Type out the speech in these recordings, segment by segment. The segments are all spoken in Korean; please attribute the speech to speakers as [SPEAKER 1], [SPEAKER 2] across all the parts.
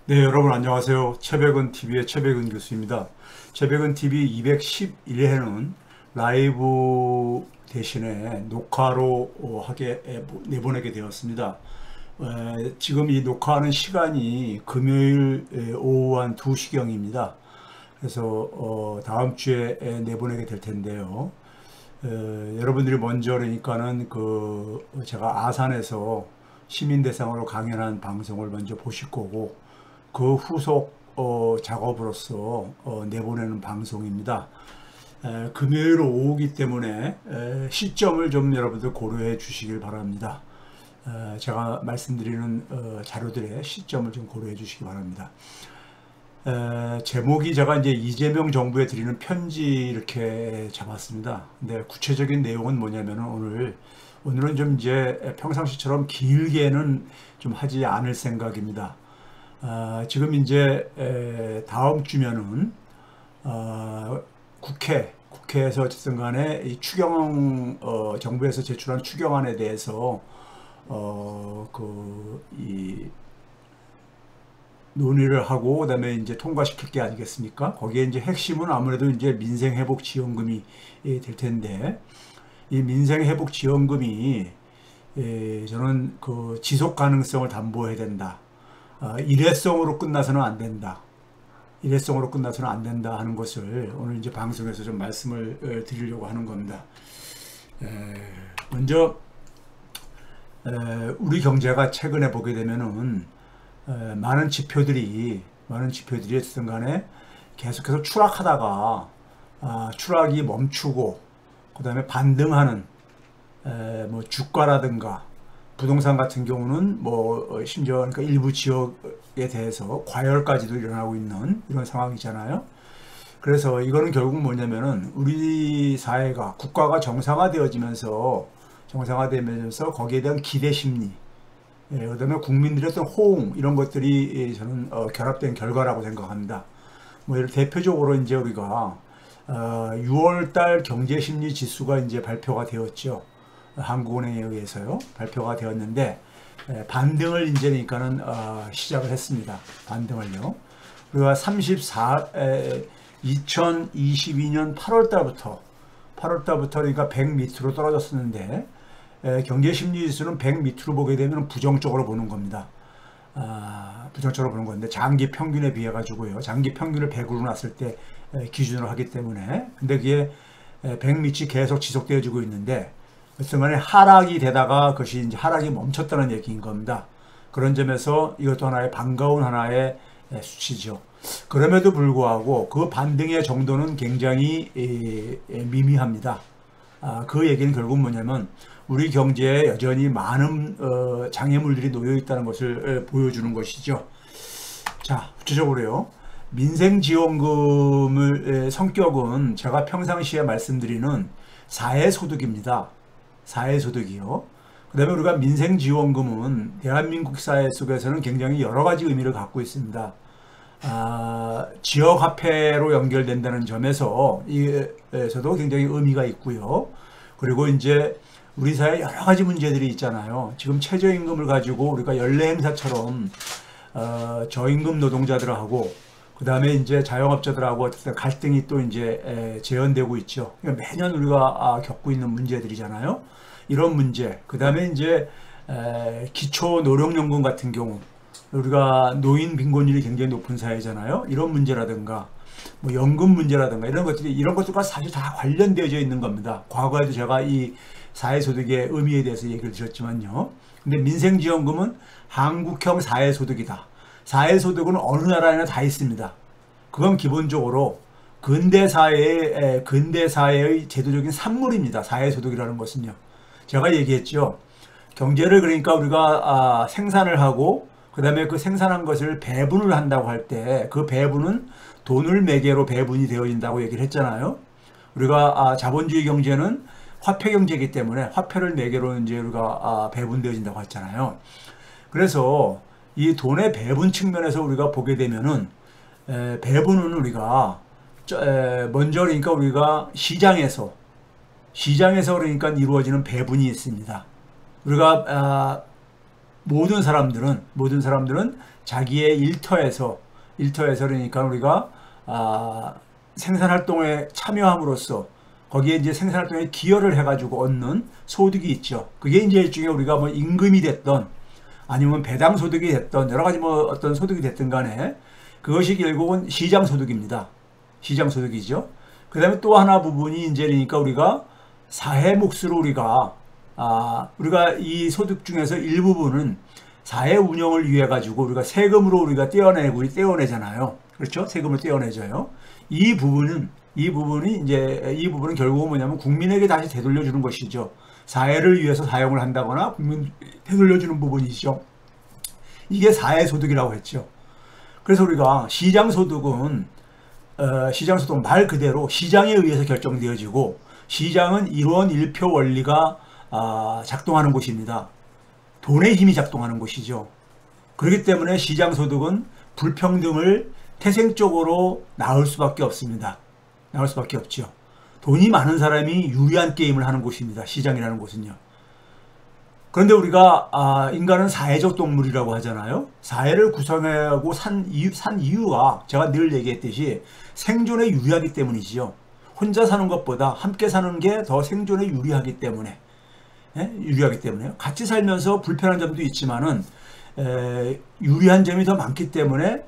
[SPEAKER 1] 네, 여러분 안녕하세요. 최백은 TV의 최백은 교수입니다. 최백은 TV 211회는 라이브 대신에 녹화로 하게 내보내게 되었습니다. 지금 이 녹화하는 시간이 금요일 오후 한 2시경입니다. 그래서 다음 주에 내보내게 될 텐데요. 여러분들이 먼저 그러니까는 제가 아산에서 시민 대상으로 강연한 방송을 먼저 보실 거고 그 후속 작업으로서 내보내는 방송입니다. 금요일 오후이기 때문에 시점을 좀 여러분들 고려해 주시길 바랍니다. 제가 말씀드리는 자료들의 시점을 좀 고려해 주시기 바랍니다. 제목이 제가 이제 이재명 정부에 드리는 편지 이렇게 잡았습니다. 근데 구체적인 내용은 뭐냐면은 오늘은 좀 이제 평상시처럼 길게는 좀 하지 않을 생각입니다. 지금 이제 다음 주면은 국회에서 어쨌든 간에 이 정부에서 제출한 추경안에 대해서 이 논의를 하고 그다음에 이제 통과시킬 게 아니겠습니까? 거기에 이제 핵심은 아무래도 이제 민생회복지원금이 될 텐데 이 민생회복지원금이 저는 그 지속 가능성을 담보해야 된다. 일회성으로 끝나서는 안 된다. 일회성으로 끝나서는 안 된다 하는 것을 오늘 이제 방송에서 좀 말씀을 드리려고 하는 겁니다. 먼저 우리 경제가 최근에 보게 되면은 많은 지표들이 어쨌든 간에 계속해서 추락하다가 추락이 멈추고 그다음에 반등하는 뭐 주가라든가 부동산 같은 경우는 뭐 심지어 그러니까 일부 지역에 대해서 과열까지도 일어나고 있는 이런 상황이잖아요. 그래서 이거는 결국 뭐냐면은 우리 사회가 국가가 정상화되면서 거기에 대한 기대 심리, 그다음에 국민들의 어떤 호응 이런 것들이 저는 결합된 결과라고 생각합니다. 뭐 예를 대표적으로 이제 우리가 6월달 경제심리 지수가 이제 발표가 되었죠. 한국은행에 의해서요 발표가 되었는데 반등을 이제 그러니까는 시작을 했습니다. 반등을요. 우리가 2022년 8월 달부터 그러니까 100 밑으로 떨어졌었는데 경제심리지수는 100 밑으로 보게 되면 부정적으로 보는 겁니다. 부정적으로 보는 건데 장기 평균에 비해 가지고요. 장기 평균을 100으로 놨을 때 기준으로 하기 때문에 근데 그게 100 밑이 계속 지속되어지고 있는데 순간에 하락이 되다가 그것이 이제 하락이 멈췄다는 얘기인 겁니다. 그런 점에서 이것도 반가운 하나의 수치죠. 그럼에도 불구하고 그 반등의 정도는 굉장히 미미합니다. 그 얘기는 결국 뭐냐면 우리 경제에 여전히 많은 장애물들이 놓여 있다는 것을 보여주는 것이죠. 자, 구체적으로요. 민생지원금의 성격은 제가 평상시에 말씀드리는 사회소득입니다. 사회소득이요. 그 다음에 우리가 민생지원금은 대한민국 사회 속에서는 굉장히 여러 가지 의미를 갖고 있습니다. 지역화폐로 연결된다는 점에서 에서도 굉장히 의미가 있고요. 그리고 이제 우리 사회에 여러 가지 문제들이 있잖아요. 지금 최저임금을 가지고 우리가 연례행사처럼 저임금 노동자들하고 그 다음에 이제 자영업자들하고 어쨌든 갈등이 또 이제 재현되고 있죠. 그러니까 매년 우리가 겪고 있는 문제들이잖아요. 이런 문제. 그 다음에 이제 기초 노령연금 같은 경우 우리가 노인 빈곤율이 굉장히 높은 사회잖아요. 이런 문제라든가 뭐 연금 문제라든가 이런 것들과 사실 다 관련되어져 있는 겁니다. 과거에도 제가 이 사회소득의 의미에 대해서 얘기를 드렸지만요. 근데 민생지원금은 한국형 사회소득이다. 사회소득은 어느 나라에나 다 있습니다. 그건 기본적으로 근대사회의 제도적인 산물입니다. 사회소득이라는 것은요. 제가 얘기했죠. 경제를 그러니까 우리가 생산을 하고 그 다음에 그 생산한 것을 배분을 한다고 할 때 그 배분은 돈을 매개로 배분이 되어진다고 얘기를 했잖아요. 우리가 자본주의 경제는 화폐 경제이기 때문에 화폐를 매개로 이제 우리가 배분되어진다고 했잖아요. 그래서 이 돈의 배분 측면에서 우리가 보게 되면은 배분은 우리가 먼저 그러니까 우리가 시장에서 그러니까 이루어지는 배분이 있습니다. 우리가 모든 사람들은 자기의 일터에서 그러니까 우리가 생산활동에 참여함으로써 거기에 이제 생산활동에 기여를 해가지고 얻는 소득이 있죠. 그게 이제 일종의 우리가 뭐 임금이 됐던 아니면 배당 소득이 됐던 여러 가지 뭐 어떤 소득이 됐든 간에 그것이 결국은 시장 소득입니다. 시장 소득이죠. 그 다음에 또 하나 부분이 이제 그러니까 우리가 사회 몫으로 우리가 이 소득 중에서 일부분은 사회 운영을 위해 가지고 우리가 세금으로 우리가 떼어내잖아요. 그렇죠? 세금을 떼어내줘요. 이 부분은 결국은 뭐냐면 국민에게 다시 되돌려주는 것이죠. 사회를 위해서 사용을 한다거나 국민 되돌려주는 부분이죠. 이게 사회소득이라고 했죠. 그래서 우리가 시장소득은 말 그대로 시장에 의해서 결정되어지고 시장은 1원 1표 원리가 작동하는 곳입니다. 돈의 힘이 작동하는 곳이죠. 그렇기 때문에 시장소득은 불평등을 태생적으로 낳을 수밖에 없습니다. 나올 수밖에 없죠. 돈이 많은 사람이 유리한 게임을 하는 곳입니다. 시장이라는 곳은요. 그런데 우리가 인간은 사회적 동물이라고 하잖아요. 사회를 구성하고 산 이유가 제가 늘 얘기했듯이 생존에 유리하기 때문이지요. 혼자 사는 것보다 함께 사는 게 더 생존에 유리하기 때문에 유리하기 때문에요. 같이 살면서 불편한 점도 있지만은 유리한 점이 더 많기 때문에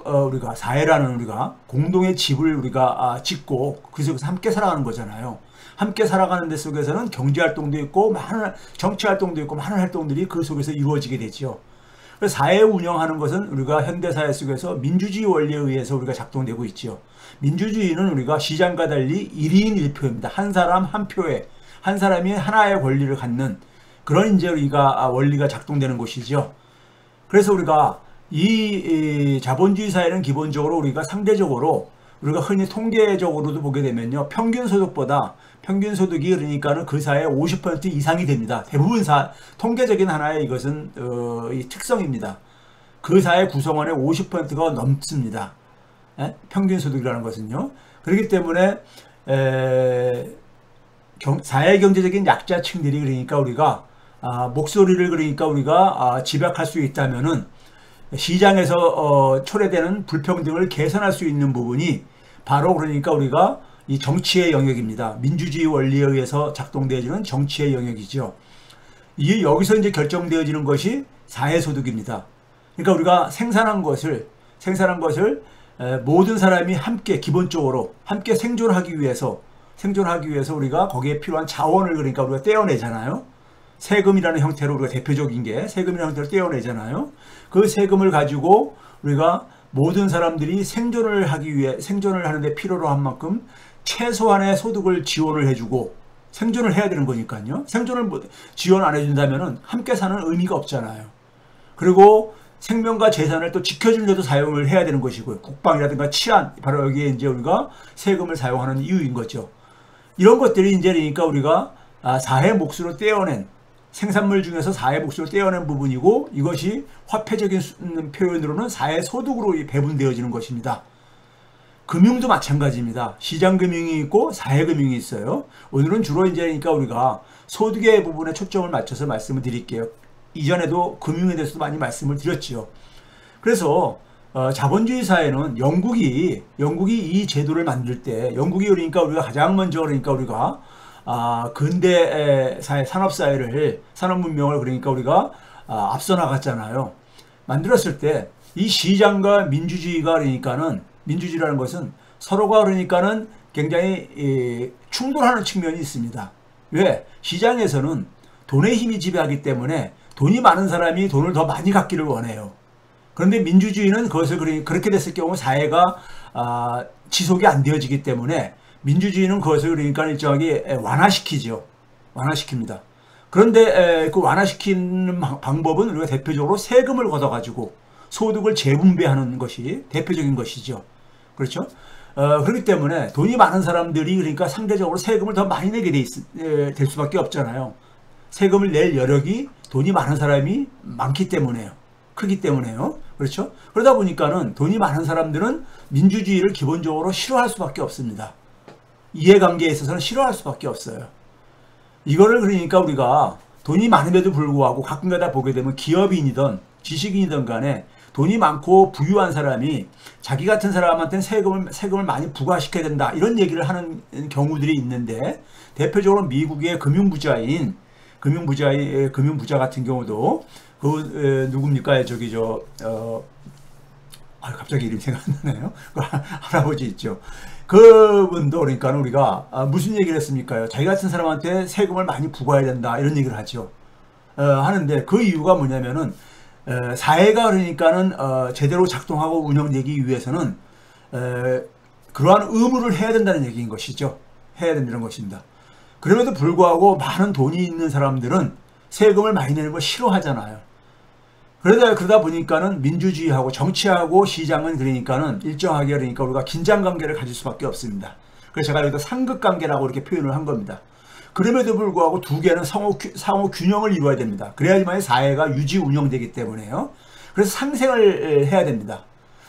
[SPEAKER 1] 우리가 사회라는 우리가 공동의 집을 우리가 짓고 그 속에서 함께 살아가는 거잖아요. 함께 살아가는 데 속에서는 경제 활동도 있고 많은 정치 활동도 있고 많은 활동들이 그 속에서 이루어지게 되죠. 그래서 사회 운영하는 것은 우리가 현대 사회 속에서 민주주의 원리에 의해서 우리가 작동되고 있죠. 민주주의는 우리가 시장과 달리 1인 1표입니다. 한 사람 한 표에 한 사람이 하나의 권리를 갖는 그런 이제 우리가 원리가 작동되는 것이죠. 그래서 우리가 이 자본주의 사회는 기본적으로 우리가 상대적으로 우리가 흔히 통계적으로도 보게 되면요. 평균 소득이 그러니까는 그 사회의 50% 이상이 됩니다. 대부분 통계적인 하나의 이것은 이 특성입니다. 그 사회 구성원의 50%가 넘습니다. 평균 소득이라는 것은요. 그렇기 때문에 사회 경제적인 약자층들이 그러니까 우리가 목소리를 그러니까 우리가 집약할 수 있다면은 시장에서 초래되는 불평등을 개선할 수 있는 부분이 바로 그러니까 우리가 이 정치의 영역입니다. 민주주의 원리에 의해서 작동되어지는 정치의 영역이죠. 이게 여기서 이제 결정되어지는 것이 사회소득입니다. 그러니까 우리가 생산한 것을 모든 사람이 함께 기본적으로 함께 생존하기 위해서 우리가 거기에 필요한 자원을 그러니까 우리가 떼어내잖아요. 세금이라는 형태로 우리가 대표적인 게 세금이라는 형태로 떼어내잖아요. 그 세금을 가지고 우리가 모든 사람들이 생존을 하는데 필요로 한 만큼 최소한의 소득을 지원을 해주고 생존을 해야 되는 거니까요. 생존을 지원 안 해준다면은 함께 사는 의미가 없잖아요. 그리고 생명과 재산을 또 지켜주려도 사용을 해야 되는 것이고요. 국방이라든가 치안, 바로 여기에 이제 우리가 세금을 사용하는 이유인 거죠. 이런 것들이 이제 그러니까 우리가 사회 몫으로 떼어낸 생산물 중에서 사회 몫으로 떼어낸 부분이고 이것이 화폐적인 표현으로는 사회 소득으로 배분되어지는 것입니다. 금융도 마찬가지입니다. 시장금융이 있고 사회금융이 있어요. 오늘은 주로 이제 그러니까 우리가 소득의 부분에 초점을 맞춰서 말씀을 드릴게요. 이전에도 금융에 대해서도 많이 말씀을 드렸지요. 그래서 자본주의 사회는 영국이 이 제도를 만들 때 영국이 그러니까 우리가 가장 먼저 그러니까 우리가 근대 사회 산업 문명을 그러니까 우리가 앞서 나갔잖아요. 만들었을 때 이 시장과 민주주의라는 것은 서로가 그러니까는 굉장히 충돌하는 측면이 있습니다. 왜? 시장에서는 돈의 힘이 지배하기 때문에 돈이 많은 사람이 돈을 더 많이 갖기를 원해요. 그런데 민주주의는 그렇게 됐을 경우 사회가 지속이 안 되어지기 때문에 민주주의는 그것을 그러니까 일정하게 완화시킵니다. 그런데 그 완화시키는 방법은 우리가 대표적으로 세금을 걷어가지고 소득을 재분배하는 것이 대표적인 것이죠. 그렇죠? 그렇기 때문에 돈이 많은 사람들이 그러니까 상대적으로 세금을 더 많이 내게 될 수밖에 없잖아요. 세금을 낼 여력이 돈이 많은 사람이 많기 때문에요. 크기 때문에요. 그렇죠? 그러다 보니까는 돈이 많은 사람들은 민주주의를 기본적으로 싫어할 수밖에 없습니다. 이해관계에 있어서는 싫어할 수밖에 없어요. 이거를 그러니까 우리가 돈이 많음에도 불구하고 가끔가다 보게 되면 기업인이든 지식인이든 간에 돈이 많고 부유한 사람이 자기 같은 사람한테는 세금을 많이 부과시켜야 된다, 이런 얘기를 하는 경우들이 있는데, 대표적으로 미국의 금융부자 같은 경우도 누굽니까? 갑자기 이름 생각 안 나네요. 그 할아버지 있죠. 그분도 그러니까 우리가 무슨 얘기를 했습니까? 자기 같은 사람한테 세금을 많이 부과해야 된다, 이런 얘기를 하죠. 하는데 그 이유가 뭐냐면은 사회가 그러니까는 제대로 작동하고 운영되기 위해서는 그러한 의무를 해야 된다는 얘기인 것이죠. 해야 된다는 것입니다. 그럼에도 불구하고 많은 돈이 있는 사람들은 세금을 많이 내는 걸 싫어하잖아요. 그러다 보니까는 민주주의하고 정치하고 시장은 그러니까는 일정하게 그러니까 우리가 긴장 관계를 가질 수밖에 없습니다. 그래서 제가 여기다 상극 관계라고 이렇게 표현을 한 겁니다. 그럼에도 불구하고 두 개는 상호 균형을 이루어야 됩니다. 그래야지만 사회가 유지 운영되기 때문에요. 그래서 상생을 해야 됩니다.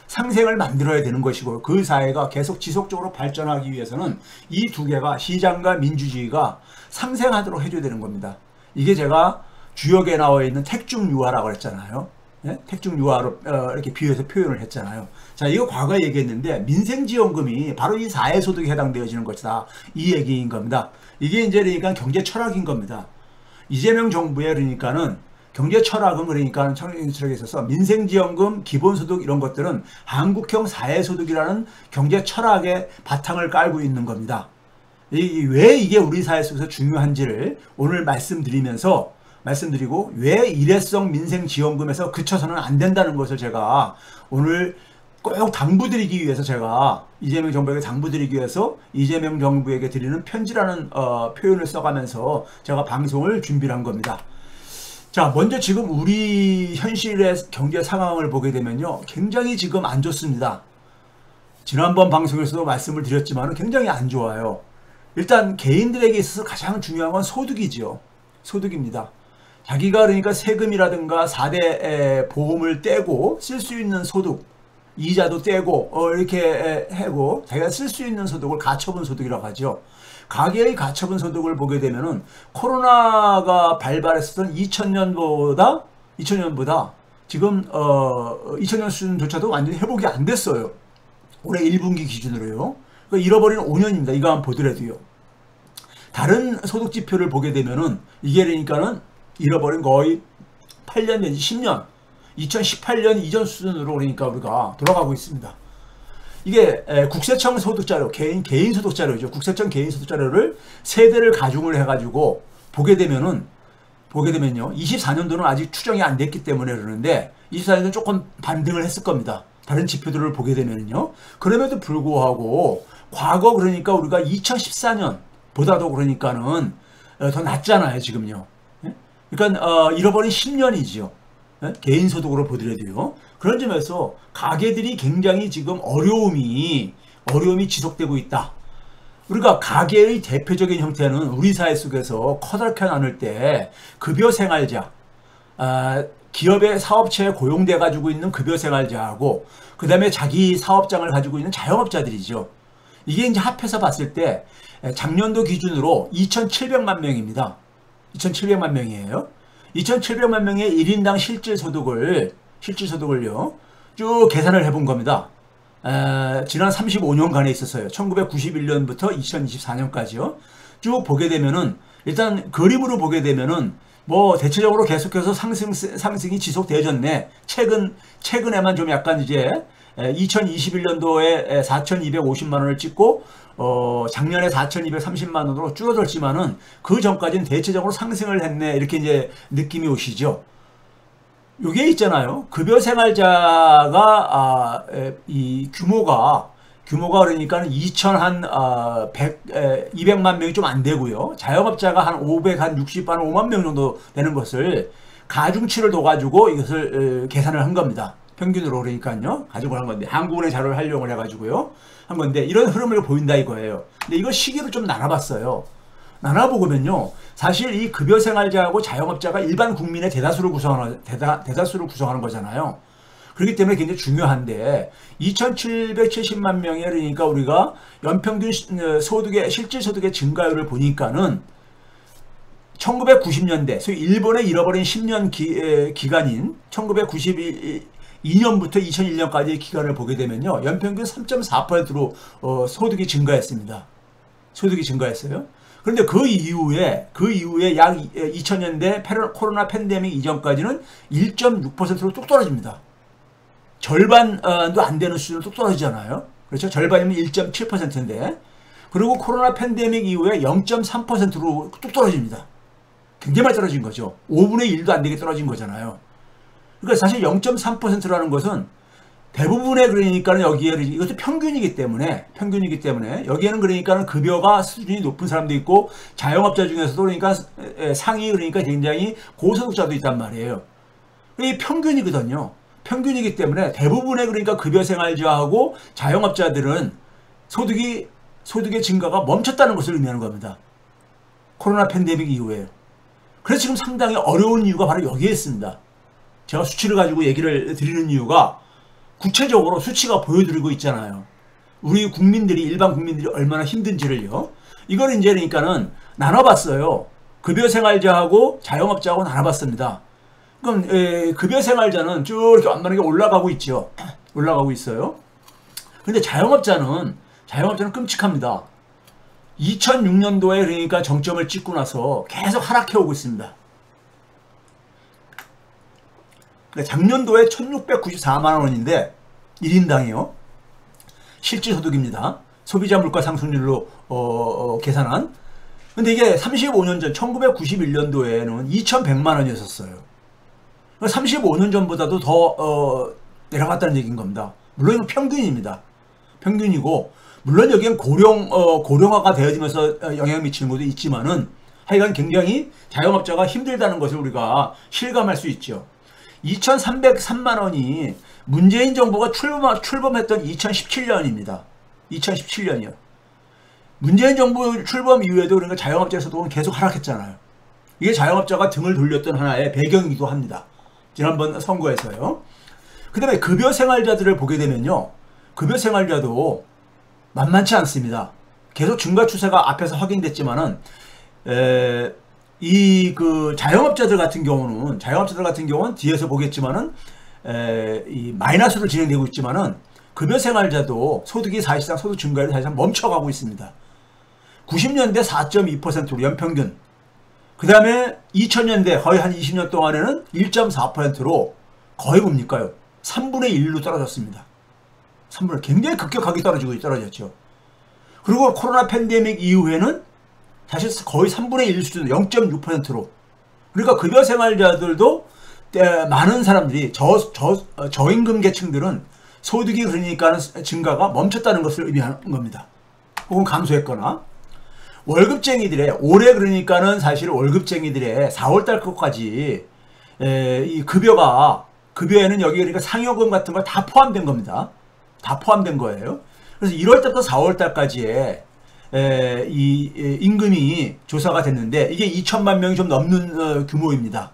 [SPEAKER 1] 상생을 만들어야 되는 것이고, 그 사회가 계속 지속적으로 발전하기 위해서는 이 두 개가, 시장과 민주주의가 상생하도록 해줘야 되는 겁니다. 이게 제가 주역에 나와 있는 택중유화라고 했잖아요. 예? 택중유화로 이렇게 비유해서 표현을 했잖아요. 자, 이거 과거에 얘기했는데, 민생지원금이 바로 이 사회소득에 해당되어지는 것이다, 이 얘기인 겁니다. 이게 이제 그러니까 경제 철학인 겁니다. 이재명 정부의 그러니까는 경제 철학은 그러니까 철학에 있어서 민생지원금, 기본소득 이런 것들은 한국형 사회소득이라는 경제 철학의 바탕을 깔고 있는 겁니다. 왜 이게 우리 사회 속에서 중요한지를 오늘 말씀드리고, 왜 일회성 민생지원금에서 그쳐서는 안 된다는 것을 제가 오늘 꼭 당부드리기 위해서, 제가 이재명 정부에게 당부드리기 위해서 이재명 정부에게 드리는 편지라는 표현을 써가면서 제가 방송을 준비를 한 겁니다. 자, 먼저 지금 우리 현실의 경제 상황을 보게 되면요, 굉장히 지금 안 좋습니다. 지난번 방송에서도 말씀을 드렸지만 굉장히 안 좋아요. 일단 개인들에게 있어서 가장 중요한 건 소득이죠. 소득입니다. 자기가 그러니까 세금이라든가 4대 보험을 떼고 쓸 수 있는 소득, 이자도 떼고 이렇게 하고 자기가 쓸 수 있는 소득을 가처분 소득이라고 하죠. 가계의 가처분 소득을 보게 되면은 코로나가 발발했었던 2000년보다 지금 2000년 수준조차도 완전히 회복이 안 됐어요. 올해 1분기 기준으로요. 그러니까 잃어버린 5년입니다. 이거 한번 보더라도요. 다른 소득 지표를 보게 되면은 이게 그러니까는 잃어버린 거의 8년 내지 10년, 2018년 이전 수준으로 그러니까 우리가 돌아가고 있습니다. 이게 국세청 소득자료, 개인 소득자료죠. 국세청 개인 소득자료를 세대를 가중을 해가지고 보게 되면요, 24년도는 아직 추정이 안 됐기 때문에 그러는데 24년도는 조금 반등을 했을 겁니다. 다른 지표들을 보게 되면요. 그럼에도 불구하고 과거 그러니까 우리가 2014년보다도 그러니까는 더 낮잖아요, 지금요. 그러니까 잃어버린 10년이죠. 개인 소득으로 보더라도요. 그런 점에서 가계들이 굉장히 지금 어려움이 지속되고 있다. 우리가 가계의 대표적인 형태는 우리 사회 속에서 커다랗게 나눌 때 급여생활자, 기업의 사업체에 고용돼 가지고 있는 급여생활자하고 그 다음에 자기 사업장을 가지고 있는 자영업자들이죠. 이게 이제 합해서 봤을 때 작년도 기준으로 2,700만 명입니다. 2,700만 명이에요. 2,700만 명의 1인당 실질소득을요 쭉 계산을 해본 겁니다. 지난 35년간에 있었어요. 1991년부터 2024년까지요. 쭉 보게 되면은 일단 그림으로 보게 되면은 뭐 대체적으로 계속해서 상승이 지속되어졌네. 최근에만 좀 약간 이제 2021년도에 4,250만 원을 찍고 작년에 4,230만 원으로 줄어들었지만은 그 전까지는 대체적으로 상승을 했네. 이렇게 이제 느낌이 오시죠. 요게 있잖아요. 급여생활자가 이 규모가 그러니까 200만 명이 좀 안 되고요. 자영업자가 한 560만 명 정도 되는 것을 가중치를 둬가지고 이것을 계산을 한 겁니다. 평균으로 그러니까요. 가지고 한 건데 한국은행 자료를 활용을 해가지고요. 한 건데 이런 흐름을 보인다 이거예요. 근데 이거 시기로 좀 나눠봤어요. 나눠보면요. 사실 이 급여생활자하고 자영업자가 일반 국민의 대다수를 구성하는 거잖아요. 그렇기 때문에 굉장히 중요한데 2,770만 명에 그러니까 우리가 연평균 소득의 실질 소득의 증가율을 보니까는 1990년대, 소위 일본의 잃어버린 10년 기간인 1992년부터 2001년까지의 기간을 보게 되면요. 연평균 3.4%로 소득이 증가했습니다. 소득이 증가했어요. 그런데 그 이후에 약 2000년대 코로나 팬데믹 이전까지는 1.6%로 뚝 떨어집니다. 절반도 안 되는 수준으로 뚝 떨어지잖아요. 그렇죠? 절반이면 1.7%인데 그리고 코로나 팬데믹 이후에 0.3%로 뚝 떨어집니다. 굉장히 많이 떨어진 거죠. 5분의 1도 안 되게 떨어진 거잖아요. 그러니까 사실 0.3%라는 것은 대부분의 그러니까는 여기에 이것도 평균이기 때문에 여기에는 그러니까는 급여가 수준이 높은 사람도 있고 자영업자 중에서도 그러니까 상위 그러니까 굉장히 고소득자도 있단 말이에요. 이게 평균이거든요. 평균이기 때문에 대부분의 그러니까 급여 생활자하고 자영업자들은 소득의 증가가 멈췄다는 것을 의미하는 겁니다. 코로나 팬데믹 이후에. 그래서 지금 상당히 어려운 이유가 바로 여기에 있습니다. 제가 수치를 가지고 얘기를 드리는 이유가 구체적으로 수치가 보여드리고 있잖아요. 우리 국민들이 일반 국민들이 얼마나 힘든지를요. 이걸 이제 그러니까는 나눠봤어요. 급여 생활자하고 자영업자하고 나눠봤습니다. 그럼 급여 생활자는 쭉 이렇게 완만하게 올라가고 있죠. 올라가고 있어요. 근데 자영업자는 끔찍합니다. 2006년도에 그러니까 정점을 찍고 나서 계속 하락해 오고 있습니다. 그러니까 작년도에 1694만 원인데 1인당이요. 실질소득입니다. 소비자 물가 상승률로 계산한. 근데 이게 35년 전 1991년도에는 2100만 원이었어요. 35년 전보다도 더 내려갔다는 얘기인 겁니다. 물론 이건 평균입니다. 평균이고 물론 여기엔 고령화가 되어지면서 영향을 미치는 것도 있지만은 하여간 굉장히 자영업자가 힘들다는 것을 우리가 실감할 수 있죠. 2303만 원이 문재인 정부가 출범했던 2017년입니다. 2017년이요. 문재인 정부 출범 이후에도 그러니까 자영업자 소득은 계속 하락했잖아요. 이게 자영업자가 등을 돌렸던 하나의 배경이기도 합니다. 지난번 선거에서요. 그 다음에 급여 생활자들을 보게 되면요. 급여 생활자도 만만치 않습니다. 계속 증가 추세가 앞에서 확인됐지만은 자영업자들 같은 경우는 뒤에서 보겠지만은 이 마이너스로 진행되고 있지만은 급여 생활자도 소득이 사실상 소득 증가율이 사실상 멈춰가고 있습니다. 90년대 4.2%로 연평균. 그 다음에 2000년대 거의 한 20년 동안에는 1.4%로 거의 뭡니까요? 3분의 1로 떨어졌습니다. 3분의 굉장히 급격하게 떨어졌죠. 그리고 코로나 팬데믹 이후에는 사실 거의 3분의 1 수준 0.6%로. 그러니까 급여 생활자들도 많은 사람들이 저임금 계층들은 소득이 그러니까 증가가 멈췄다는 것을 의미하는 겁니다. 혹은 감소했거나. 월급쟁이들의 올해 그러니까는 사실 월급쟁이들의 4월달 것까지 이 급여에는 여기 그러니까 상여금 같은 거 다 포함된 겁니다. 다 포함된 거예요. 그래서 1월달부터 4월달까지의 이 임금이 조사가 됐는데 이게 2천만 명이 좀 넘는 규모입니다.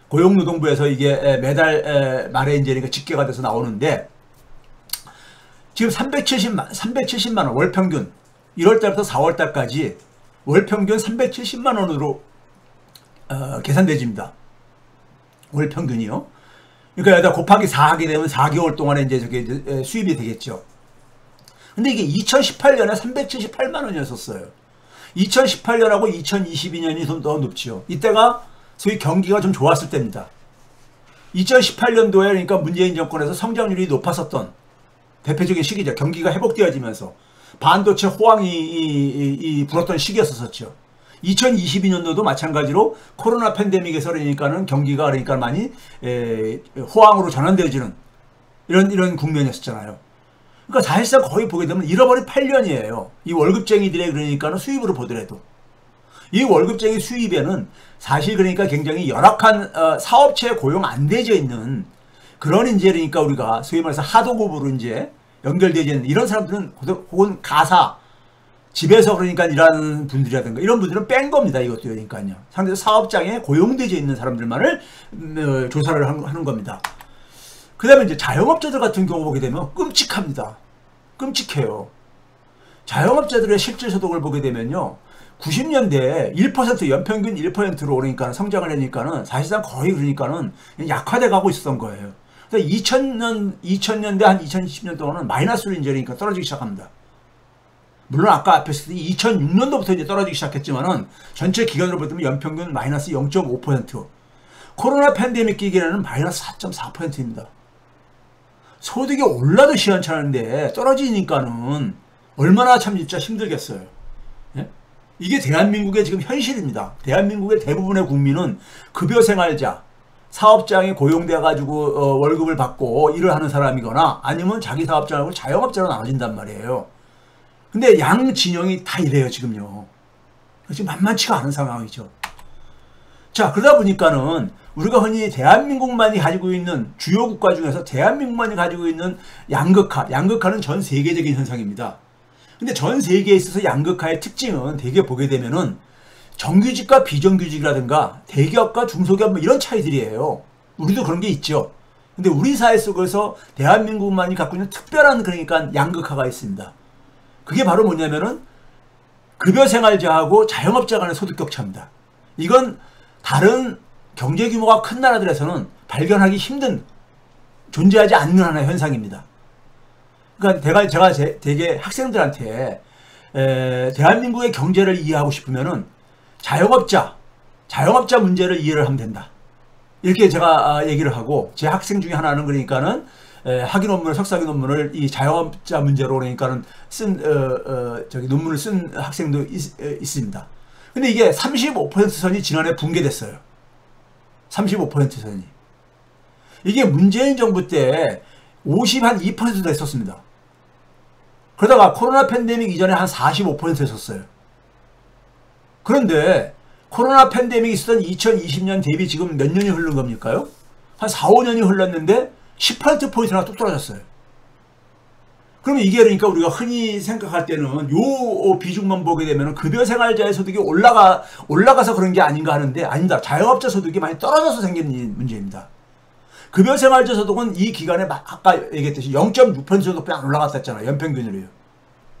[SPEAKER 1] 고용노동부에서 이게 매달 말에 이제 그러니까 집계가 돼서 나오는데 지금 370만 원 월평균 1월달부터 4월달까지 월평균 370만 원으로 계산되집니다. 월평균이요. 그러니까 여기다 곱하기 4 하게 되면 4개월 동안에 이제 저게 수입이 되겠죠. 근데 이게 2018년에 378만 원이었어요. 2018년하고 2022년이 좀 더 높죠. 이때가 소위 경기가 좀 좋았을 때입니다. 2018년도에 그러니까 문재인 정권에서 성장률이 높았었던 대표적인 시기죠. 경기가 회복되어지면서 반도체 호황이 불었던 시기였었죠. 2022년도도 마찬가지로 코로나 팬데믹에서 그러니까는 경기가 그러니까 많이 호황으로 전환되어지는 이런 국면이었잖아요. 그러니까 사실상 거의 보게 되면 잃어버린 8년이에요. 이 월급쟁이들의 그러니까는 수입으로 보더라도. 이 월급쟁이 수입에는 사실 그러니까 굉장히 열악한 사업체에 고용 안 되어 있는 그런 이제 그러니까 우리가 소위 말해서 하도급으로 이제 연결되어 있는 이런 사람들은 혹은 가사 집에서 그러니까 일하는 분들이라든가 이런 분들은 뺀 겁니다. 이것도 그러니까요. 상대적으로 사업장에 고용되어 있는 사람들만을 조사를 하는 겁니다. 그 다음에 이제 자영업자들 같은 경우 보게 되면 끔찍합니다. 끔찍해요. 자영업자들의 실질 소득을 보게 되면요. 90년대 1% 연평균 1%로 그러니까 성장을 하니까는 사실상 거의 그러니까는 약화돼 가고 있었던 거예요. 2000년대 한 2010년 동안은 마이너스로 이제 그러니까 떨어지기 시작합니다. 물론 아까 앞에 있을 때 2006년도부터 이제 떨어지기 시작했지만은 전체 기간으로 보면 연평균 마이너스 0.5%. 코로나 팬데믹 기간에는 마이너스 4.4%입니다. 소득이 올라도 시원찮은데 떨어지니까는 얼마나 참 진짜 힘들겠어요. 예? 이게 대한민국의 지금 현실입니다. 대한민국의 대부분의 국민은 급여생활자, 사업장에 고용돼 가지고 월급을 받고 일을 하는 사람이거나 아니면 자기 사업장하고 자영업자로 나눠진단 말이에요. 근데 양 진영이 다 이래요, 지금요. 지금 만만치가 않은 상황이죠. 자, 그러다 보니까는 우리가 흔히 대한민국만이 가지고 있는 주요 국가 중에서 대한민국만이 가지고 있는 양극화, 양극화는 전 세계적인 현상입니다. 근데 전 세계에 있어서 양극화의 특징은 대개 보게 되면은 정규직과 비정규직이라든가 대기업과 중소기업 뭐 이런 차이들이에요. 우리도 그런 게 있죠. 근데 우리 사회 속에서 대한민국만이 갖고 있는 특별한 그러니까 양극화가 있습니다. 그게 바로 뭐냐면은 급여생활자하고 자영업자 간의 소득 격차입니다. 이건 다른 경제 규모가 큰 나라들에서는 발견하기 힘든, 존재하지 않는 하나의 현상입니다. 그러니까 제가 되게 학생들한테 대한민국의 경제를 이해하고 싶으면은 자영업자 문제를 이해를 하면 된다. 이렇게 제가 얘기를 하고, 제 학생 중에 하나는 그러니까는 학위 논문을, 석사학위 논문을 이 자영업자 문제로 그러니까는 논문을 쓴 학생도 있습니다. 근데 이게 35% 선이 지난해 붕괴됐어요. 35% 선이. 이게 문재인 정부 때 52% 됐었습니다. 그러다가 코로나 팬데믹 이전에 한 45% 했었어요. 그런데 코로나 팬데믹이 있었던 2020년 대비 지금 몇 년이 흐른 겁니까요? 한 4, 5년이 흘렀는데 10%포인트나 뚝 떨어졌어요. 그러면 이게 그러니까 우리가 흔히 생각할 때는 요 비중만 보게 되면 급여생활자의 소득이 올라가서 그런 게 아닌가 하는데 아닙니다. 자영업자 소득이 많이 떨어져서 생긴 문제입니다. 급여생활자 소득은 이 기간에 아까 얘기했듯이 0.6% 정도밖에 안 올라갔다 했잖아요. 연평균으로요.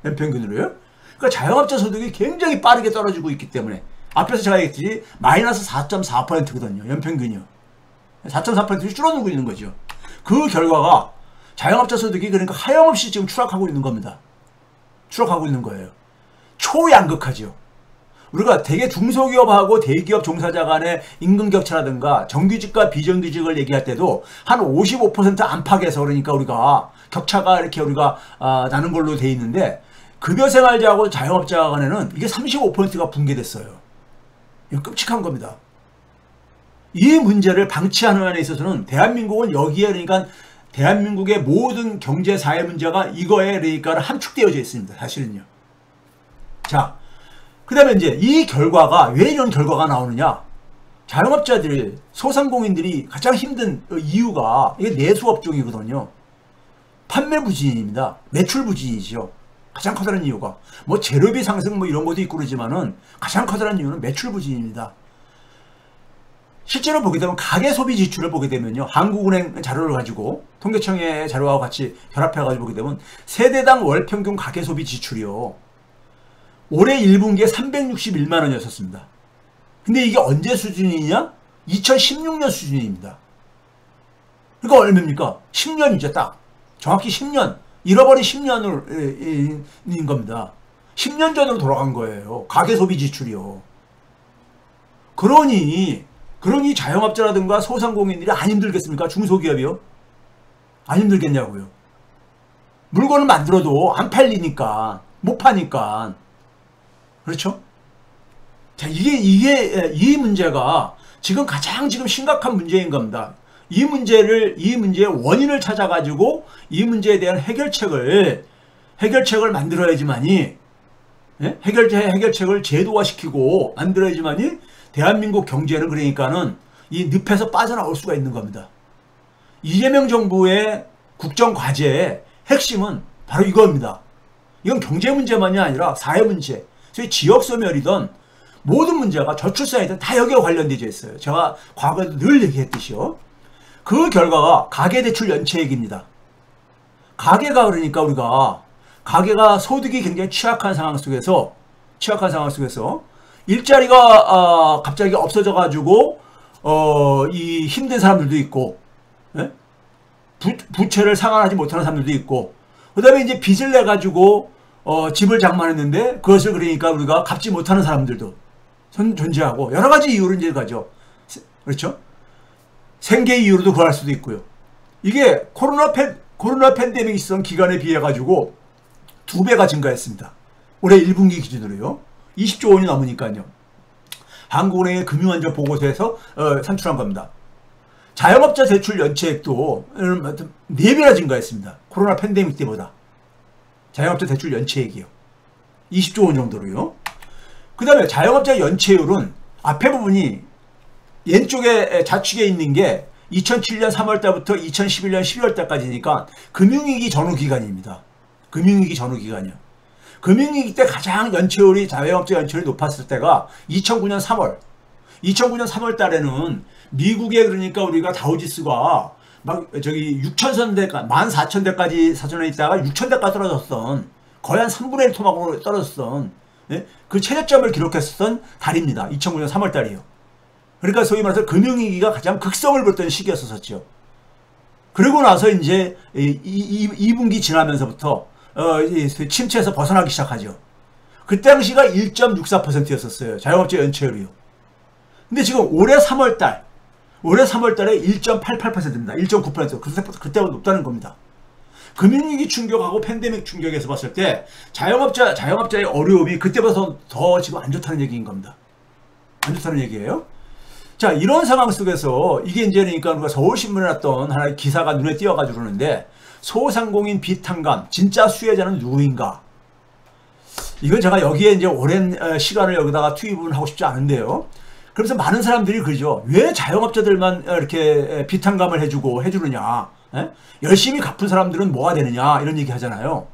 [SPEAKER 1] 그러니까 자영업자 소득이 굉장히 빠르게 떨어지고 있기 때문에 앞에서 제가 얘기했듯이 마이너스 4.4%거든요. 연평균이요. 4.4% 줄어들고 있는 거죠. 그 결과가 자영업자 소득이 그러니까 하염없이 지금 추락하고 있는 겁니다. 추락하고 있는 거예요. 초양극화죠. 우리가 대개 중소기업하고 대기업 종사자 간의 임금 격차라든가 정규직과 비정규직을 얘기할 때도 한 55% 안팎에서 그러니까 우리가 격차가 이렇게 우리가 나는 걸로 돼 있는데 급여생활자하고 자영업자 간에는 이게 35%가 붕괴됐어요. 이거 끔찍한 겁니다. 이 문제를 방치하는 한에 있어서는 대한민국은 여기에 그러니까 대한민국의 모든 경제 사회 문제가 이거에 그러니까 함축되어져 있습니다. 사실은요. 자, 그 다음에 이제 이 결과가 왜 이런 결과가 나오느냐? 자영업자들, 소상공인들이 가장 힘든 이유가 이게 내수업종이거든요. 판매 부진입니다. 매출 부진이죠. 가장 커다란 이유가 뭐 재료비 상승 뭐 이런 것도 있고 그러지만은 가장 커다란 이유는 매출 부진입니다. 실제로 보게 되면 가계소비 지출을 보게 되면요. 한국은행 자료를 가지고 통계청의 자료와 같이 결합해가지고 보게 되면 세대당 월평균 가계소비 지출이요. 올해 1분기에 361만 원이었습니다. 근데 이게 언제 수준이냐? 2016년 수준입니다. 그러니까 얼마입니까? 10년이죠. 딱. 정확히 10년. 잃어버린 10년인 겁니다. 10년 전으로 돌아간 거예요. 가계소비 지출이요. 그러니 자영업자라든가 소상공인들이 안 힘들겠습니까? 중소기업이요? 안 힘들겠냐고요. 물건을 만들어도 안 팔리니까, 못 파니까. 그렇죠? 자, 이 문제가 지금 가장 심각한 문제인 겁니다. 이 문제의 원인을 찾아가지고 이 문제에 대한 해결책을 만들어야지만이, 예? 해결책을 제도화시키고 만들어야지만이 대한민국 경제는 그러니까는 이 늪에서 빠져나올 수가 있는 겁니다. 이재명 정부의 국정과제의 핵심은 바로 이겁니다. 이건 경제 문제만이 아니라 사회 문제, 소위 지역소멸이든 모든 문제가 저출산이든 다 여기와 관련되어 있어요. 제가 과거에도 늘 얘기했듯이요. 그 결과가 가계대출 연체액입니다. 가계가 그러니까 우리가 가계가 소득이 굉장히 취약한 상황 속에서 일자리가 갑자기 없어져 가지고 이 힘든 사람들도 있고, 예? 부채를 상환하지 못하는 사람들도 있고, 그다음에 이제 빚을 내 가지고 집을 장만했는데 그것을 그러니까 우리가 갚지 못하는 사람들도 존재하고, 여러 가지 이유로 이제 가죠. 그렇죠? 생계 이유로도 그럴 수도 있고요. 이게 코로나 팬데믹이 있었던 기간에 비해 가지고 2배가 증가했습니다. 올해 1분기 기준으로요. 20조 원이 넘으니까요. 한국은행의 금융안전 보고서에서 산출한 겁니다. 자영업자 대출 연체액도 4배나 증가했습니다. 코로나 팬데믹 때보다. 자영업자 대출 연체액이요. 20조 원 정도로요. 그 다음에 자영업자 연체율은 앞에 부분이 왼쪽에 좌측에 있는 게 2007년 3월달부터 2011년 12월달까지니까 금융위기 전후 기간입니다. 금융위기 전후 기간이요. 금융위기 때 가장 연체율이, 자영업자 연체율이 높았을 때가 2009년 3월. 2009년 3월 달에는 미국에 그러니까 우리가 다우지수가 막 저기 6,000선대, 14,000대까지 사전에 있다가 6,000대까지 떨어졌던, 거의 한 3분의 1 토막으로 떨어졌던, 예? 그 최저점을 기록했었던 달입니다. 2009년 3월 달이요. 그러니까 소위 말해서 금융위기가 가장 극성을 붉던 시기였었죠. 그러고 나서 이제 2분기 지나면서부터 침체에서 벗어나기 시작하죠. 그때 당시가 1.64%였었어요. 자영업자 연체율이요. 근데 지금 올해 3월달에 1.88%입니다. 1.9%. 그때보다 높다는 겁니다. 금융위기 충격하고 팬데믹 충격에서 봤을 때 자영업자의 어려움이 그때보다 더 지금 안 좋다는 얘기인 겁니다. 안 좋다는 얘기예요. 자, 이런 상황 속에서 이게 이제 그러니까 우리가 서울신문에 났던 하나의 기사가 눈에 띄어가지고 그러는데, 소상공인 비탄감 진짜 수혜자는 누구인가? 이건 제가 여기에 이제 오랜 시간을 여기다가 투입을 하고 싶지 않은데요. 그래서 많은 사람들이 그러죠. 왜 자영업자들만 이렇게 비탄감을 해주느냐? 에? 열심히 갚은 사람들은 뭐가 되느냐? 이런 얘기 하잖아요.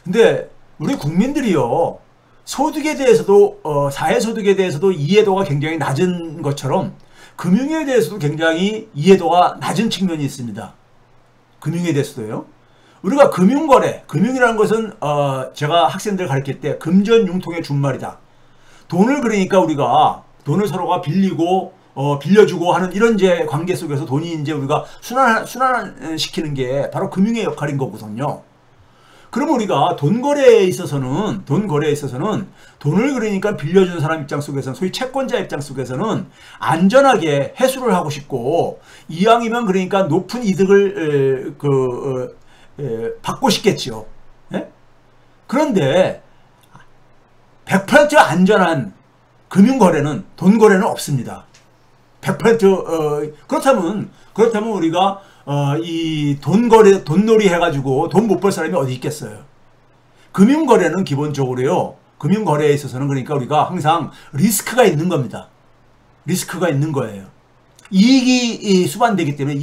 [SPEAKER 1] 근데 우리 국민들이요, 소득에 대해서도 사회소득에 대해서도 이해도가 굉장히 낮은 것처럼 금융에 대해서도 굉장히 이해도가 낮은 측면이 있습니다. 금융에 대해서도요. 우리가 금융이라는 것은 제가 학생들 가르칠 때 금전융통의 준말이다. 돈을 그러니까 우리가 돈을 서로가 빌리고 빌려주고 하는 이런 이제 관계 속에서 돈이 이제 우리가 순환시키는 게 바로 금융의 역할인 거거든요. 그럼 우리가 돈 거래에 있어서는 돈을 그러니까 빌려주는 사람 입장 속에서는, 소위 채권자 입장 속에서는 안전하게 회수를 하고 싶고, 이왕이면 그러니까 높은 이득을 받고 싶겠지요. 예? 그런데 100% 안전한 금융 거래는, 돈 거래는 없습니다. 100% 그렇다면 우리가 이 돈놀이 해가지고 돈 못 벌 사람이 어디 있겠어요. 금융거래는 기본적으로요, 금융거래에 있어서는 그러니까 우리가 항상 리스크가 있는 겁니다. 리스크가 있는 거예요. 이익이 수반되기 때문에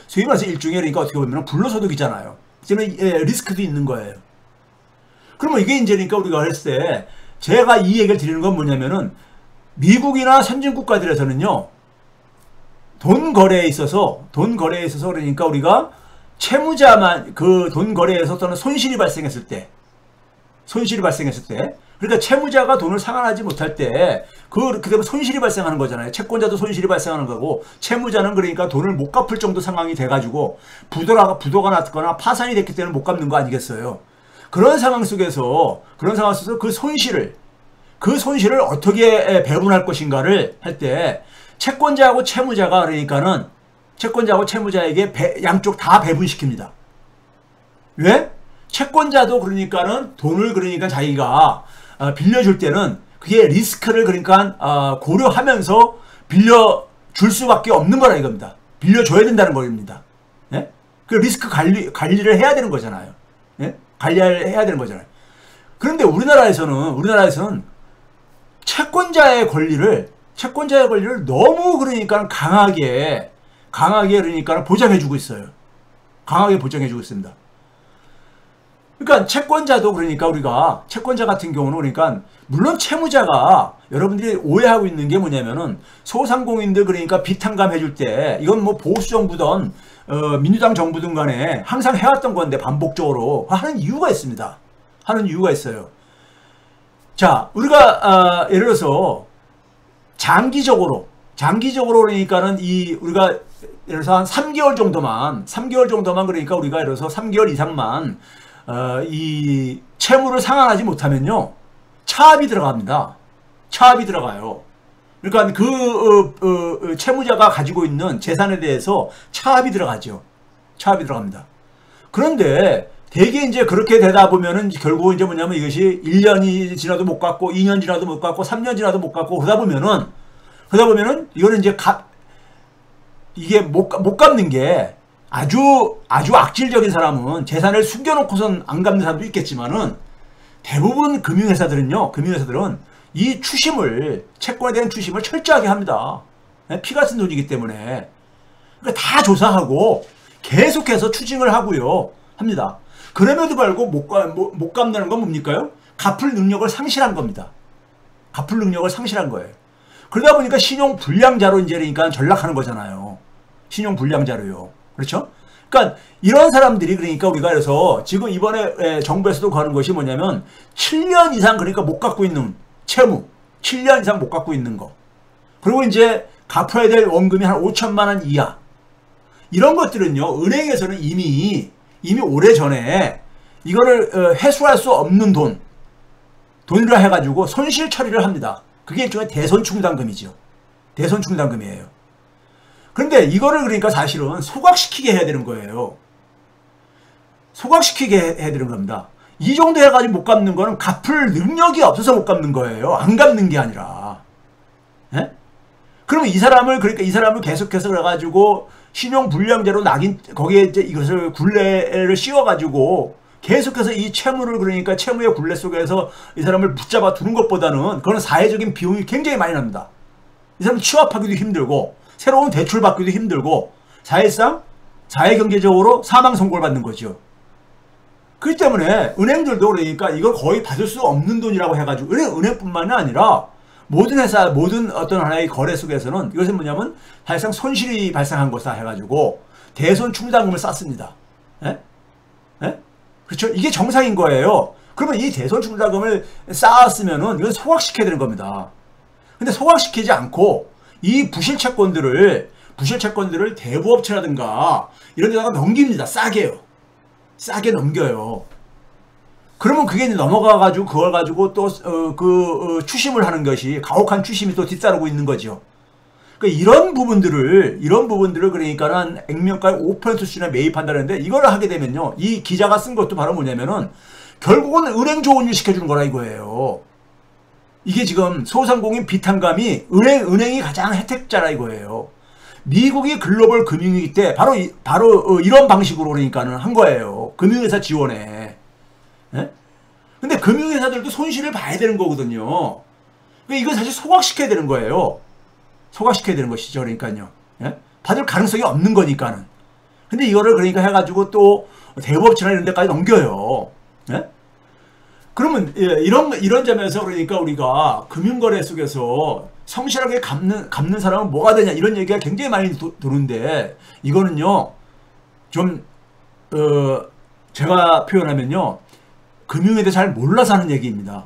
[SPEAKER 1] 소위 말해서 일종의 그러니까 어떻게 보면 불로소득이잖아요. 저는 리스크도 있는 거예요. 그러면 이게 이제 그러니까 우리가 했을 때 제가 이 얘기를 드리는 건 뭐냐면은, 미국이나 선진 국가들에서는요, 돈 거래에 있어서 그러니까 우리가 채무자만 그 돈 거래에서 또는 손실이 발생했을 때, 그러니까 채무자가 돈을 상환하지 못할 때 그대로 손실이 발생하는 거잖아요. 채권자도 손실이 발생하는 거고, 채무자는 그러니까 돈을 못 갚을 정도 상황이 돼가지고 부도가 났거나 파산이 됐기 때문에 못 갚는 거 아니겠어요. 그런 상황 속에서 그 손실을 어떻게 배분할 것인가를 할 때, 채권자하고 채무자가 그러니까는 채권자하고 채무자에게 양쪽 다 배분시킵니다. 왜? 채권자도 그러니까는 돈을 그러니까 자기가 빌려줄 때는 그게 리스크를 그러니까 고려하면서 빌려줄 수밖에 없는 거라 이겁니다. 빌려줘야 된다는 겁니다. 예? 그 리스크 관리를 해야 되는 거잖아요. 예? 관리해야 되는 거잖아요. 그런데 우리나라에서는 채권자의 권리를 너무 그러니까 강하게 그러니까 보장해주고 있어요. 강하게 보장해주고 있습니다. 그러니까 채권자도 그러니까 우리가 채권자 같은 경우는 그러니까 물론 채무자가 여러분들이 오해하고 있는 게 뭐냐면은 소상공인들 그러니까 비탕감 해줄 때 이건 뭐 보수 정부든 민주당 정부든 간에 항상 해왔던 건데 반복적으로 하는 이유가 있습니다. 하는 이유가 있어요. 자, 우리가 예를 들어서 장기적으로 그러니까는 우리가 예를 들어서 한 3개월 정도만 그러니까 우리가 예를 들어서 3개월 이상만 이 채무를 상환하지 못하면요 차압이 들어갑니다. 차압이 들어가요. 그러니까 그 채무자가 가지고 있는 재산에 대해서 차압이 들어가죠. 차압이 들어갑니다. 그런데 대개 이제 그렇게 되다 보면은 결국 이제 뭐냐면 이것이 1년이 지나도 못 갚고 2년 지나도 못 갚고 3년 지나도 못 갚고 그러다 보면은 이거는 이제 이게 못 갚는 게 아주 악질적인 사람은 재산을 숨겨놓고선 안 갚는 사람도 있겠지만은 대부분 금융회사들은 이 채권에 대한 추심을 철저하게 합니다. 피 같은 돈이기 때문에. 그러니까 다 조사하고 계속해서 추징을 하고요. 합니다. 그럼에도 불구하고 못 갚는 건 뭡니까요? 갚을 능력을 상실한 겁니다. 갚을 능력을 상실한 거예요. 그러다 보니까 신용불량자로 이제 그러니까 전락하는 거잖아요. 신용불량자로요. 그렇죠? 그러니까 이런 사람들이 그러니까 우리가 그래서 지금 이번에 정부에서도 가는 것이 뭐냐면 7년 이상 그러니까 못 갖고 있는 채무 7년 이상 못 갖고 있는 거 그리고 이제 갚아야 될 원금이 한 5천만 원 이하 이런 것들은요 은행에서는 이미 오래전에 이거를 회수할 수 없는 돈이라 해가지고 손실 처리를 합니다. 그게 일종의 대손충당금이죠. 대손충당금이에요. 그런데 이거를 그러니까 사실은 소각시키게 해야 되는 거예요. 소각시키게 해야 되는 겁니다. 이 정도 해가지고 못 갚는 거는 갚을 능력이 없어서 못 갚는 거예요. 안 갚는 게 아니라. 예? 그러면 이 사람을 계속해서 그래가지고 신용불량자로 거기에 이제 이것을 굴레를 씌워가지고 계속해서 이 채무를 그러니까 채무의 굴레 속에서 이 사람을 붙잡아 두는 것보다는 그건 사회적인 비용이 굉장히 많이 납니다. 이 사람 취업하기도 힘들고 새로운 대출 받기도 힘들고 사실상 사회경제적으로 사망 선고를 받는 거죠. 그렇기 때문에 은행들도 그러니까 이걸 거의 받을 수 없는 돈이라고 해가지고 은행뿐만이 아니라 모든 회사 모든 어떤 하나의 거래 속에서는 이것은 뭐냐면 사실상 손실이 발생한 것이다 해가지고 대손충당금을 쌓습니다. 예? 예? 그렇죠? 이게 정상인 거예요. 그러면 이 대손충당금을 쌓았으면은 이건 소각시켜야 되는 겁니다. 근데 소각시키지 않고 이 부실 채권들을 대부업체라든가 이런 데다가 넘깁니다. 싸게요. 싸게 넘겨요. 그러면 그게 넘어가가지고 그걸 가지고 또 추심을 하는 것이 가혹한 추심이 또 뒤따르고 있는 거죠. 그러니까 이런 부분들을 그러니까는 액면가의 5% 수준에 매입한다는데 이걸 하게 되면요. 이 기자가 쓴 것도 바로 뭐냐면은 결국은 은행 좋은 일 시켜주는 거라 이거예요. 이게 지금 소상공인 비탄감이 은행이 가장 혜택자라 이거예요. 미국이 글로벌 금융위기 때 바로 이런 방식으로 그러니까는 한 거예요. 금융회사 지원에. 예? 근데 금융회사들도 손실을 봐야 되는 거거든요. 그러니까 이거 사실 소각시켜야 되는 거예요. 소각시켜야 되는 것이죠. 그러니까요. 예? 받을 가능성이 없는 거니까는. 근데 이거를 그러니까 해가지고 또 대부업체나 이런 데까지 넘겨요. 예? 그러면 이런 점에서 그러니까 우리가 금융거래 속에서 성실하게 갚는 사람은 뭐가 되냐 이런 얘기가 굉장히 많이 도는데 이거는요 좀 제가 표현하면요 금융에 대해 잘 몰라서 하는 얘기입니다.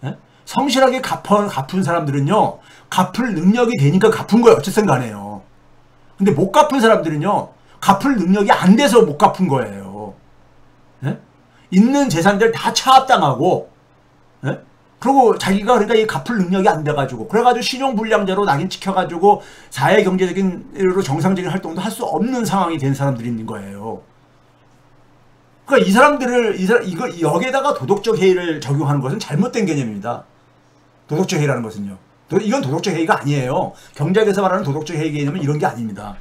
[SPEAKER 1] 예? 성실하게 갚은 사람들은요 갚을 능력이 되니까 갚은 거예요. 어쨌든 간에요. 근데 못 갚은 사람들은요 갚을 능력이 안 돼서 못 갚은 거예요. 예? 있는 재산들 다 차압당하고 예? 그리고 자기가 그러니까 이 갚을 능력이 안 돼가지고 그래가지고 신용불량자로 낙인 찍혀가지고 사회경제적인 정상적인 활동도 할 수 없는 상황이 된 사람들이 있는 거예요. 그러니까 이 사람들을 여기에다가 도덕적 해이를 적용하는 것은 잘못된 개념입니다. 도덕적 해이라는 것은요. 이건 도덕적 해이가 아니에요. 경제학에서 말하는 도덕적 해이 개념은 이런 게 아닙니다.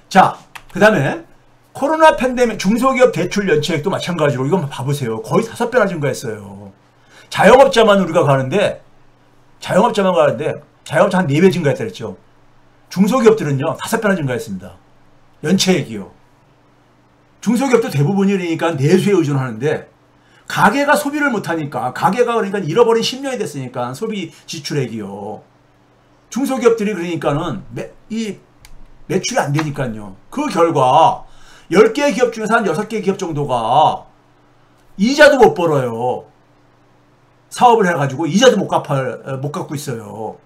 [SPEAKER 1] 자, 그 다음에 코로나 팬데믹 중소기업 대출 연체액도 마찬가지로 이거 봐보세요. 거의 5배나 증가했어요. 자영업자만 우리가 가는데 자영업자 한 4배 증가했다 그랬죠. 중소기업들은요 5배나 증가했습니다. 연체액이요. 중소기업도 대부분이 그러니까 내수에 의존하는데 가계가 소비를 못하니까, 가계가 그러니까 잃어버린 10년이 됐으니까 소비 지출액이요. 중소기업들이 그러니까는 이 매출이 안 되니까요. 그 결과 10개 기업 중에서 한 6개 기업 정도가 이자도 못 벌어요. 사업을 해가지고 이자도 못 갚고 있어요.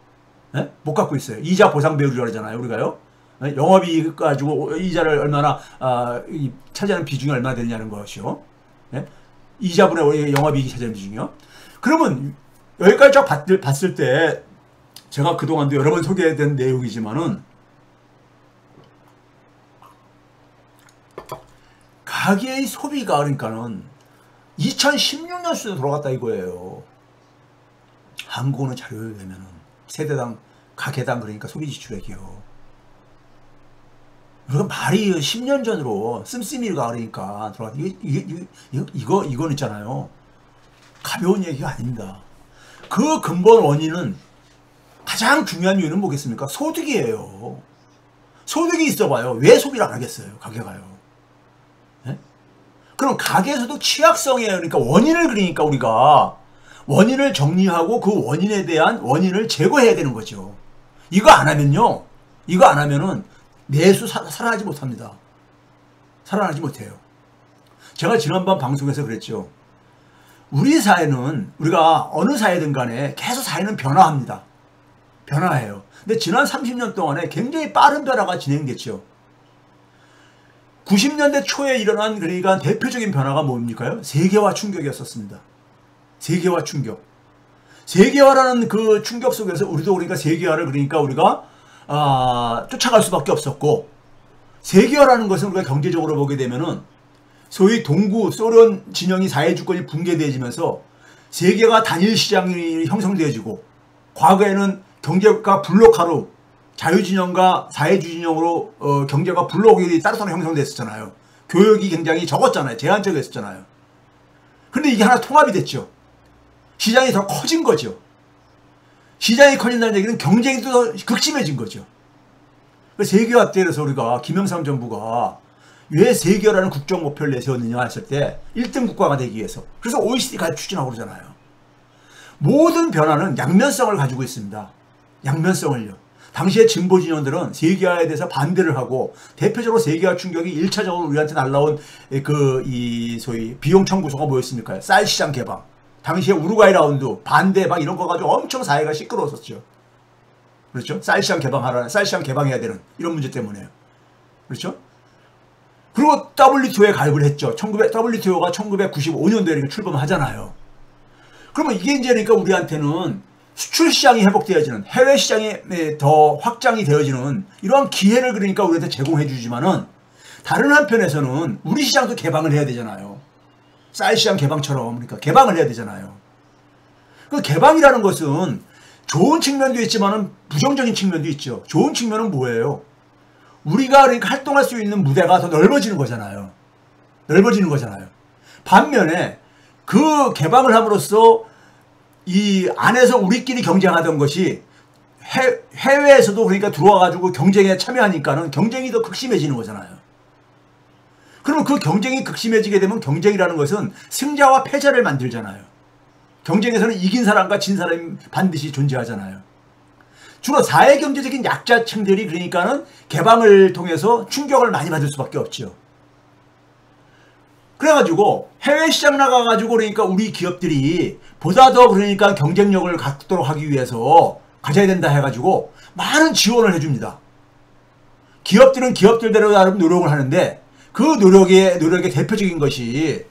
[SPEAKER 1] 네? 못 갚고 있어요. 이자 보상 배율이라고 그러잖아요, 우리가요. 네? 영업이익 가지고 이자를 얼마나 차지하는 비중이 얼마나 되느냐는 것이요. 네? 이자분의 영업이익이 차지하는 비중이요. 그러면 여기까지 쫙 봤을 때 제가 그동안도 여러 번 소개된 내용이지만은 가계의 소비가 그러니까는 2016년 수준으로 돌아갔다 이거예요. 한국어는 자료에 되면은 세대당 가계당 그러니까 소비 지출액이요. 우리가 말이 10년 전으로 씀씀이가 그러니까 돌아갔다. 이건 있잖아요. 가벼운 얘기가 아닙니다. 그 근본 원인은 가장 중요한 이유는 뭐겠습니까? 소득이에요. 소득이 있어봐요. 왜 소비를 안 하겠어요? 가계가요. 네? 그럼 가계에서도 취약성이에요. 그러니까 원인을 그러니까 우리가 원인을 정리하고 그 원인에 대한 원인을 제거해야 되는 거죠. 이거 안 하면요. 이거 안 하면은 내수 살아나지 못합니다. 살아나지 못해요. 제가 지난번 방송에서 그랬죠. 우리 사회는 우리가 어느 사회든 간에 계속 사회는 변화합니다. 변화해요. 근데 지난 30년 동안에 굉장히 빠른 변화가 진행됐죠. 90년대 초에 일어난 그러니까 대표적인 변화가 뭡니까요? 세계화 충격이었었습니다. 세계화 충격. 세계화라는 그 충격 속에서 우리도 그러니까 세계화를 그러니까 우리가 쫓아갈 수밖에 없었고, 세계화라는 것은 우리가 경제적으로 보게 되면은 소위 동구 소련 진영이 사회주권이 붕괴되어지면서 세계가 단일 시장이 형성되어지고, 과거에는 경제가 블록화로 자유진영과 사회주진영으로 경제가 블록이 따로따로 형성됐었잖아요. 교육이 굉장히 적었잖아요. 제한적이었잖아요. 근데 이게 하나 통합이 됐죠. 시장이 더 커진 거죠. 시장이 커진다는 얘기는 경쟁이 더 극심해진 거죠. 세계화 때에서 우리가 김영삼 정부가 왜 세계화라는 국정 목표를 내세웠느냐 했을 때 1등 국가가 되기 위해서. 그래서 OECD가 추진하고 그러잖아요. 모든 변화는 양면성을 가지고 있습니다. 양면성을요. 당시에 진보 진영들은 세계화에 대해서 반대를 하고, 대표적으로 세계화 충격이 1차적으로 우리한테 날라온 소위 비용 청구서가 뭐였습니까? 쌀 시장 개방. 당시에 우루과이 라운드 반대 막 이런 거 가지고 엄청 사회가 시끄러웠었죠. 그렇죠? 쌀 시장 개방해야 되는 이런 문제 때문에요. 그렇죠? 그리고 WTO에 가입을 했죠. WTO가 1995년도에 이렇게 출범을 하잖아요. 그러면 이게 이제 그러니까 우리한테는 수출 시장이 회복되어지는, 해외 시장이 더 확장이 되어지는 이러한 기회를 그러니까 우리한테 제공해 주지만은, 다른 한편에서는 우리 시장도 개방을 해야 되잖아요. 쌀 시장 개방처럼. 그러니까 개방을 해야 되잖아요. 그 개방이라는 것은 좋은 측면도 있지만은 부정적인 측면도 있죠. 좋은 측면은 뭐예요? 우리가 그러니까 활동할 수 있는 무대가 더 넓어지는 거잖아요. 넓어지는 거잖아요. 반면에 그 개방을 함으로써 이 안에서 우리끼리 경쟁하던 것이 해외에서도 그러니까 들어와가지고 경쟁에 참여하니까는 경쟁이 더 극심해지는 거잖아요. 그러면 그 경쟁이 극심해지게 되면 경쟁이라는 것은 승자와 패자를 만들잖아요. 경쟁에서는 이긴 사람과 진 사람이 반드시 존재하잖아요. 주로 사회경제적인 약자층들이 그러니까는 개방을 통해서 충격을 많이 받을 수밖에 없죠. 그래가지고 해외 시장 나가가지고 그러니까 우리 기업들이 보다 더 그러니까 경쟁력을 갖도록 하기 위해서 가져야 된다 해가지고 많은 지원을 해줍니다. 기업들은 기업들대로 나름 노력을 하는데, 그 노력의 대표적인 것이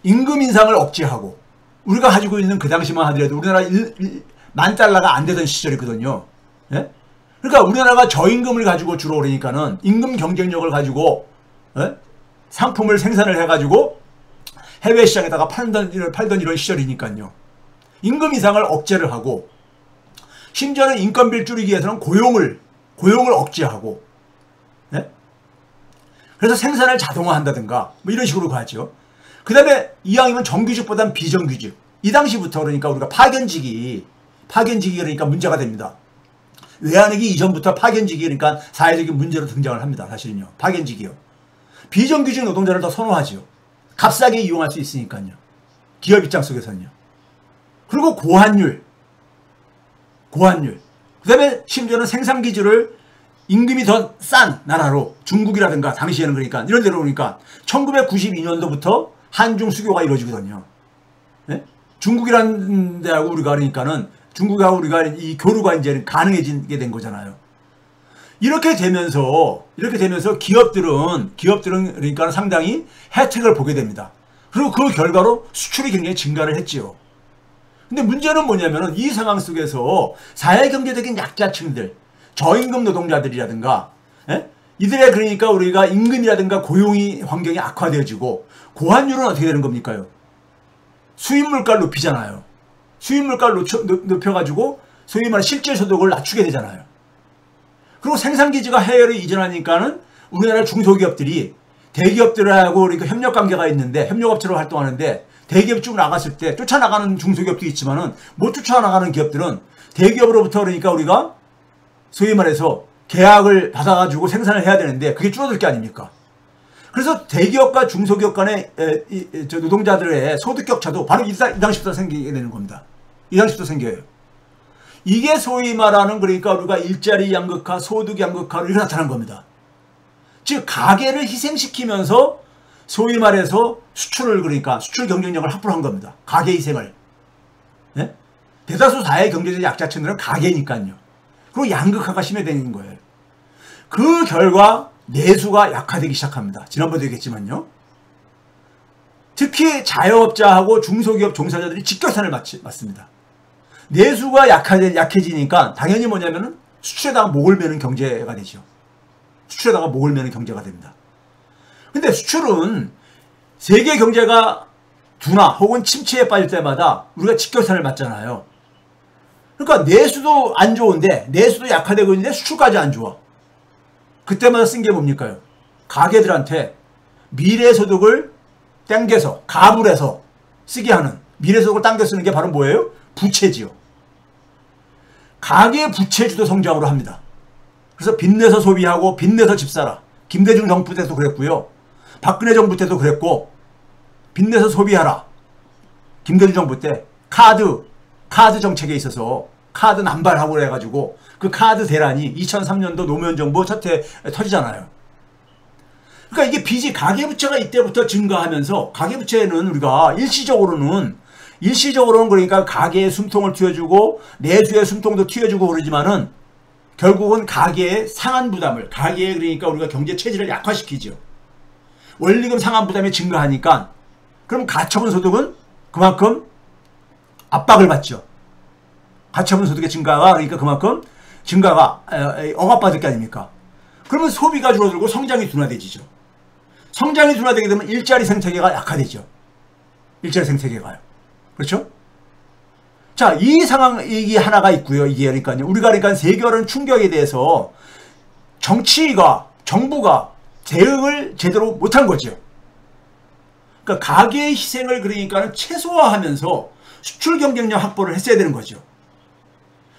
[SPEAKER 1] 임금 인상을 억제하고, 우리가 가지고 있는 그 당시만 하더라도 우리나라 10,000달러가 안 되던 시절이거든요. 예? 그러니까 우리나라가 저임금을 가지고 주로 그러니까는 임금 경쟁력을 가지고 상품을 생산을 해가지고 해외 시장에다가 팔던 이런 시절이니까요. 임금 인상을 억제를 하고, 심지어는 인건비를 줄이기 위해서는 고용을 억제하고, 네? 그래서 생산을 자동화한다든가 뭐 이런 식으로 가죠. 그 다음에 이왕이면 정규직보다는 비정규직. 이 당시부터 그러니까 우리가 파견직이 그러니까 문제가 됩니다. 외환위기 이전부터 파견직이 그러니까 사회적인 문제로 등장을 합니다. 사실은요. 파견직이요. 비정규직 노동자를 더 선호하죠. 값싸게 이용할 수 있으니까요. 기업 입장 속에서는요. 그리고 고환율. 그 다음에 심지어는 생산기지를 임금이 더 싼 나라로 중국이라든가 당시에는 그러니까 이런 데로 오니까 1992년도부터 한중 수교가 이루어지거든요. 네? 중국이라는 데하고 우리가 그러니까는 중국하고 우리가 이 교류가 이제 가능해지게 된 거잖아요. 이렇게 되면서 기업들은 그러니까 상당히 혜택을 보게 됩니다. 그리고 그 결과로 수출이 굉장히 증가를 했지요. 근데 문제는 뭐냐면은 이 상황 속에서 사회경제적인 약자층들, 저임금 노동자들이라든가, 이들의 그러니까 우리가 임금이라든가 고용이 환경이 악화되어지고 고환율은 어떻게 되는 겁니까요? 수입물가를 높이잖아요. 수입물가를 높여가지고 소위 말해 실질 소득을 낮추게 되잖아요. 그리고 생산기지가 해외로 이전하니까는 우리나라 중소기업들이 대기업들하고 그러니까 협력관계가 있는데 협력업체로 활동하는데 대기업 쭉 나갔을 때 쫓아나가는 중소기업도 있지만은 못 쫓아나가는 기업들은 대기업으로부터 그러니까 우리가 소위 말해서 계약을 받아가지고 생산을 해야 되는데 그게 줄어들 게 아닙니까? 그래서 대기업과 중소기업 간의 노동자들의 소득 격차도 바로 이 당시부터 생기게 되는 겁니다. 이 당시부터 생겨요. 이게 소위 말하는 그러니까 우리가 일자리 양극화, 소득 양극화로 이렇게 나타난 겁니다. 즉 가계를 희생시키면서 소위 말해서 수출을 그러니까 수출 경쟁력을 확보를 한 겁니다. 가계 희생을. 네? 대다수 사회 경제적 약자층들은 가계니까요. 그리고 양극화가 심해지는 거예요. 그 결과 내수가 약화되기 시작합니다. 지난번에도 얘기했지만요. 특히 자영업자하고 중소기업 종사자들이 직격탄을 맞습니다. 내수가 약해지니까 당연히 뭐냐면은 수출에다가 목을 매는 경제가 되죠. 수출에다가 목을 매는 경제가 됩니다. 근데 수출은 세계 경제가 둔화 혹은 침체에 빠질 때마다 우리가 직격탄을 맞잖아요. 그러니까 내수도 안 좋은데 내수도 약화되고 있는데 수출까지 안 좋아. 그때마다 쓴 게 뭡니까요? 가게들한테 미래소득을 땡겨서 가불해서 쓰게 하는 미래소득을 당겨 쓰는 게 바로 뭐예요? 부채지요. 가계 부채주도 성장으로 합니다. 그래서 빚내서 소비하고 빚내서 집 사라. 김대중 정부 때도 그랬고요. 박근혜 정부 때도 그랬고 빚내서 소비하라. 김대중 정부 때 카드 정책에 있어서 카드 남발하고 그래가지고 그 카드 대란이 2003년도 노무현 정부 첫 해 터지잖아요. 그러니까 이게 빚이 가계부채가 이때부터 증가하면서 가계부채는 우리가 일시적으로는 그러니까 가계의 숨통을 틔워주고 내수의 숨통도 틔워주고 그러지만은 결국은 가계의 상한 부담을 가계의 그러니까 우리가 경제 체질을 약화시키죠. 원리금 상한 부담이 증가하니까 그럼 가처분 소득은 그만큼 압박을 받죠. 가처분 소득의 증가가 그러니까 그만큼 증가가 억압받을 게 아닙니까? 그러면 소비가 줄어들고 성장이 둔화되지죠. 성장이 둔화되게 되면 일자리 생태계가 약화되죠. 일자리 생태계가요. 그렇죠? 자, 이 상황, 이게 하나가 있고요. 이게 그러니까요. 우리가 그러니까 세계화라는 충격에 대해서 정부가 대응을 제대로 못한 거죠. 그러니까 가계의 희생을 그러니까는 최소화하면서 수출 경쟁력 확보를 했어야 되는 거죠.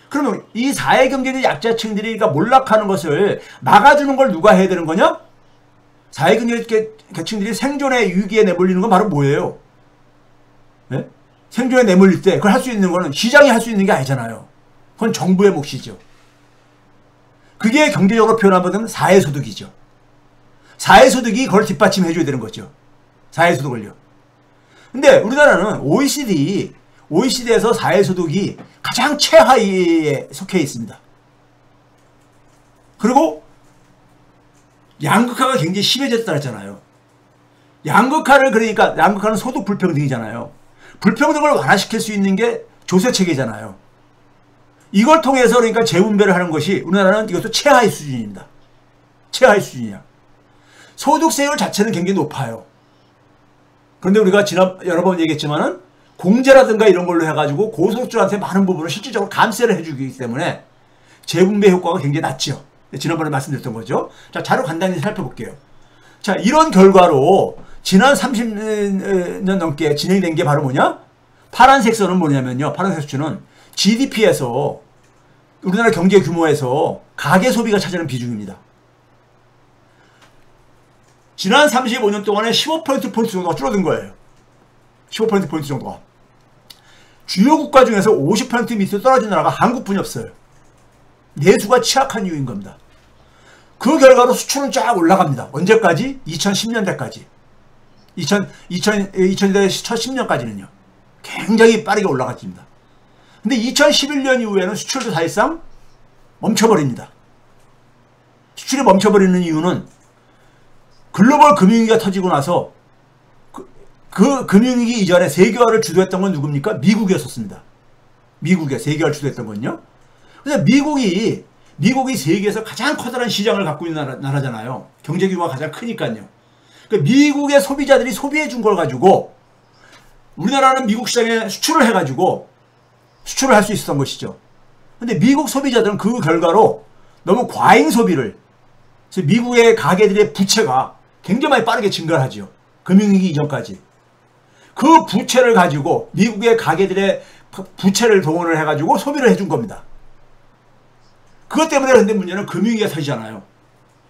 [SPEAKER 1] 그러면 이 사회 경제적 약자층들이 그러니까 몰락하는 것을 막아주는 걸 누가 해야 되는 거냐? 사회 경제적 계층들이 생존의 위기에 내몰리는 건 바로 뭐예요? 네? 생존에 내몰릴 때 그걸 할 수 있는 거는 시장이 할 수 있는 게 아니잖아요. 그건 정부의 몫이죠. 그게 경제적으로 표현하면 사회소득이죠. 사회소득이 그걸 뒷받침해 줘야 되는 거죠. 사회소득을요. 근데 우리나라는 OECD에서 사회소득이 가장 최하위에 속해 있습니다. 그리고 양극화가 굉장히 심해졌다 했잖아요. 양극화는 소득 불평등이잖아요. 불평등을 완화시킬 수 있는 게 조세체계잖아요. 이걸 통해서 그러니까 재분배를 하는 것이 우리나라는 이것도 최하위 수준입니다. 최하위 수준이야. 소득세율 자체는 굉장히 높아요. 그런데 우리가 여러 번 얘기했지만은 공제라든가 이런 걸로 해가지고 고소득주한테 많은 부분을 실질적으로 감세를 해주기 때문에 재분배 효과가 굉장히 낮죠. 지난번에 말씀드렸던 거죠. 자, 자료 간단히 살펴볼게요. 자, 이런 결과로 지난 30년 넘게 진행된 게 바로 뭐냐? 파란색 선은 뭐냐면요. 파란색 수치는 GDP에서 우리나라 경제 규모에서 가계 소비가 차지하는 비중입니다. 지난 35년 동안에 15%포인트 정도가 줄어든 거예요. 15%포인트 정도가. 주요 국가 중에서 50% 밑으로 떨어진 나라가 한국뿐이 없어요. 내수가 취약한 이유인 겁니다. 그 결과로 수출은 쫙 올라갑니다. 언제까지? 2010년대까지. 2000년대 첫 10년까지는요. 굉장히 빠르게 올라갔습니다. 근데 2011년 이후에는 수출도 사실상 멈춰버립니다. 수출이 멈춰버리는 이유는 글로벌 금융위기가 터지고 나서 그 금융위기 이전에 세계화를 주도했던 건 누굽니까? 미국이었었습니다. 미국이 세계화를 주도했던 건요. 그래서 미국이 세계에서 가장 커다란 시장을 갖고 있는 나라잖아요. 경제 규모가 가장 크니까요. 그러니까 미국의 소비자들이 소비해 준 걸 가지고 우리나라는 미국 시장에 수출을 해가지고 수출을 할 수 있었던 것이죠. 근데 미국 소비자들은 그 결과로 너무 과잉 소비를, 그래서 미국의 가게들의 부채가 굉장히 많이 빠르게 증가를 하죠. 금융위기 이전까지. 그 부채를 가지고 미국의 가게들의 부채를 동원을 해가지고 소비를 해준 겁니다. 그것 때문에 근데 문제는 금융위기가 터지잖아요.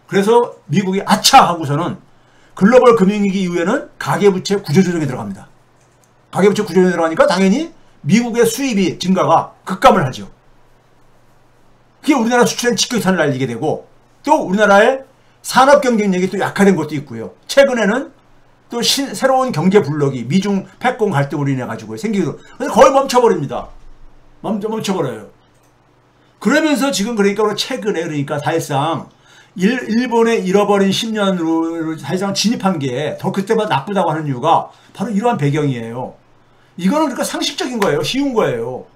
[SPEAKER 1] 그래서 미국이 아차 하고서는 글로벌 금융위기 이후에는 가계부채 구조조정에 들어갑니다. 가계부채 구조조정에 들어가니까 당연히 미국의 수입이 증가가 급감을 하죠. 그게 우리나라 수출엔 직격탄을 날리게 되고 또 우리나라의 산업 경쟁력이 또 약화된 것도 있고요. 최근에는 또 새로운 경제 블록이 미중 패권 갈등으로 인해 가지고 생기기도, 그래서 거의 멈춰버립니다. 멈춰버려요. 그러면서 지금 그러니까 최근에 그러니까 사실상 일본의 잃어버린 10년으로 사실상 진입한 게 더 그때보다 나쁘다고 하는 이유가 바로 이러한 배경이에요. 이거는 그러니까 상식적인 거예요. 쉬운 거예요.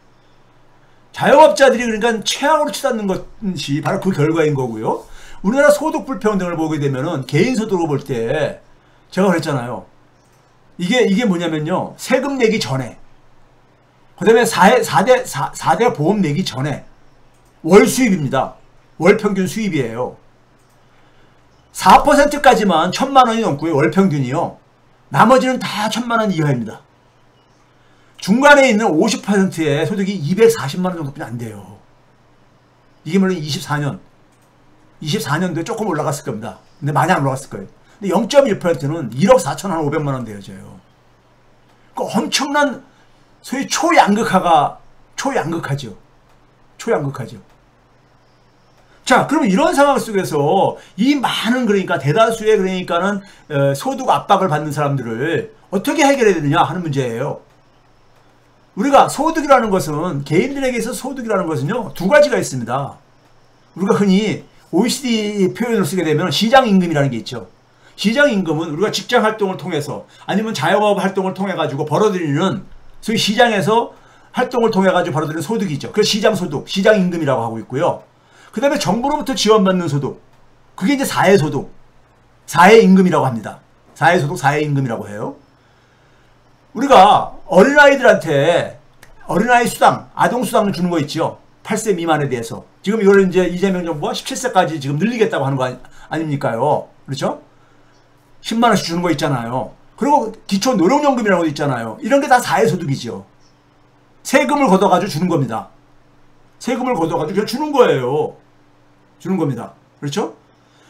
[SPEAKER 1] 자영업자들이 그러니까 최악으로 치닫는 것이 바로 그 결과인 거고요. 우리나라 소득 불평등을 보게 되면은 개인 소득을 볼 때 제가 그랬잖아요. 이게 뭐냐면요. 세금 내기 전에, 그 다음에 4대 보험 내기 전에 월 수입입니다. 월 평균 수입이에요. 4%까지만 1,000만 원이 넘고요. 월 평균이요. 나머지는 다 1,000만 원 이하입니다. 중간에 있는 50%의 소득이 240만 원 정도뿐이 안 돼요. 이게 물론 24년도에 조금 올라갔을 겁니다. 근데 많이 안 올라갔을 거예요. 근데 0.1%는 1억 4,500만 원 되어져요. 그 엄청난 소위 초양극하죠. 자, 그러면 이런 상황 속에서 이 많은 그러니까 대다수의 그러니까는 소득 압박을 받는 사람들을 어떻게 해결해야 되느냐 하는 문제예요. 우리가 소득이라는 것은 개인들에게 있어서 소득이라는 것은요 두 가지가 있습니다. 우리가 흔히 OECD 표현을 쓰게 되면 시장임금이라는 게 있죠. 시장임금은 우리가 직장 활동을 통해서 아니면 자영업 활동을 통해 가지고 벌어들이는 소위 시장에서 활동을 통해 가지고 벌어들이는 소득이죠. 그래서 시장소득, 시장임금이라고 하고 있고요. 그 다음에 정부로부터 지원받는 소득, 그게 이제 사회소득, 사회임금이라고 합니다. 사회소득, 사회임금이라고 해요. 우리가 어린아이들한테 어린아이 수당, 아동수당을 주는 거 있죠. 8세 미만에 대해서. 지금 이걸 이제 이재명 정부가 17세까지 지금 늘리겠다고 하는 거 아닙니까요? 그렇죠? 10만원씩 주는 거 있잖아요. 그리고 기초노령연금이라고 있잖아요. 이런 게 다 사회소득이죠. 세금을 걷어가지고 주는 겁니다. 세금을 걷어가지고 그냥 주는 거예요. 주는 겁니다. 그렇죠?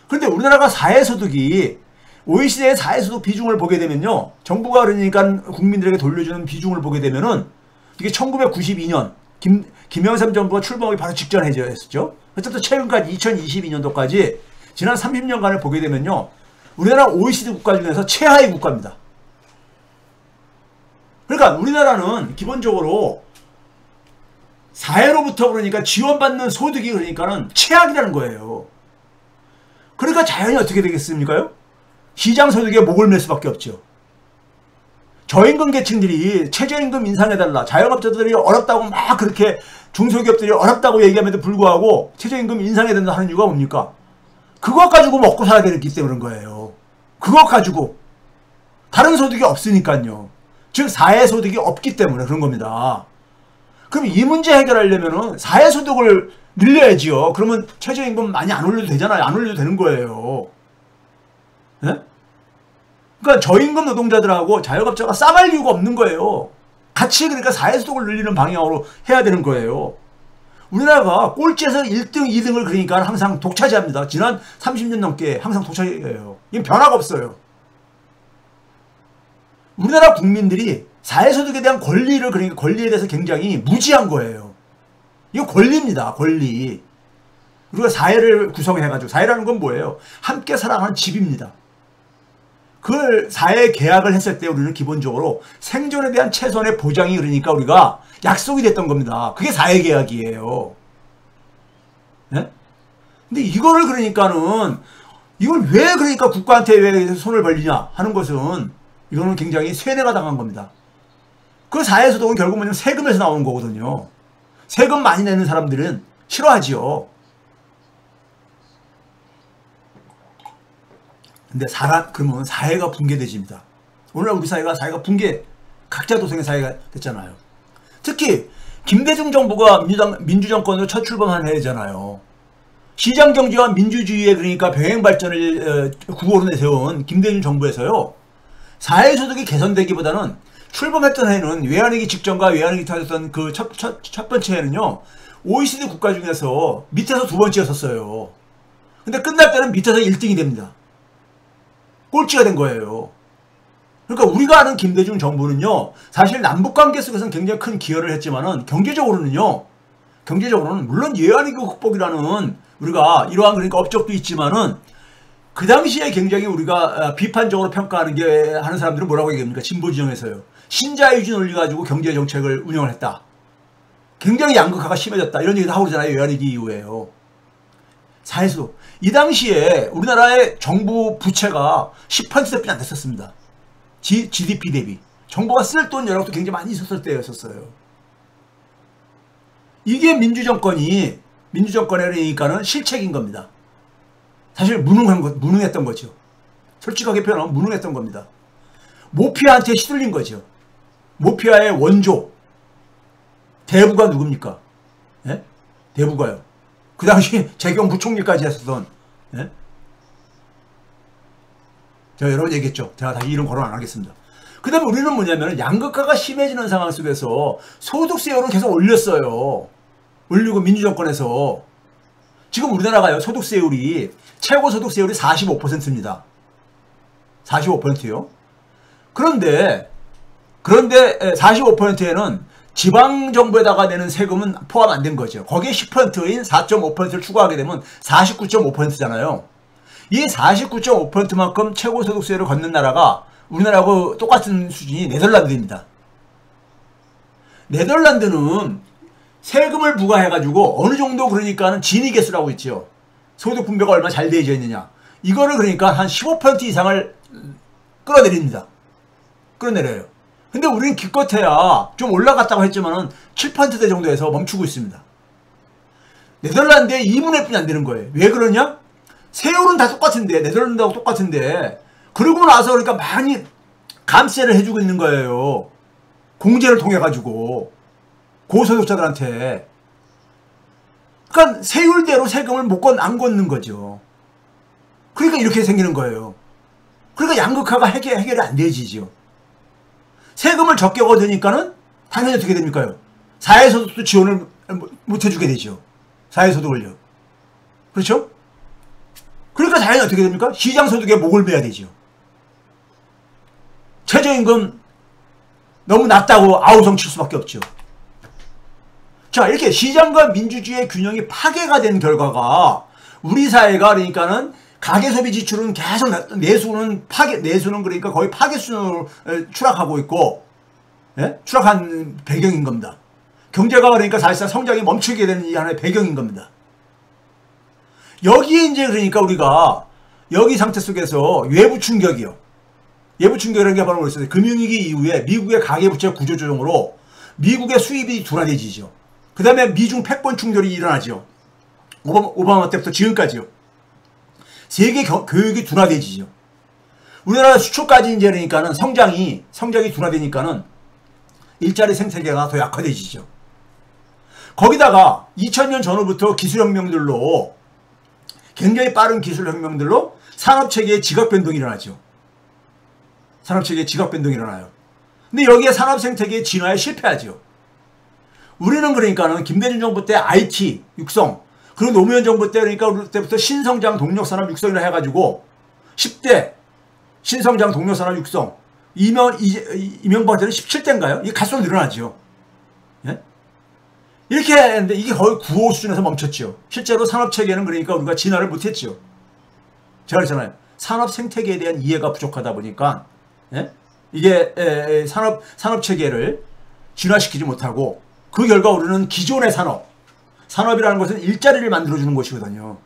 [SPEAKER 1] 그런데 우리나라가 사회소득이 OECD의 사회소득 비중을 보게 되면요. 정부가 그러니까 국민들에게 돌려주는 비중을 보게 되면은 이게 1992년 김영삼 정부가 출범하기 바로 직전에 했었죠. 어쨌든 최근까지 2022년도까지 지난 30년간을 보게 되면요. 우리나라 OECD 국가 중에서 최하위 국가입니다. 그러니까 우리나라는 기본적으로 사회로부터 그러니까 지원받는 소득이 그러니까는 최악이라는 거예요. 그러니까 자연히 어떻게 되겠습니까요? 시장소득에 목을 맬 수밖에 없죠. 저임금 계층들이 최저임금 인상해달라, 자영업자들이 어렵다고 막 그렇게 중소기업들이 어렵다고 얘기함에도 불구하고 최저임금 인상해야 된다 하는 이유가 뭡니까? 그것 가지고 먹고 살아야 되기 때문인 거예요. 그것 가지고 다른 소득이 없으니까요. 즉 사회소득이 없기 때문에 그런 겁니다. 그럼 이 문제 해결하려면은 사회소득을 늘려야지요. 그러면 최저임금 많이 안 올려도 되잖아요. 안 올려도 되는 거예요. 네? 그러니까 저임금 노동자들하고 자영업자가 싸갈 이유가 없는 거예요. 같이 그러니까 사회소득을 늘리는 방향으로 해야 되는 거예요. 우리나라가 꼴찌에서 1등, 2등을 그러니까 항상 독차지합니다. 지난 30년 넘게 항상 독차지해요. 이게 변화가 없어요. 우리나라 국민들이 사회소득에 대한 권리를, 그러니까 권리에 대해서 굉장히 무지한 거예요. 이거 권리입니다. 권리. 우리가 사회를 구성해가지고, 사회라는 건 뭐예요? 함께 살아가는 집입니다. 그걸 사회 계약을 했을 때 우리는 기본적으로 생존에 대한 최소한의 보장이, 그러니까 우리가 약속이 됐던 겁니다. 그게 사회 계약이에요. 네? 근데 이거를 그러니까는 이걸 왜 그러니까 국가한테 왜 손을 벌리냐 하는 것은 이거는 굉장히 세뇌가 당한 겁니다. 그 사회소득은 결국 뭐냐면 세금에서 나오는 거거든요. 세금 많이 내는 사람들은 싫어하지요. 근데 그러면 사회가 붕괴되집니다. 오늘날 우리 사회가 붕괴, 각자 도생의 사회가 됐잖아요. 특히 김대중 정부가 민주정권으로 첫 출범한 해잖아요. 시장경제와 민주주의의 그러니까 병행 발전을 구호로 내세운 김대중 정부에서요. 사회소득이 개선되기보다는 출범했던 해는 외환위기 직전과 외환위기 터졌던 그 첫 번째 해는요. OECD 국가 중에서 밑에서 두 번째였었어요. 근데 끝날 때는 밑에서 1등이 됩니다. 꼴찌가 된 거예요. 그러니까 우리가 아는 김대중 정부는요. 사실 남북관계 속에서는 굉장히 큰 기여를 했지만은 경제적으로는 물론 외환위기 극복이라는 우리가 이러한 그러니까 업적도 있지만은 그 당시에 굉장히 우리가 비판적으로 평가하는 게 하는 사람들은 뭐라고 얘기합니까? 진보 지형에서요. 신자유주의 논리 가지고 경제 정책을 운영을 했다. 굉장히 양극화가 심해졌다. 이런 얘기도 하고 그러잖아요. 외환위기 이후에요. 사회소득. 이 당시에 우리나라의 정부 부채가 10%밖에 안 됐었습니다. GDP 대비. 정부가 쓸 돈 여력도 굉장히 많이 있었을 때였었어요. 이게 민주정권의 그러니까는 실책인 겁니다. 사실 무능했던 거죠. 솔직하게 표현하면 무능했던 겁니다. 모피아한테 시들린 거죠. 모피아의 원조. 대부가 누굽니까? 예? 대부가요. 그 당시 재경 부총리까지 했었던, 예? 제가 여러 번 얘기했죠. 제가 다시 이름 거론 안 하겠습니다. 그 다음에 우리는 뭐냐면 양극화가 심해지는 상황 속에서 소득세율을 계속 올렸어요. 올리고 민주정권에서. 지금 우리나라가요. 소득세율이 최고 소득세율이 45%입니다. 45%요. 그런데 45%에는 지방정부에다가 내는 세금은 포함 안 된 거죠. 거기에 10%인 4.5%를 추가하게 되면 49.5%잖아요. 이 49.5%만큼 최고 소득세율을 걷는 나라가 우리나라하고 똑같은 수준이 네덜란드입니다. 네덜란드는 세금을 부과해가지고 어느 정도 그러니까는 진위 개수라고 있죠. 소득 분배가 얼마나 잘 되어져 있느냐. 이거를 그러니까 한 15% 이상을 끌어내립니다. 끌어내려요. 근데 우리는 기껏해야 좀 올라갔다고 했지만은 7%대 정도에서 멈추고 있습니다. 네덜란드의 2분의 1뿐이 안 되는 거예요. 왜 그러냐? 세율은 다 똑같은데, 네덜란드하고 똑같은데, 그러고 나서 그러니까 많이 감세를 해주고 있는 거예요. 공제를 통해가지고. 고소득자들한테. 그러니까 세율대로 세금을 안 걷는 거죠. 그러니까 이렇게 생기는 거예요. 그러니까 양극화가 해결이 안 되지죠. 세금을 적게 걷으니까는 당연히 어떻게 됩니까요? 사회소득도 지원을 못 해주게 되죠. 사회소득을요. 그렇죠? 그러니까 당연히 어떻게 됩니까? 시장소득에 목을 매야 되죠. 최저임금 너무 낮다고 아우성 칠 수밖에 없죠. 자, 이렇게 시장과 민주주의의 균형이 파괴가 된 결과가 우리 사회가 그러니까는 가계소비 지출은 계속 내수는 그러니까 거의 파괴 수준으로 추락하고 있고, 예? 추락한 배경인 겁니다. 경제가 그러니까 사실상 성장이 멈추게 되는 이 하나의 배경인 겁니다. 여기에 이제 그러니까 우리가 여기 상태 속에서 외부 충격이요. 외부 충격이라는 게 바로 뭐였어요? 금융위기 이후에 미국의 가계부채 구조조정으로 미국의 수입이 둔화되지죠. 그 다음에 미중 패권 충돌이 일어나죠. 오바마 때부터 지금까지요. 세계 교육이 둔화되지죠. 우리나라 수출까지 이제 그러니까는 성장이 둔화되니까는 일자리 생태계가 더 약화되지죠. 거기다가 2000년 전후부터 기술혁명들로 굉장히 빠른 기술혁명들로 산업체계의 지각변동이 일어나죠. 산업체계의 지각변동이 일어나요. 근데 여기에 산업생태계의 진화에 실패하죠. 우리는 그러니까는 김대중 정부 때 IT 육성, 그리고 노무현 정부 때 그러니까 우리 때부터 신성장 동력산업 육성이라 해가지고 10대 신성장 동력산업 육성, 이명박 때는 17대인가요? 이게 갈수록 늘어나죠. 예? 이렇게 했는데 이게 거의 9호 수준에서 멈췄죠. 실제로 산업체계는 그러니까 우리가 진화를 못했죠. 제가 그랬잖아요. 산업 생태계에 대한 이해가 부족하다 보니까 예? 이게 산업체계를 진화시키지 못하고 그 결과 우리는 기존의 산업이라는 것은 일자리를 만들어주는 것이거든요.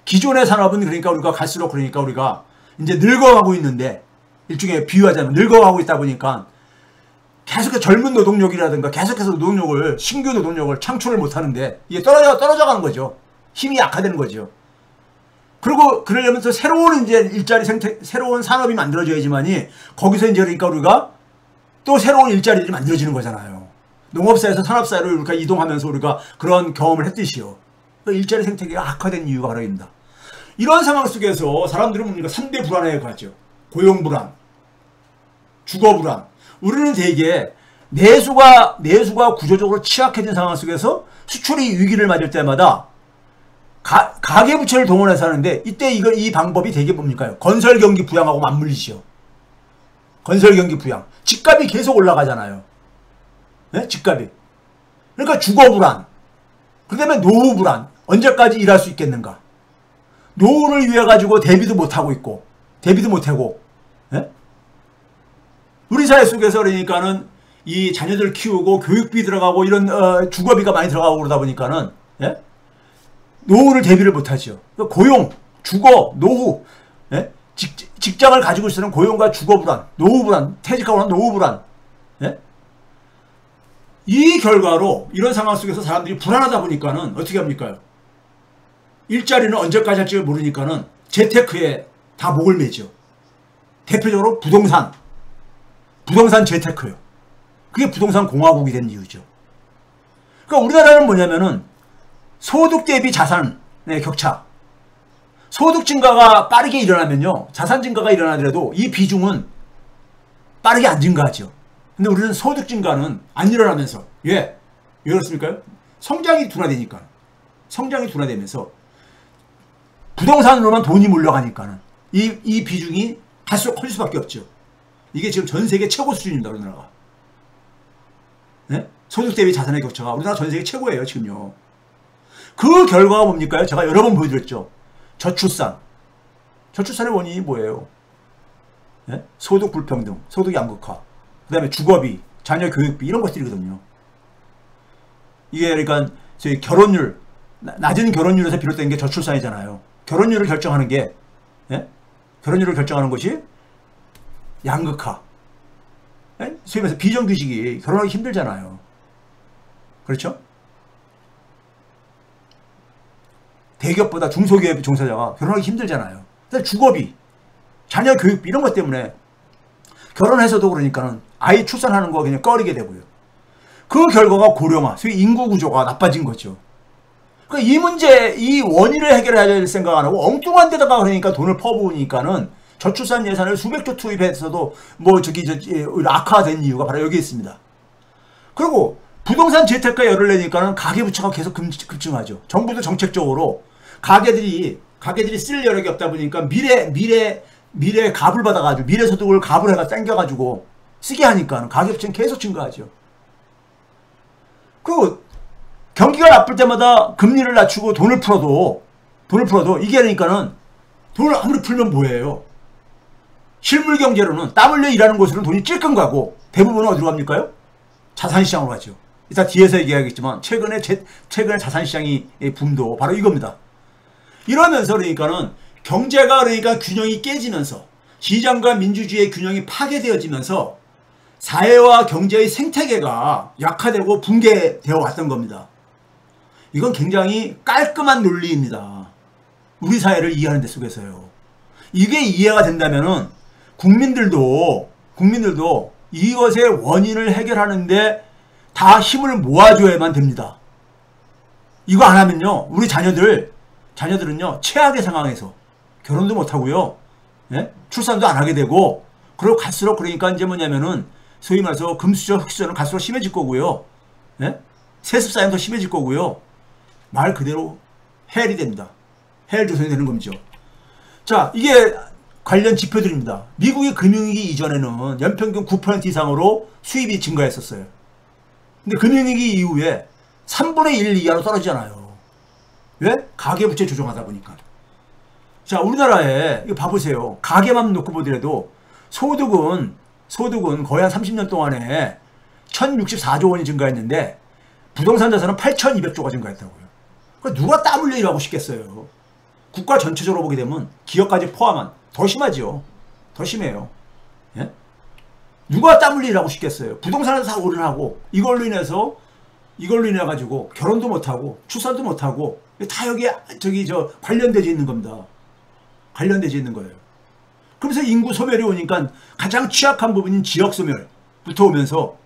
[SPEAKER 1] 기존의 산업은 그러니까 우리가 갈수록 그러니까 우리가 이제 늙어가고 있는데 일종의 비유하자면 늙어가고 있다 보니까 계속해서 젊은 노동력이라든가 계속해서 신규 노동력을 창출을 못하는데 이게 떨어져 가는 거죠. 힘이 약화되는 거죠. 그리고 그러려면 또 새로운 이제 일자리 새로운 산업이 만들어져야지만이 거기서 이제 그러니까 우리가 또 새로운 일자리들이 만들어지는 거잖아요. 농업사에서 산업사회로 우리가 이동하면서 우리가 그런 경험을 했듯이요. 일자리 생태계가 악화된 이유가 바로 입니다. 이런 상황 속에서 사람들은 우리가 3대 불안에 가죠. 고용불안, 주거불안. 우리는 대개 내수가 구조적으로 취약해진 상황 속에서 수출이 위기를 맞을 때마다 가계부채를 동원해서 하는데 이때 이 방법이 되게 뭡니까? 건설경기 부양하고 맞물리시죠. 건설경기 부양. 집값이 계속 올라가잖아요. 네? 집값이. 그러니까 주거불안. 그 다음에 노후불안. 언제까지 일할 수 있겠는가. 노후를 위해 가지고 대비도 못하고 있고 대비도 못하고 네? 우리 사회 속에서 그러니까는 이 자녀들 키우고 교육비 들어가고 이런 주거비가 많이 들어가고 그러다 보니까는 예? 노후를 대비를 못하죠. 그러니까 고용, 주거, 노후, 예? 직장을 가지고 있으는 고용과 주거불안, 노후불안, 퇴직하고 난 노후불안. 예? 이 결과로 이런 상황 속에서 사람들이 불안하다 보니까는 어떻게 합니까? 일자리는 언제까지 할지 모르니까는 재테크에 다 목을 매죠. 대표적으로 부동산 재테크요. 그게 부동산 공화국이 된 이유죠. 그러니까 우리나라는 뭐냐면은 소득 대비 자산의 격차. 소득 증가가 빠르게 일어나면요. 자산 증가가 일어나더라도 이 비중은 빠르게 안 증가하죠. 근데 우리는 소득 증가는 안 일어나면서 왜 그렇습니까? 성장이 둔화되니까. 성장이 둔화되면서 부동산으로만 돈이 몰려가니까는 이 비중이 갈수록 커질 수밖에 없죠. 이게 지금 전 세계 최고 수준입니다. 우리나라가. 네? 소득 대비 자산의 격차가 우리나라 전 세계 최고예요. 지금요. 그 결과가 뭡니까? 제가 여러 번 보여드렸죠. 저출산. 저출산의 원인이 뭐예요? 네? 소득 불평등, 소득 양극화, 그 다음에 주거비, 자녀 교육비 이런 것들이거든요. 이게 그러니까 저희 결혼율, 낮은 결혼율에서 비롯된 게 저출산이잖아요. 결혼율을 결정하는 게 결혼율을 결정하는 것이 양극화. 소위 말해서 비정규직이 결혼하기 힘들잖아요. 그렇죠? 대기업보다 중소기업 종사자가 결혼하기 힘들잖아요. 주거비, 자녀 교육비 이런 것 때문에 결혼해서도 그러니까는 아이 출산하는 거 그냥 꺼리게 되고요. 그 결과가 고령화, 소위 인구 구조가 나빠진 거죠. 그러니까 이 문제, 이 원인을 해결해야 될 생각 안 하고 엉뚱한 데다가 그러니까 돈을 퍼부으니까는 저출산 예산을 수백조 투입해서도 악화된 이유가 바로 여기 있습니다. 그리고 부동산 재테크에 열을 내니까는 가계부채가 계속 급증하죠. 정부도 정책적으로 가게들이 쓸 여력이 없다 보니까 미래 갑을 받아가지고 미래 소득을 갑을 해가 땡겨가지고 쓰게 하니까 가계부채는 계속 증가하죠. 그리고 경기가 나쁠 때마다 금리를 낮추고 돈을 풀어도 이게 그러니까는 돈을 아무리 풀면 뭐예요? 실물 경제로는 땀 흘려 일하는 곳으로는 돈이 찔끔 가고 대부분은 어디로 갑니까요? 자산시장으로 가죠. 이따 뒤에서 얘기하겠지만 최근에 자산시장이 붐도 바로 이겁니다. 이러면서 그러니까는 경제가 그러니까 균형이 깨지면서 시장과 민주주의의 균형이 파괴되어지면서 사회와 경제의 생태계가 약화되고 붕괴되어 왔던 겁니다. 이건 굉장히 깔끔한 논리입니다. 우리 사회를 이해하는 데 속에서요. 이게 이해가 된다면은 국민들도 이것의 원인을 해결하는데 다 힘을 모아줘야만 됩니다. 이거 안 하면요, 우리 자녀들은요, 최악의 상황에서 결혼도 못하고요, 예? 출산도 안 하게 되고, 그리고 갈수록 그러니까 이제 뭐냐면은, 소위 말해서 금수저, 흑수저는 갈수록 심해질 거고요, 예? 세습 쌓이면 더 심해질 거고요, 말 그대로 헬이 됩니다. 헬 조선이 되는 겁니다. 자, 이게 관련 지표들입니다. 미국이 금융위기 이전에는 연평균 9% 이상으로 수입이 증가했었어요. 근데 금융위기 이후에 3분의 1 이하로 떨어지잖아요. 왜? 가계부채 조정하다 보니까. 자, 우리나라에 이거 봐보세요. 가계만 놓고 보더라도 소득은 거의 한 30년 동안에 1064조 원이 증가했는데 부동산 자산은 8200조가 증가했다고요. 그러니까 누가 땀 흘려 일하고 싶겠어요. 국가 전체적으로 보게 되면 기업까지 포함한 더 심하죠. 더 심해요. 예? 누가 땀 흘려 일하고 싶겠어요. 부동산에서 다 올인하고 이걸로 인해 가지고 결혼도 못하고 출산도 못하고 다 여기에 관련되어 있는 겁니다. 관련되어 있는 거예요. 그래서 인구 소멸이 오니까 가장 취약한 부분인 지역 소멸부터 오면서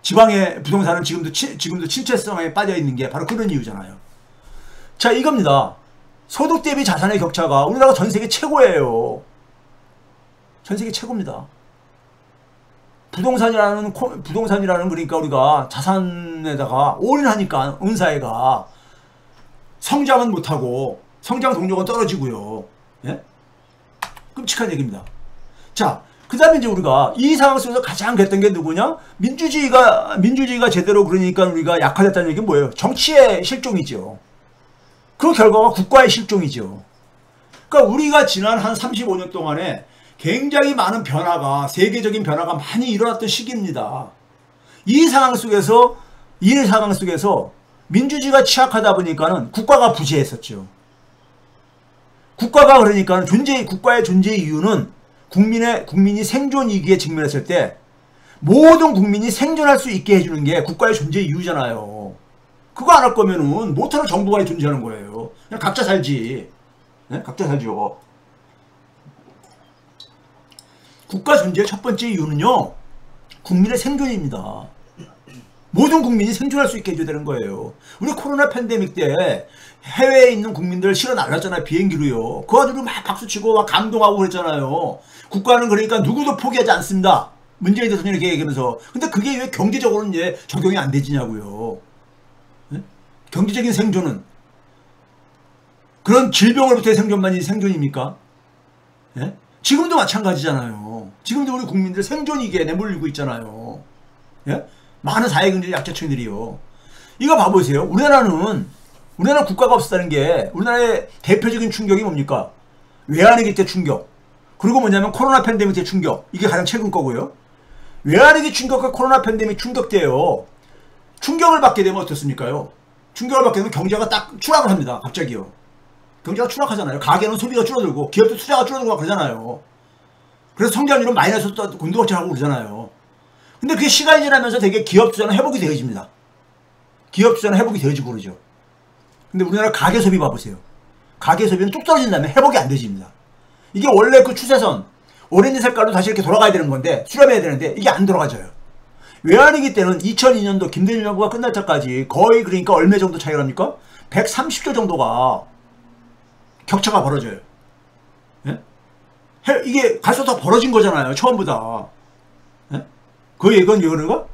[SPEAKER 1] 지방의 부동산은 지금도 침체성에 빠져 있는 게 바로 그런 이유잖아요. 자, 이겁니다. 소득 대비 자산의 격차가 우리나라가 전 세계 최고예요. 전 세계 최고입니다. 부동산이라는 그러니까 우리가 자산에다가 올인하니까 은사회가 성장은 못하고 성장 동력은 떨어지고요. 예? 끔찍한 얘기입니다. 자, 그 다음에 이제 우리가 이 상황 속에서 가장 됐던 게 누구냐? 민주주의가 제대로 그러니까 우리가 약화됐다는 얘기는 뭐예요? 정치의 실종이죠. 그 결과가 국가의 실종이죠. 그러니까 우리가 지난 한 35년 동안에 굉장히 많은 변화가, 세계적인 변화가 많이 일어났던 시기입니다. 이 상황 속에서 민주주의가 취약하다 보니까는 국가가 부재했었죠. 국가가 그러니까 국가의 존재의 이유는 국민이 생존 위기에 직면했을 때 모든 국민이 생존할 수 있게 해주는 게 국가의 존재의 이유잖아요. 그거 안 할 거면은 못하는 정부가 존재하는 거예요. 그냥 각자 살지. 네? 각자 살죠. 국가 존재의 첫 번째 이유는요, 국민의 생존입니다. 모든 국민이 생존할 수 있게 해줘야 되는 거예요. 우리 코로나 팬데믹 때 해외에 있는 국민들 실어 날랐잖아요. 비행기로요. 그 가지고 막 박수치고 막 감동하고 그랬잖아요. 국가는 그러니까 누구도 포기하지 않습니다. 문재인 대통령이 이렇게 얘기하면서. 근데 그게 왜 경제적으로는 이제 적용이 안 되지냐고요. 네? 경제적인 생존은 그런 질병으로부터의 생존만이 생존입니까? 네? 지금도 마찬가지잖아요. 지금도 우리 국민들 생존위기에 내몰리고 있잖아요. 예? 많은 사회경제 약자층들이요. 이거 봐보세요. 우리나라는 국가가 없었다는 게 우리나라의 대표적인 충격이 뭡니까? 외환위기 때 충격. 그리고 뭐냐면 코로나 팬데믹 때 충격. 이게 가장 최근 거고요. 외환위기 충격과 코로나 팬데믹 충격 때요. 충격을 받게 되면 어떻습니까요? 충격을 받게 되면 경제가 딱 추락을 합니다. 갑자기요. 경제가 추락하잖아요. 가계는 소비가 줄어들고 기업도 투자가 줄어들고 그러잖아요. 그래서 성장률은 마이너스 곤두박질하고 그러잖아요. 근데 그게 시간이 지나면서 되게 기업 투자는 회복이 되어집니다. 기업 투자는 회복이 되어지고 그러죠. 근데 우리나라 가계 소비 봐보세요. 가계 소비는 뚝 떨어진 다음에 회복이 안 되집니다. 이게 원래 그 추세선 오렌지 색깔로 다시 이렇게 돌아가야 되는 건데 수렴해야 되는데 이게 안 돌아가져요. 외환위기 때는 2002년도 김대중 정부가 끝날 때까지 거의 그러니까 얼마 정도 차이가 납니까? 130조 정도가 격차가 벌어져요. 예? 이게 갈수록 더 벌어진 거잖아요. 처음보다. 예? 이건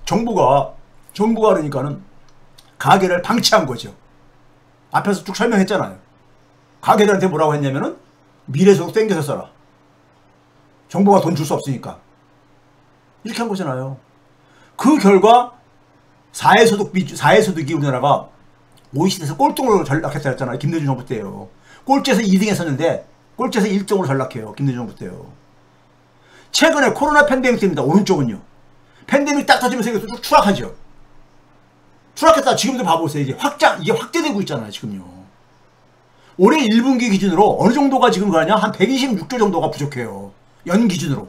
[SPEAKER 1] 정부가 그러니까는 가계를 방치한 거죠. 앞에서 쭉 설명했잖아요. 가계들한테 뭐라고 했냐면은 미래소득 땡겨서 써라. 정부가 돈 줄 수 없으니까. 이렇게 한 거잖아요. 그 결과 사회소득이 우리나라가 OECD에서 꼴등으로 전락했다 했잖아요. 김대중 정부 때요. 꼴찌에서 2등 했었는데 꼴찌에서 1등으로 전락해요. 김대중 정부 때요. 최근에 코로나 팬데믹 때입니다. 오른쪽은요. 팬데믹 딱 터지면서 이게 쭉 추락하죠. 추락했다. 지금도 봐보세요. 이게 확대되고 있잖아요. 지금요. 올해 1분기 기준으로 어느 정도가 지금 가냐? 한 126조 정도가 부족해요. 연 기준으로.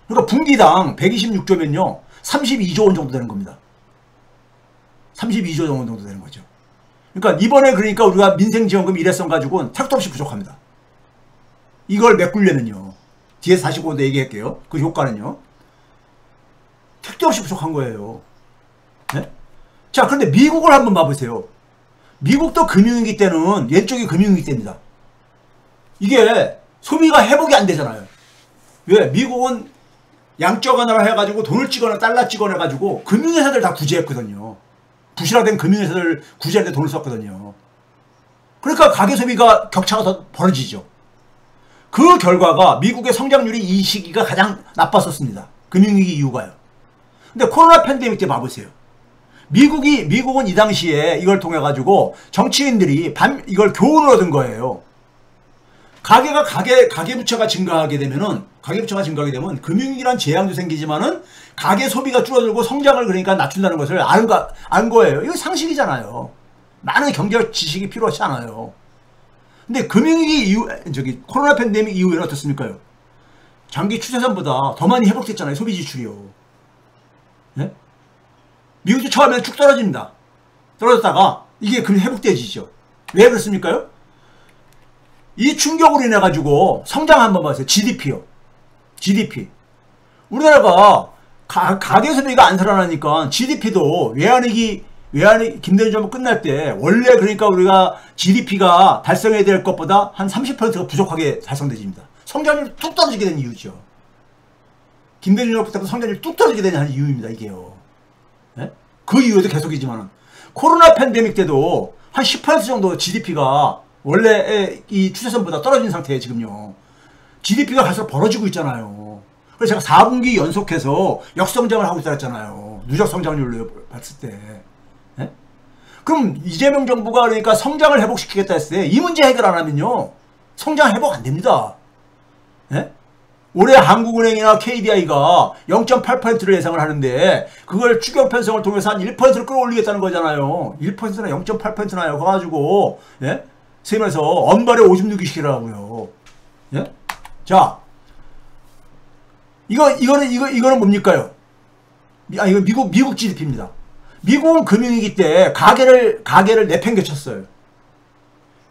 [SPEAKER 1] 그러니까 분기당 126조면요. 32조 원 정도 되는 겁니다. 32조 정도 되는 거죠. 그러니까 이번에 그러니까 우리가 민생지원금 일회성 가지고는 택도 없이 부족합니다. 이걸 메꾸려면요. 뒤에서 다시 보고 얘기할게요. 그 효과는요. 택도 없이 부족한 거예요. 네? 자, 그런데 미국을 한번 봐보세요. 미국도 금융위기 때는 왼쪽이 금융위기 때입니다. 이게 소비가 회복이 안 되잖아요. 왜? 미국은 양적 완화를 해가지고 돈을 찍어내 달러 찍어내가지고 금융회사들 다 구제했거든요. 부실화된 금융회사들 구제하는데 돈을 썼거든요. 그러니까 가계소비가 격차가 더 벌어지죠. 그 결과가 미국의 성장률이 이 시기가 가장 나빴었습니다. 금융위기 이후가요. 근데 코로나 팬데믹 때 봐보세요. 미국은 이 당시에 이걸 통해 가지고 정치인들이 이걸 교훈을 얻은 거예요. 가계부채가 증가하게 되면 금융위기란 재앙도 생기지만은 가계 소비가 줄어들고 성장을 그러니까 낮춘다는 것을 안 거예요. 이거 상식이잖아요. 많은 경제학 지식이 필요하지 않아요. 근데 금융위기 이후, 코로나 팬데믹 이후에는 어떻습니까요? 장기 추세선보다 더 많이 회복됐잖아요. 소비 지출이요. 네? 미국도 처음에는 쭉 떨어집니다. 떨어졌다가 이게 회복되지죠. 왜 그렇습니까요? 이 충격으로 인해 가지고 성장 한번 봐세요. GDP요. GDP. 우리나라가 가계 소비가 안 살아나니까 GDP도 외환위기 김대중 정부 끝날 때 원래 그러니까 우리가 GDP가 달성해야 될 것보다 한 30%가 부족하게 달성되집니다. 성장률이 뚝 떨어지게 된 이유죠. 김대중 정부부터 성장률이 뚝 떨어지게 되는 이유입니다. 이게요. 네? 그 이후에도 계속이지만 코로나 팬데믹 때도 한 10% 정도 GDP가 원래 이 추세선보다 떨어진 상태에 지금요. GDP가 갈수록 벌어지고 있잖아요. 그래서 제가 4분기 연속해서 역성장을 하고 있다 했잖아요. 누적 성장률로 봤을 때. 네? 그럼 이재명 정부가 그러니까 성장을 회복시키겠다 했을 때 이 문제 해결 안 하면요. 성장 회복 안 됩니다. 네? 올해 한국은행이나 KDI가 0.8%를 예상을 하는데 그걸 추경 편성을 통해서 한 1%를 끌어올리겠다는 거잖아요. 1%나 0.8%나요. 그래가지고 예? 세면서 언발에 오줌 누기 시키라고요. 예? 자, 이거는 뭡니까요? 이거 미국 GDP입니다. 미국은 금융위기 때 가게를 내팽개쳤어요.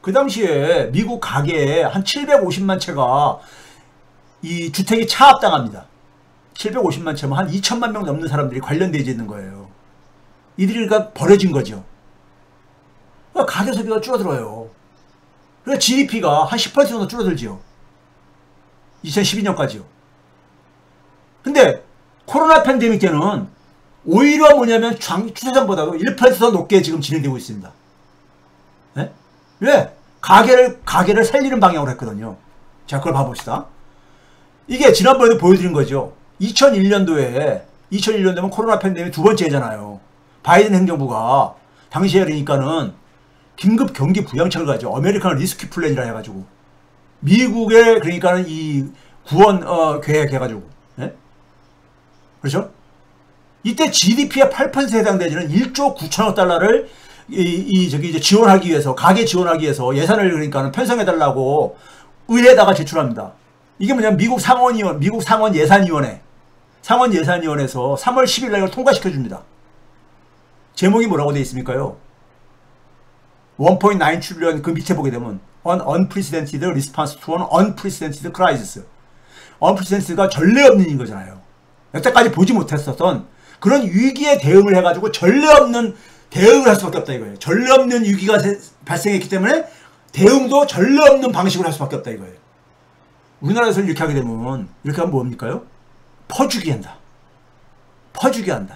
[SPEAKER 1] 그 당시에 미국 가게에 한 750만 채가 이 주택이 차압당합니다. 750만 채면 한 2천만 명 넘는 사람들이 관련되어 있는 거예요. 이들이 그러니까 버려진 거죠. 그러니까 가계 소비가 줄어들어요. 그래서 GDP가 한 10% 정도 줄어들지요. 2012년까지요. 근데 코로나 팬데믹 때는 오히려 뭐냐면 추세선보다도 1% 더 높게 지금 진행되고 있습니다. 네? 왜? 가게를 살리는 방향으로 했거든요. 자, 그걸 봐봅시다. 이게 지난번에도 보여드린 거죠. 2001년도면 코로나 팬데믹 두 번째잖아요. 바이든 행정부가 당시에 그러니까는 긴급 경기 부양책을 가지고 아메리칸 리스크 플랜이라 해가지고 미국의 그러니까는 이 구원 계획 해가지고 예? 그렇죠? 이때 GDP의 8%에 해당되는 1조 9천억 달러를 이제 지원하기 위해서 가계 지원하기 위해서 예산을 그러니까는 편성해달라고 의회에다가 제출합니다. 이게 뭐냐면 미국 상원 예산위원회에서 3월 10일 날 이걸 통과시켜줍니다. 제목이 뭐라고 되어 있습니까요? 1.9 트릴리언 그 밑에 보게 되면 An unprecedented response to an unprecedented crisis. unprecedented가 전례 없는 인 거잖아요. 여태까지 보지 못했었던 그런 위기에 대응을 해가지고 전례 없는 대응을 할 수밖에 없다 이거예요. 전례 없는 위기가 발생했기 때문에 대응도 전례 없는 방식으로 할 수밖에 없다 이거예요. 우리나라에서 이렇게 하게 되면 이렇게 하면 뭡니까요? 퍼주기 한다.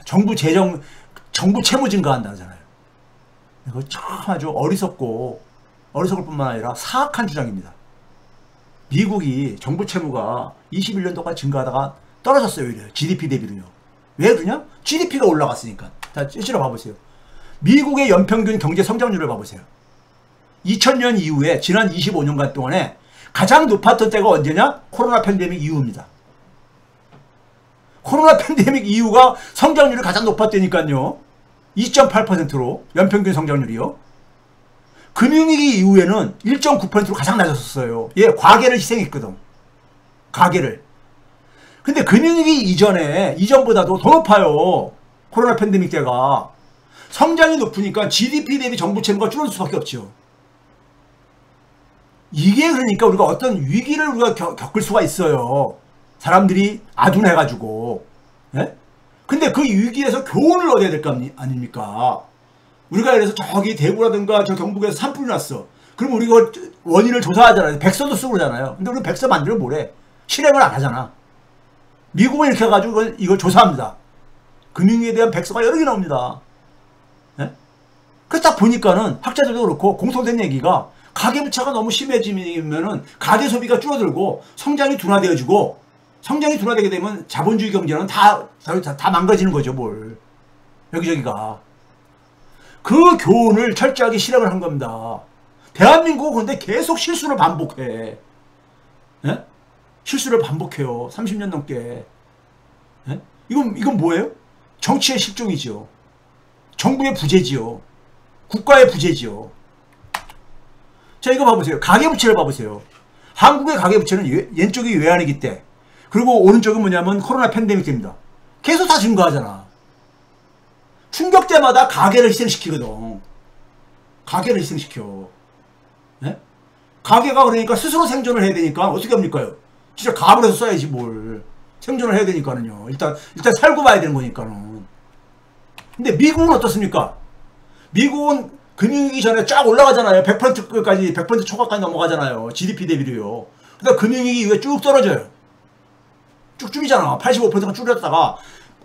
[SPEAKER 1] 정부 채무 증가한다 하잖아요. 이거 참 아주 어리석을 뿐만 아니라 사악한 주장입니다. 미국이 정부 채무가 21년도까지 증가하다가 떨어졌어요. 오히려 GDP 대비로요. 왜 그러냐? GDP가 올라갔으니까. 자, 실제로 봐보세요. 미국의 연평균 경제 성장률을 봐보세요. 2000년 이후에 지난 25년간 동안에 가장 높았던 때가 언제냐? 코로나 팬데믹 이후입니다. 코로나 팬데믹 이후가 성장률이 가장 높았다니까요. 2.8%로 연평균 성장률이요. 금융위기 이후에는 1.9%로 가장 낮았었어요. 예, 과계를 희생했거든. 가계를. 근데 금융위기 이전보다도 더 높아요. 코로나 팬데믹 때가. 성장이 높으니까 GDP 대비 정부 채무가 줄어들 수밖에 없죠. 이게 그러니까 우리가 어떤 위기를 우리가 겪을 수가 있어요. 사람들이 아둔해가지고. 예? 근데 그 위기에서 교훈을 얻어야 될 거 아닙니까? 우리가 그래서 저기 대구라든가 저 경북에서 산불이 났어. 그럼 우리가 원인을 조사하잖아요. 백서도 쓰고 그러잖아요. 근데 우리는 백서 만들면 뭐래? 실행을 안 하잖아. 미국은 이렇게 해가지고 이걸 조사합니다. 금융위기에 대한 백서가 여러 개 나옵니다. 예? 그 딱 보니까는 학자들도 그렇고 공통된 얘기가 가계부채가 너무 심해지면은 가계 소비가 줄어들고 성장이 둔화되어지고, 성장이 둔화되게 되면 자본주의 경제는 다 망가지는 거죠, 뭘. 여기저기가. 그 교훈을 철저하게 실행을 한 겁니다. 대한민국은 근데 계속 실수를 반복해. 예? 실수를 반복해요. 30년 넘게. 예? 이건 뭐예요? 정치의 실종이지요. 정부의 부재지요. 국가의 부재지요. 자, 이거 봐보세요. 가계부채를 봐보세요. 한국의 가계부채는 왼쪽이 외환위기 때, 그리고 오른쪽은 뭐냐면 코로나 팬데믹 때입니다. 계속 다 증가하잖아. 충격 때마다 가계를 희생시키거든. 가계를 희생시켜. 네? 가계가 그러니까 스스로 생존을 해야 되니까 어떻게 합니까? 진짜 가을 해서 써야지 뭘. 생존을 해야 되니까는요. 일단 살고 봐야 되는 거니까는. 근데 미국은 어떻습니까? 미국은 금융위기 전에 쫙 올라가잖아요. 100%까지, 100% 초과까지 넘어가잖아요. GDP 대비로요. 그다음 금융위기 이후에 쭉 떨어져요. 쭉 줄이잖아. 85%가 줄였다가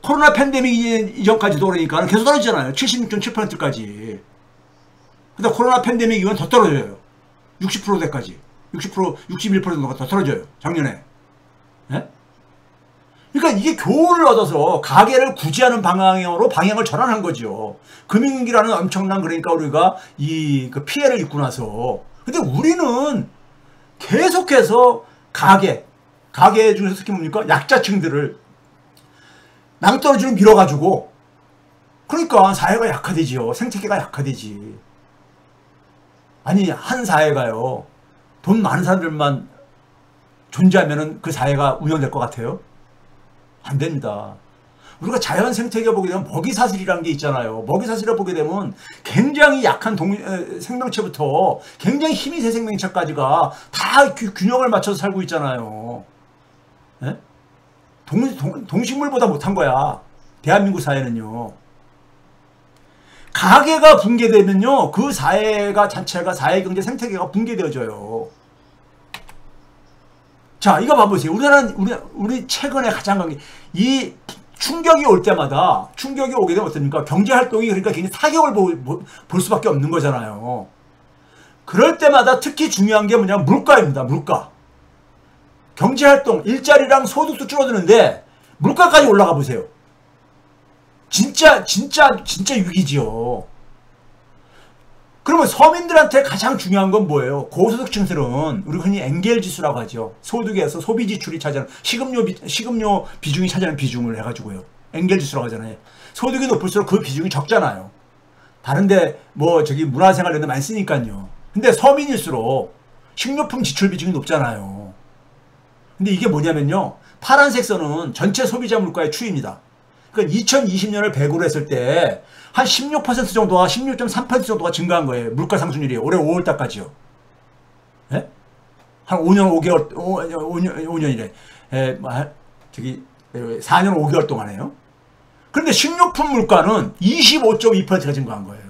[SPEAKER 1] 코로나 팬데믹 이전까지도 그러니까 계속 떨어지잖아요. 76.7%까지. 근데 코로나 팬데믹 이후엔 더 떨어져요. 60%대까지. 60%, 61% 정도가 더 떨어져요. 작년에. 예? 그러니까 이게 교훈을 얻어서 가계를 구제하는 방향으로 방향을 전환한 거죠. 금융위기라는 엄청난, 그러니까 우리가 그 피해를 입고 나서. 근데 우리는 계속해서 가계 중에서 특히 뭡니까? 약자층들을 낭떠러지로 밀어가지고, 그러니까 사회가 약화되지요. 생태계가 약화되지. 아니, 한 사회가요, 돈 많은 사람들만 존재하면은 그 사회가 운영될 것 같아요? 안 됩니다. 우리가 자연 생태계 보게 되면 먹이사슬이라는 게 있잖아요. 먹이사슬을 보게 되면 굉장히 약한 생명체부터 굉장히 힘이 세 생명체까지가 다 균형을 맞춰서 살고 있잖아요. 예? 동식물보다 못한 거야. 대한민국 사회는요. 가계가 붕괴되면요, 그 사회가 자체가, 사회 경제 생태계가 붕괴되어져요. 자, 이거 봐보세요. 우리 최근에 가장 이 충격이 올 때마다, 충격이 오게 되면 어떻습니까? 경제활동이 그러니까 굉장히 타격을 볼 수밖에 없는 거잖아요. 그럴 때마다 특히 중요한 게 뭐냐면 물가입니다. 물가. 경제활동, 일자리랑 소득도 줄어드는데 물가까지 올라가 보세요. 진짜 위기지요. 그러면 서민들한테 가장 중요한 건 뭐예요? 고소득층들은 우리 흔히 엔겔 지수라고 하죠. 소득에서 소비 지출이 차지하는 식음료 비중이 차지하는 비중을 해가지고요. 엔겔 지수라고 하잖아요. 소득이 높을수록 그 비중이 적잖아요. 다른데 뭐 저기 문화생활 이런 데 많이 쓰니까요. 근데 서민일수록 식료품 지출 비중이 높잖아요. 근데 이게 뭐냐면요, 파란색 선은 전체 소비자 물가의 추이입니다. 그러니까 2020년을 100으로 했을 때 한 16% 정도와 16.3% 정도가 증가한 거예요. 물가 상승률이 올해 5월달까지요. 예? 한 5년 5년이래. 저기 4년 5개월 동안에요. 그런데 식료품 물가는 25.2%가 증가한 거예요.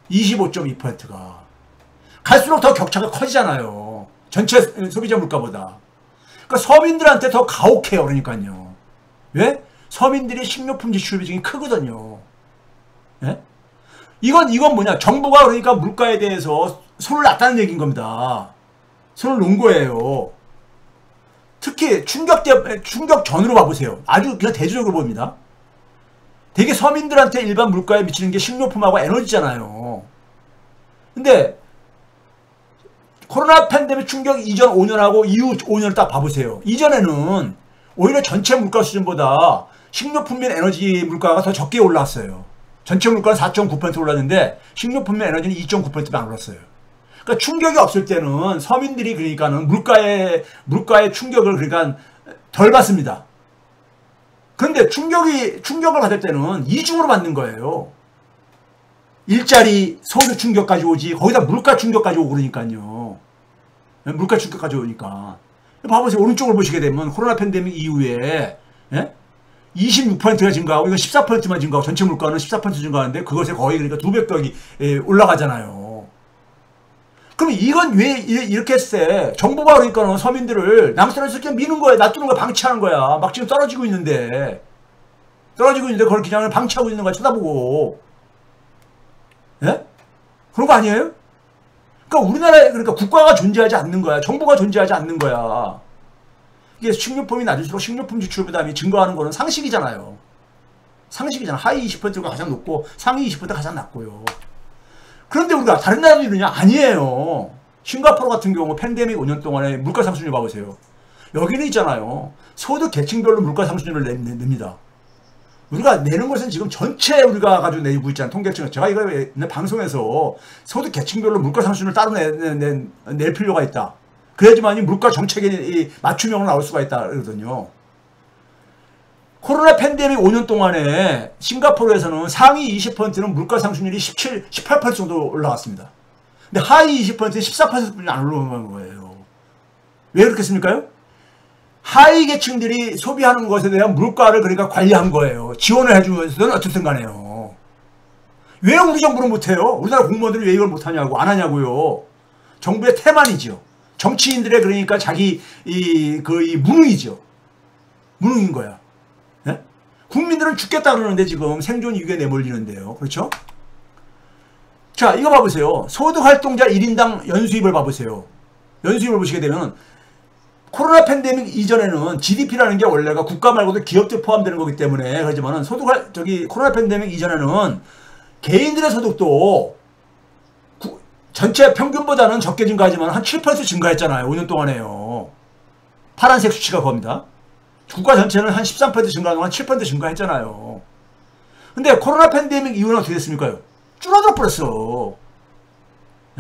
[SPEAKER 1] 25.2%가. 갈수록 더 격차가 커지잖아요. 전체 소비자 물가보다. 그러니까 서민들한테 더 가혹해요. 그러니까요. 왜? 서민들이 식료품 지출 비중이 크거든요. 예? 이건 뭐냐? 정부가 그러니까 물가에 대해서 손을 놨다는 얘기인 겁니다. 손을 놓은 거예요. 특히 충격 전으로 봐보세요. 아주 그냥 대조적으로 봅니다. 되게 서민들한테 일반 물가에 미치는 게 식료품하고 에너지잖아요. 근데 코로나 팬데믹 충격 이전 5년하고 이후 5년을 딱 봐보세요. 이전에는 오히려 전체 물가 수준보다 식료품 및 에너지 물가가 더 적게 올랐어요. 전체 물가는 4.9% 올랐는데 식료품 및 에너지는 2.9%만 올랐어요. 그러니까 충격이 없을 때는 서민들이 그러니까는 물가의 충격을 그러니까 덜 받습니다. 그런데 충격을 받을 때는 이중으로 받는 거예요. 일자리, 소득 충격까지 오지, 거기다 물가 충격까지 오고 그러니까요. 물가 충격까지 오니까. 봐보세요. 오른쪽을 보시게 되면 코로나 팬데믹 이후에, 예? 26%가 증가하고, 이거 14%만 증가하고, 전체 물가는 14% 증가하는데, 그것에 거의 그러니까 200배 올라가잖아요. 그럼 이건 왜 이렇게 했을 때, 정부가 그러니까 서민들을 낭떠러지에서 그냥 미는 거야. 놔두는 거야. 방치하는 거야. 막 지금 떨어지고 있는데, 그걸 그냥 방치하고 있는 거야. 쳐다보고. 예? 그런 거 아니에요? 그러니까 우리나라에 그러니까 국가가 존재하지 않는 거야. 정부가 존재하지 않는 거야. 이게 식료품이 낮을수록 식료품 지출 부담이 증가하는 거는 상식이잖아요. 상식이잖아. 하위 20%가 가장 높고 상위 20%가 가장 낮고요. 그런데 우리가 다른 나라도 이러냐? 아니에요. 싱가포르 같은 경우 팬데믹 5년 동안에 물가 상승률 봐보세요. 여기는 있잖아요. 소득 계층별로 물가 상승률을 냅니다. 우리가 내는 것은 지금 전체 우리가 가지고 내고 있잖아요. 통계청. 제가 이거 방송에서 소득 계층별로 물가 상승률을 따로 낼 필요가 있다. 그래야지만이 물가 정책의 맞춤형으로 나올 수가 있다 그러거든요. 코로나 팬데믹 5년 동안에 싱가포르에서는 상위 20%는 물가 상승률이 18% 정도 올라갔습니다. 근데 하위 20%는 14%뿐이 안 올라간 거예요. 왜 그렇겠습니까? 하위 계층들이 소비하는 것에 대한 물가를 그러니까 관리한 거예요. 지원을 해주면서는 어쨌든 간에요. 왜 우리 정부는 못해요? 우리나라 공무원들이 왜 이걸 못하냐고, 안 하냐고요. 정부의 태만이죠. 정치인들의 그러니까 자기 무능이죠. 무능인 거야. 네? 국민들은 죽겠다 그러는데 지금 생존 위기에 내몰리는데요. 그렇죠? 자, 이거 봐보세요. 소득활동자 1인당 연수입을 봐보세요. 연수입을 보시게 되면 코로나 팬데믹 이전에는 GDP라는 게 원래가 국가 말고도 기업들 포함되는 거기 때문에 그렇지만은 코로나 팬데믹 이전에는 개인들의 소득도 전체 평균보다는 적게 증가하지만 한 7% 증가했잖아요. 5년 동안에요. 파란색 수치가 그겁니다. 국가 전체는 한 13% 증가하는 한 7% 증가했잖아요. 근데 코로나 팬데믹 이후는 어떻게 됐습니까? 줄어들어 버렸어.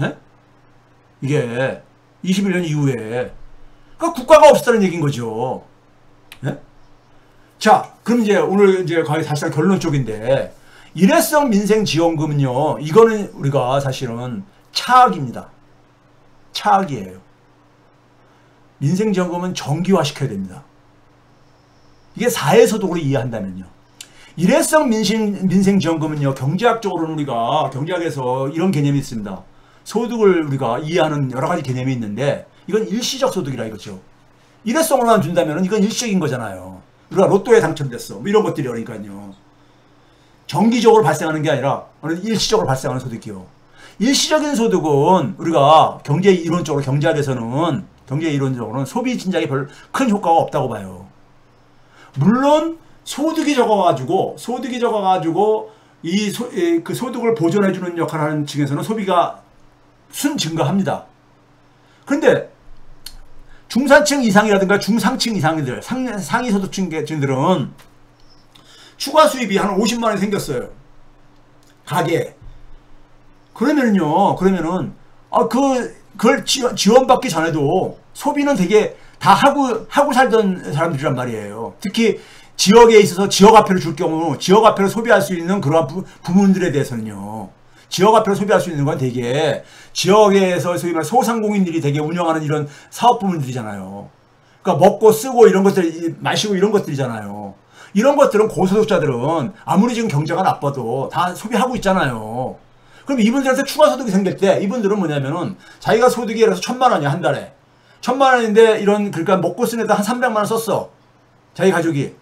[SPEAKER 1] 예? 이게 21년 이후에. 그러니까 국가가 없었다는 얘기인 거죠. 예? 자, 그럼 이제 오늘 이제 거의 사실상 결론 쪽인데, 일회성 민생지원금은요, 이거는 우리가 사실은 차악입니다. 차악이에요. 민생지원금은 정기화시켜야 됩니다. 이게 사회소득으로 이해한다면요. 일회성 민생지원금은요, 경제학적으로는 우리가 경제학에서 이런 개념이 있습니다. 소득을 우리가 이해하는 여러 가지 개념이 있는데, 이건 일시적 소득이라 이거죠. 일회성으로만 준다면 이건 일시적인 거잖아요. 우리가 로또에 당첨됐어. 뭐 이런 것들이 그러니까요. 정기적으로 발생하는 게 아니라 일시적으로 발생하는 소득이요. 일시적인 소득은 우리가 경제 이론적으로 경제학에서는 소비 진작에 별 큰 효과가 없다고 봐요. 물론 소득이 적어가지고 그 소득을 보존해주는 역할을 하는 층에서는 소비가 증가합니다. 그런데 중산층 이상이라든가 중상층 이상들, 상위 소득층들은 추가 수입이 한 50만 원이 생겼어요. 가게에. 그러면은 그걸 지원받기 전에도 소비는 되게 다 하고 살던 사람들이란 말이에요. 특히 지역에 있어서 지역화폐를 줄 경우 지역화폐를 소비할 수 있는 그러한 부문들에 대해서는요. 지역화폐를 소비할 수 있는 건 되게 지역에서 소위 말 소상공인들이 되게 운영하는 이런 사업 부문들이잖아요. 그러니까 먹고 쓰고 이런 것들, 마시고 이런 것들이잖아요. 이런 것들은 고소득자들은 아무리 지금 경제가 나빠도 다 소비하고 있잖아요. 그럼 이분들한테 추가 소득이 생길 때 이분들은 뭐냐면은 자기가 소득이 예를 들어서 1,000만 원이야, 한 달에. 1,000만 원인데 그러니까 먹고 쓰는 데다 한 300만 원 썼어. 자기 가족이.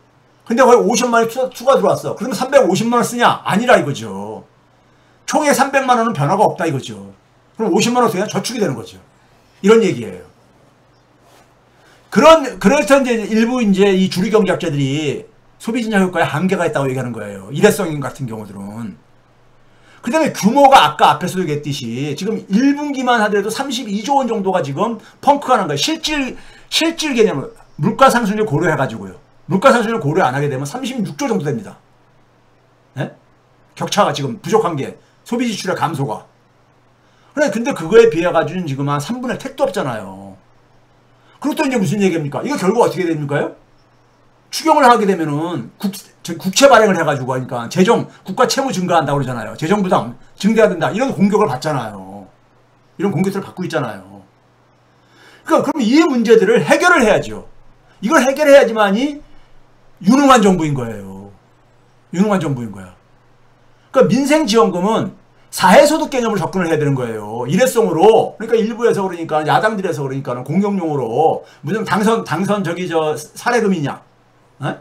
[SPEAKER 1] 근데 거의 50만 원이 추가 들어왔어. 그러면 350만 원 쓰냐? 아니라 이거죠. 총액 300만 원은 변화가 없다 이거죠. 그럼 50만 원 그냥 저축이 되는 거죠. 이런 얘기예요. 그래서 이제 일부 이제 이 주류 경제학자들이 소비 진작 효과에 한계가 있다고 얘기하는 거예요. 일회성 같은 경우들은. 그 다음에 규모가 아까 앞에서도 얘기했듯이 지금 1분기만 하더라도 32조 원 정도가 지금 펑크가 난 거예요. 실질 개념을 물가 상승률 고려해가지고요. 물가 상승률 고려 안 하게 되면 36조 정도 됩니다. 네? 격차가 지금 부족한 게 소비 지출의 감소가. 근데 그거에 비해 가지고는 지금 한 3분의 택도 없잖아요. 그리고 또 이제 무슨 얘기입니까? 이거 결국 어떻게 됩니까요? 추경을 하게 되면은 국채 발행을 해가지고 하니까 국가 채무 증가한다고 그러잖아요. 재정 부담 증대해야 된다. 이런 공격을 받잖아요. 이런 공격들을 받고 있잖아요. 그러니까 그럼 이 문제들을 해결을 해야죠. 이걸 해결해야지만이 유능한 정부인 거예요. 유능한 정부인 거야. 그러니까 민생지원금은 사회소득 개념으로 접근을 해야 되는 거예요. 일회성으로. 그러니까 일부에서 그러니까 야당들에서 그러니까 공격용으로 무슨 당선 사례금이냐? 에?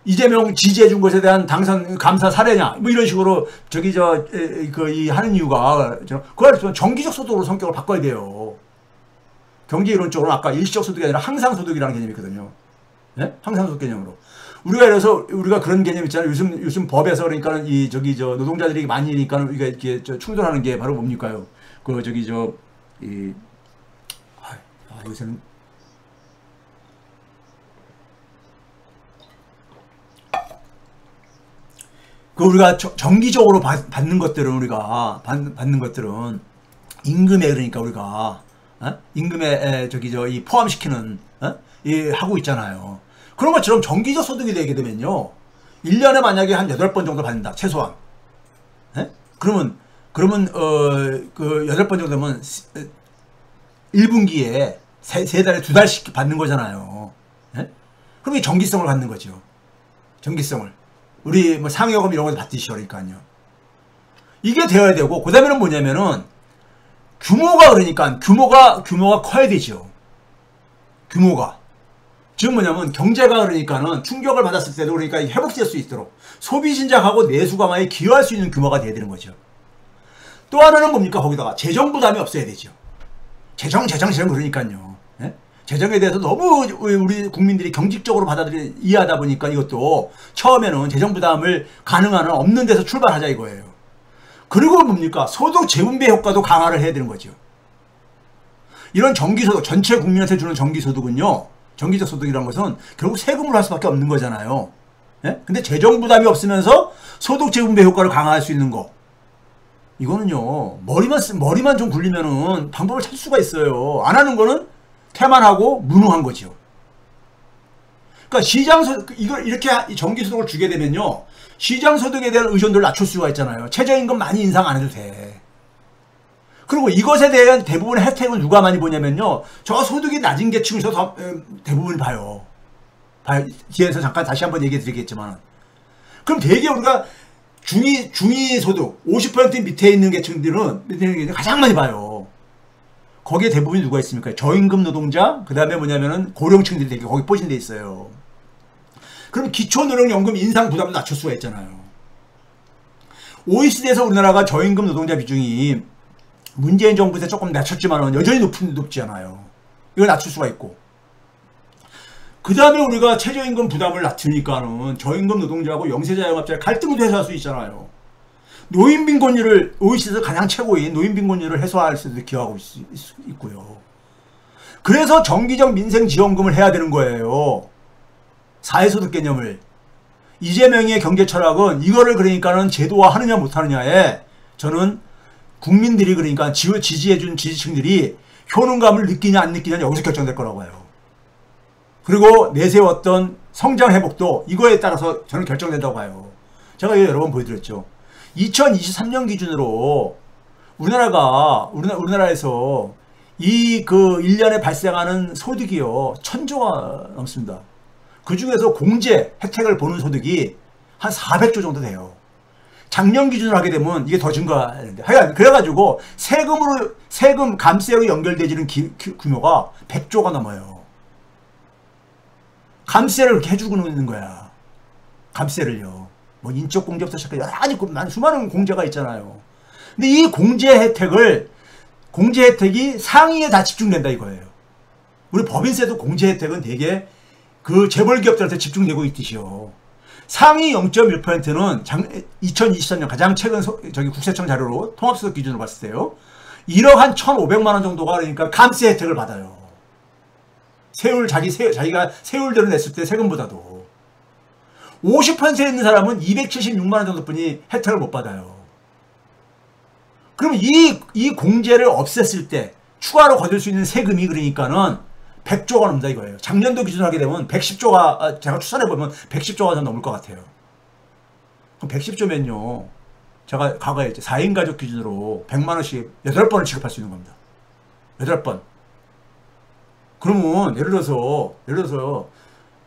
[SPEAKER 1] 이재명 지지해준 것에 대한 당선 감사 사례냐 뭐 이런 식으로 이 하는 이유가 그걸 정기적 소득으로 성격을 바꿔야 돼요. 경제 이론적으로 아까 일시적 소득이 아니라 항상소득이라는 개념이 있거든요. 네? 항상소득 개념으로. 우리가 그런 개념 있잖아요. 요즘 법에서 그러니까는 노동자들이 많이니까 우리가 이렇게 충돌하는 게 바로 뭡니까요? 요새는 우리가 정기적으로 받는 것들은 우리가 받는 것들은 임금에 그러니까 우리가 임금에 이 포함시키는 하고 있잖아요. 그런 것처럼 정기적 소득이 되게 되면요. 1년에 만약에 한 8번 정도 받는다. 최소한. 그러면 그 8번 정도 되면 1분기에 3달에 2달씩 받는 거잖아요. 그럼 이 정기성을 갖는 거죠. 정기성을. 우리 뭐 상여금 이런 거 받듯이 그러니까요. 이게 되어야 되고, 그 다음에는 뭐냐면은, 규모가 커야 되죠. 규모가. 즉 뭐냐면, 경제가 그러니까는 충격을 받았을 때도 그러니까 회복될 수 있도록 소비 진작하고 내수 강화에 기여할 수 있는 규모가 돼야 되는 거죠. 또 하나는 뭡니까? 거기다가 재정 부담이 없어야 되죠. 재정 그러니까요. 예? 재정에 대해서 너무 우리 국민들이 경직적으로 이해하다 보니까 이것도 처음에는 재정 부담을 가능한 없는 데서 출발하자 이거예요. 그리고 뭡니까? 소득 재분배 효과도 강화를 해야 되는 거죠. 이런 정기소득, 전체 국민한테 주는 정기소득은요. 정기적 소득이라는 것은 결국 세금을 할 수밖에 없는 거잖아요. 예? 근데 재정 부담이 없으면서 소득 재분배 효과를 강화할 수 있는 거. 이거는요. 머리만 좀 굴리면은 방법을 찾을 수가 있어요. 안 하는 거는 태만하고 무능한 거죠. 그러니까 시장소득, 이걸 이렇게 정기소득을 주게 되면요. 시장소득에 대한 의존도를 낮출 수가 있잖아요. 최저임금 많이 인상 안 해도 돼. 그리고 이것에 대한 대부분의 혜택은 누가 많이 보냐면요. 저 소득이 낮은 계층에서 대부분 봐요. 뒤에서 잠깐 다시 한번 얘기해 드리겠지만. 그럼 대개 우리가 중위 소득 50% 밑에 있는 계층들은 가장 많이 봐요. 거기에 대부분이 누가 있습니까? 저임금 노동자, 그 다음에 뭐냐면은 고령층들이 되게 거기 포진돼 있어요. 그럼 기초노령연금 인상 부담도 낮출 수가 있잖아요. OECD에서 우리나라가 저임금 노동자 비중이 문재인 정부 때 조금 낮췄지만 여전히 높지 않아요. 이걸 낮출 수가 있고. 그 다음에 우리가 최저임금 부담을 낮추니까는 저임금 노동자하고 영세자영업자의 갈등도 해소할 수 있잖아요. 노인빈곤율을 OECD에서 가장 최고인 노인빈곤율을 해소할 수도 기여하고 있고요. 그래서 정기적 민생지원금을 해야 되는 거예요. 사회소득 개념을. 이재명의 경제 철학은 이거를 그러니까는 제도화하느냐 못하느냐에 저는 국민들이 그러니까 지지해준 지지층들이 효능감을 느끼냐 안 느끼냐 여기서 결정될 거라고 해요. 그리고 내세웠던 성장 회복도 이거에 따라서 저는 결정된다고 봐요. 제가 이거 여러 번 보여드렸죠. 2023년 기준으로 우리나라에서 이 1년에 발생하는 소득이요 1000조가 넘습니다. 그 중에서 공제 혜택을 보는 소득이 한 400조 정도 돼요. 작년 기준으로 하게 되면 이게 더 증가하는데 그래가지고 세금 감세로 연결되지는 규모가 100조가 넘어요. 감세를 그렇게 해주고 있는 거야. 감세를요. 뭐 인적 공제부터 시작해 수많은 공제가 있잖아요. 근데 이 공제 혜택이 상위에 다 집중된다 이거예요. 우리 법인세도 공제 혜택은 되게 그 재벌 기업들한테 집중되고 있듯이요. 상위 0.1%는 2023년 가장 최근 국세청 자료로 통합소득 기준으로 봤을 때요. 1억 한 1,500만 원 정도가 그러니까 감세 혜택을 받아요. 자기가 세율대로 냈을 때 세금보다도 50%에 있는 사람은 276만 원 정도뿐이 혜택을 못 받아요. 그러면 이 공제를 없앴을 때 추가로 거둘 수 있는 세금이 그러니까는 100조가 넘는다 이거예요. 작년도 기준으로 하게 되면 110조가 제가 추산해보면 110조가 좀 넘을 것 같아요. 그럼 110조면요. 제가 과거에 4인 가족 기준으로 100만 원씩 8번을 지급할 수 있는 겁니다. 8번. 그러면 예를 들어서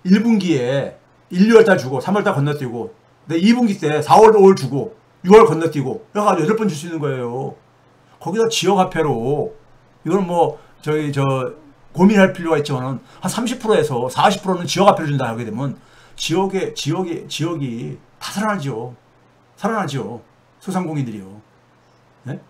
[SPEAKER 1] 1분기에 1, 2월달 주고 3월달 건너뛰고 2분기 때 4월, 5월 주고 6월 건너뛰고 그래가지고 8번 줄 수 있는 거예요. 거기다 지역화폐로 이건 뭐 고민할 필요가 있지만은 한 30%에서 40%는 지역화폐를 준다 하게 되면 지역이 다 살아나죠. 소상공인들이요. 네?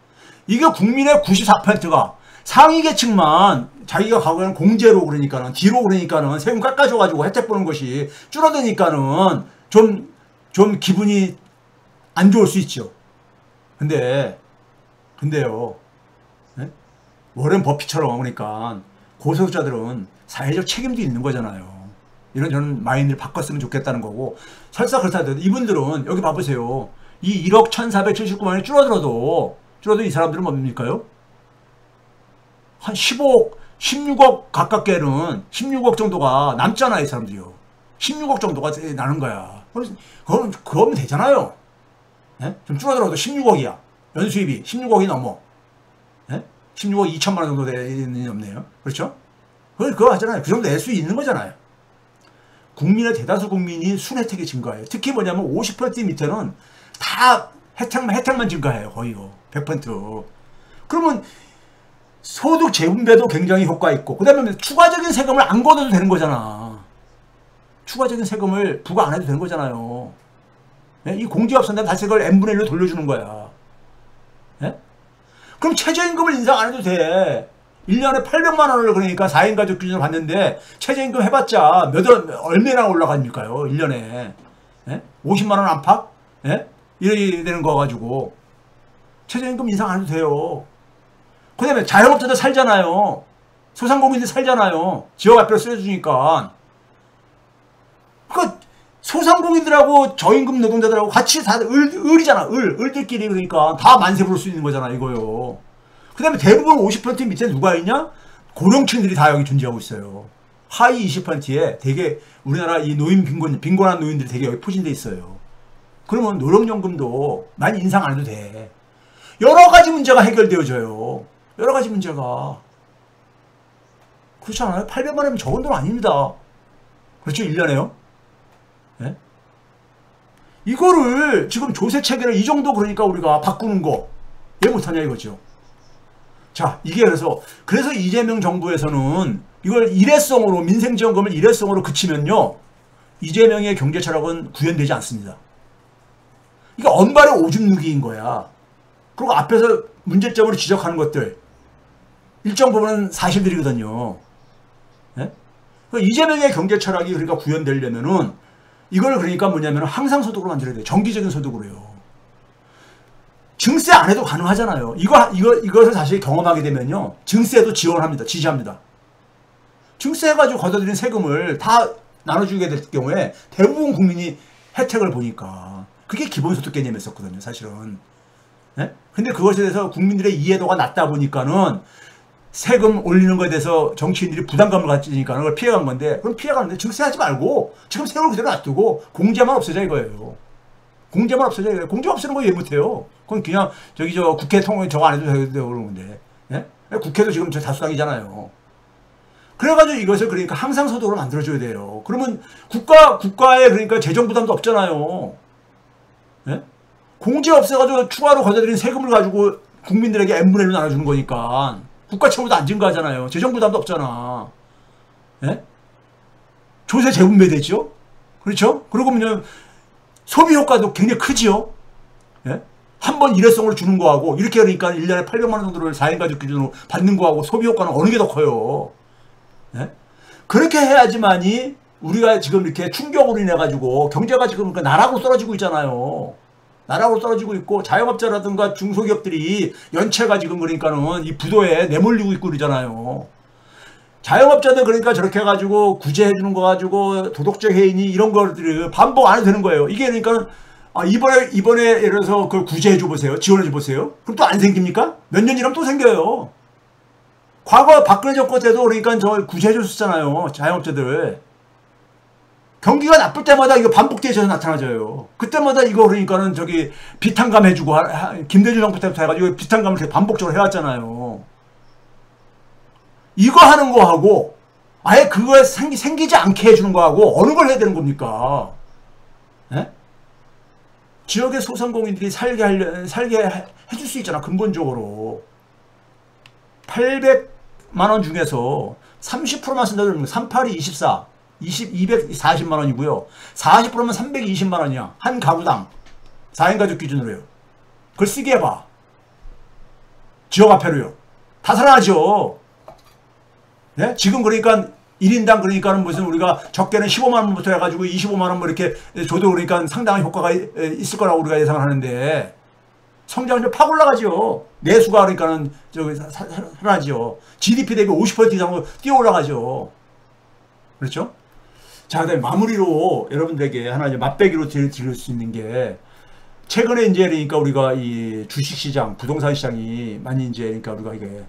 [SPEAKER 1] 이게 국민의 94%가 상위 계층만 자기가 가고는 공제로 그러니까는 뒤로 그러니까는 세금 깎아줘가지고 혜택 보는 것이 줄어드니까는 좀 기분이 안 좋을 수 있죠. 근데요. 네? 워렌 버핏처럼 그러니까 고소득자들은 사회적 책임도 있는 거잖아요. 이런 저는 마인드를 바꿨으면 좋겠다는 거고, 설사 그렇다 하더라도 이분들은 여기 봐보세요. 이 1억 1479만 원이 줄어들어도 이 사람들은 뭡니까요? 한 15억, 16억 가깝게는 16억 정도가 남잖아요, 이 사람들이요. 16억 정도가 나는 거야. 그러면 되잖아요. 예? 좀 줄어들어도 16억이야. 연수입이 16억이 넘어. 예? 16억 2천만 원 정도 되는 없네요. 그렇죠? 그거 하잖아요. 그 정도 낼 수 있는 거잖아요. 국민의 대다수 국민이 순혜택이 증가해요. 특히 뭐냐면 50% 밑에는 다 혜택만 증가해요. 거의요. 100%. 그러면 소득 재분배도 굉장히 효과 있고, 그 다음에 추가적인 세금을 안 걷어도 되는 거잖아. 추가적인 세금을 부과 안 해도 되는 거잖아요. 예? 이 공제업선데 다시 그걸 n분의 1로 돌려주는 거야. 예? 그럼 최저임금을 인상 안 해도 돼. 1년에 800만 원을 그러니까 4인 가족 기준으로 받는데 최저임금 해봤자 얼마나 올라갑니까요? 1년에. 예? 50만 원 안팎? 예? 이렇게 되는 거 가지고 최저임금 인상 안 해도 돼요. 그 다음에 자영업자들 살잖아요. 소상공인들 살잖아요. 지역 앞으로 쓰여주니까. 그 소상공인들하고 저임금 노동자들하고 같이 다 을이잖아. 을들끼리 그러니까 다 만세 부를 수 있는 거잖아, 이거요. 그 다음에 대부분 50% 밑에 누가 있냐? 고령층들이 다 여기 존재하고 있어요. 하위 20%에 되게 우리나라 이 빈곤한 노인들이 되게 여기 포진돼 있어요. 그러면 노령연금도 많이 인상 안 해도 돼. 여러 가지 문제가 해결되어져요. 여러 가지 문제가. 그렇지 않아요? 800만 원이면 적은 돈 아닙니다. 그렇죠? 1년에요? 네? 이거를 지금 조세 체계를 이 정도 그러니까 우리가 바꾸는 거 왜 못하냐 이거죠. 자, 이게 그래서 이재명 정부에서는 이걸 일회성으로, 민생지원금을 일회성으로 그치면요, 이재명의 경제 철학은 구현되지 않습니다. 이게 언발의 오줌 누기인 거야. 그리고 앞에서 문제점으로 지적하는 것들 일정 부분은 사실들이거든요. 예? 이재명의 경제 철학이 그러니까 구현되려면은 이걸 그러니까 뭐냐면 항상소득으로 만들어야 돼요. 정기적인 소득으로요. 증세 안 해도 가능하잖아요. 이것을 사실 경험하게 되면요, 증세도 지원합니다. 지지합니다. 증세해가지고 걷어들인 세금을 다 나눠주게 될 경우에 대부분 국민이 혜택을 보니까 그게 기본소득 개념이었거든요, 사실은. 예? 근데 그것에 대해서 국민들의 이해도가 낮다 보니까는 세금 올리는 것에 대해서 정치인들이 부담감을 가지니까 그걸 피해간 건데, 그럼 피해가는데 증세하지 말고 지금 세금을 그대로 놔두고 공제만 없애자 이거예요. 공제만 없애자 이거예요. 공제 없애는 거 왜 못해요? 그건 그냥 국회 통은 저거 안 해도 되고 그러는데. 예? 국회도 지금 다수당이잖아요. 그래가지고 이것을 그러니까 항상 소득으로 만들어줘야 돼요. 그러면 국가에 그러니까 재정 부담도 없잖아요. 예? 공제 없애가지고 추가로 걷어들인 세금을 가지고 국민들에게 n분의 1로 나눠주는 거니까 국가 채무도 안 증가하잖아요. 재정 부담도 없잖아. 예? 조세 재분배 되죠? 그렇죠? 그리고 그냥 소비 효과도 굉장히 크지요? 예? 한 번 일회성으로 주는 거하고 이렇게 그러니까 1년에 800만 원 정도를 4인 가족 기준으로 받는 거하고 소비 효과는 어느 게 더 커요? 예? 그렇게 해야지만이 우리가 지금 이렇게 충격으로 인해 가지고 경제가 지금 그러니까 나락으로 떨어지고 있잖아요. 나락으로 떨어지고 있고 자영업자라든가 중소기업들이 연체가 지금 그러니까는 이 부도에 내몰리고 있고 그러잖아요. 자영업자들 그러니까 저렇게 해가지고 구제해주는 거 가지고 도덕적 해인이 이런 것들을 반복 안 해도 되는 거예요. 이게 그러니까 이번에 예를 들어서 그걸 구제해줘 보세요. 지원해줘 보세요. 그럼 또 안 생깁니까? 몇 년 지나면 또 생겨요. 과거 박근혜 정권 때도 그러니까 저 구제해줬었잖아요. 자영업자들. 경기가 나쁠 때마다 이거 반복돼서 나타나져요. 그때마다 이거 그러니까는 비탄감 해주고, 김대중 정부 때부터 해가지고 비탄감을 이렇게 반복적으로 해왔잖아요. 이거 하는 거하고, 아예 그거에 생기지 않게 해주는 거하고, 어느 걸 해야 되는 겁니까? 예? 지역의 소상공인들이 살게 해줄 수 있잖아, 근본적으로. 800만 원 중에서 30%만 쓴다고 그러면 38이 24. 240만 원이고요. 40%면 320만 원이야. 한 가구당. 4인 가족 기준으로요. 그걸 쓰게 해봐. 지역화폐로요. 다 살아나죠. 네? 지금 그러니까 1인당 그러니까는 무슨 우리가 적게는 15만 원부터 해가지고 25만 원 뭐 이렇게 줘도 그러니까 상당한 효과가 있을 거라고 우리가 예상을 하는데 성장률 팍 올라가죠. 내수가 그러니까는 저기 살아나죠. GDP 대비 50% 이상으로 뛰어 올라가죠. 그렇죠? 자, 그다음에 마무리로 여러분들에게 하나 이제 맛배기로 드릴 수 있는 게 최근에 이제 그러니까 우리가 이 주식시장, 부동산 시장이 많이 이제 그러니까 우리가 이게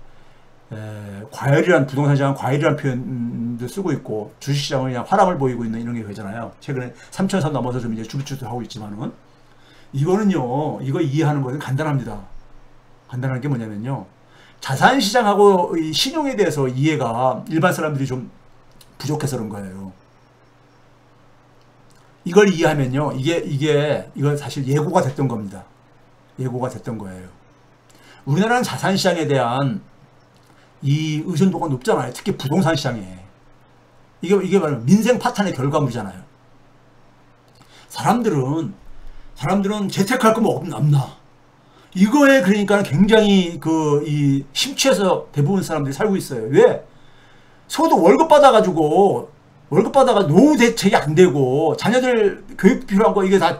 [SPEAKER 1] 과열이란 부동산 시장 과열이라는 표현도 쓰고 있고 주식시장은 그냥 화랑을 보이고 있는 이런 게 되잖아요. 최근에 3,000선 넘어서 좀 이제 주춤주춤 하고 있지만은 이거는요, 이거 이해하는 것은 간단합니다. 간단한 게 뭐냐면요, 자산시장하고 이 신용에 대해서 이해가 일반 사람들이 좀 부족해서 그런 거예요. 이걸 이해하면요, 이건 사실 예고가 됐던 겁니다. 예고가 됐던 거예요. 우리나라는 자산시장에 대한 이 의존도가 높잖아요. 특히 부동산 시장에. 이게 바로 민생 파탄의 결과물이잖아요. 사람들은 재테크할 거면 없나. 이거에 그러니까 굉장히 이 심취해서 대부분 사람들이 살고 있어요. 왜? 소득 월급 받아가지고 노후 대책이 안 되고 자녀들 교육 필요한 거 이게 다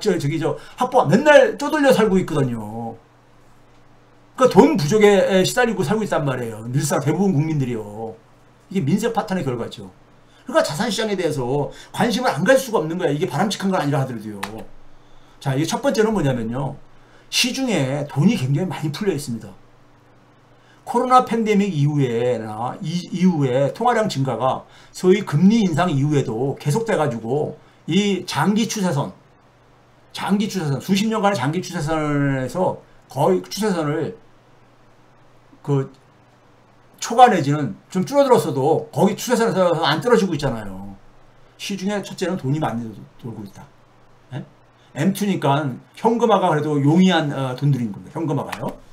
[SPEAKER 1] 학부모 맨날 쪼들려 살고 있거든요. 그러니까 돈 부족에 시달리고 살고 있단 말이에요. 늘상 대부분 국민들이요. 이게 민생 파탄의 결과죠. 그러니까 자산시장에 대해서 관심을 안 가질 수가 없는 거야. 이게 바람직한 건 아니라 하더라도요. 자, 이게 첫 번째는 뭐냐면요, 시중에 돈이 굉장히 많이 풀려 있습니다. 코로나 팬데믹 이후에 통화량 증가가 소위 금리 인상 이후에도 계속돼가지고 이 장기 추세선 수십 년간의 장기 추세선에서 거의 추세선을 초과 내지는 좀 줄어들었어도 거기 추세선에서 안 떨어지고 있잖아요. 시중에 첫째는 돈이 많이 돌고 있다. 네? M2니까 현금화가 그래도 용이한 돈들인 겁니다. 현금화가요.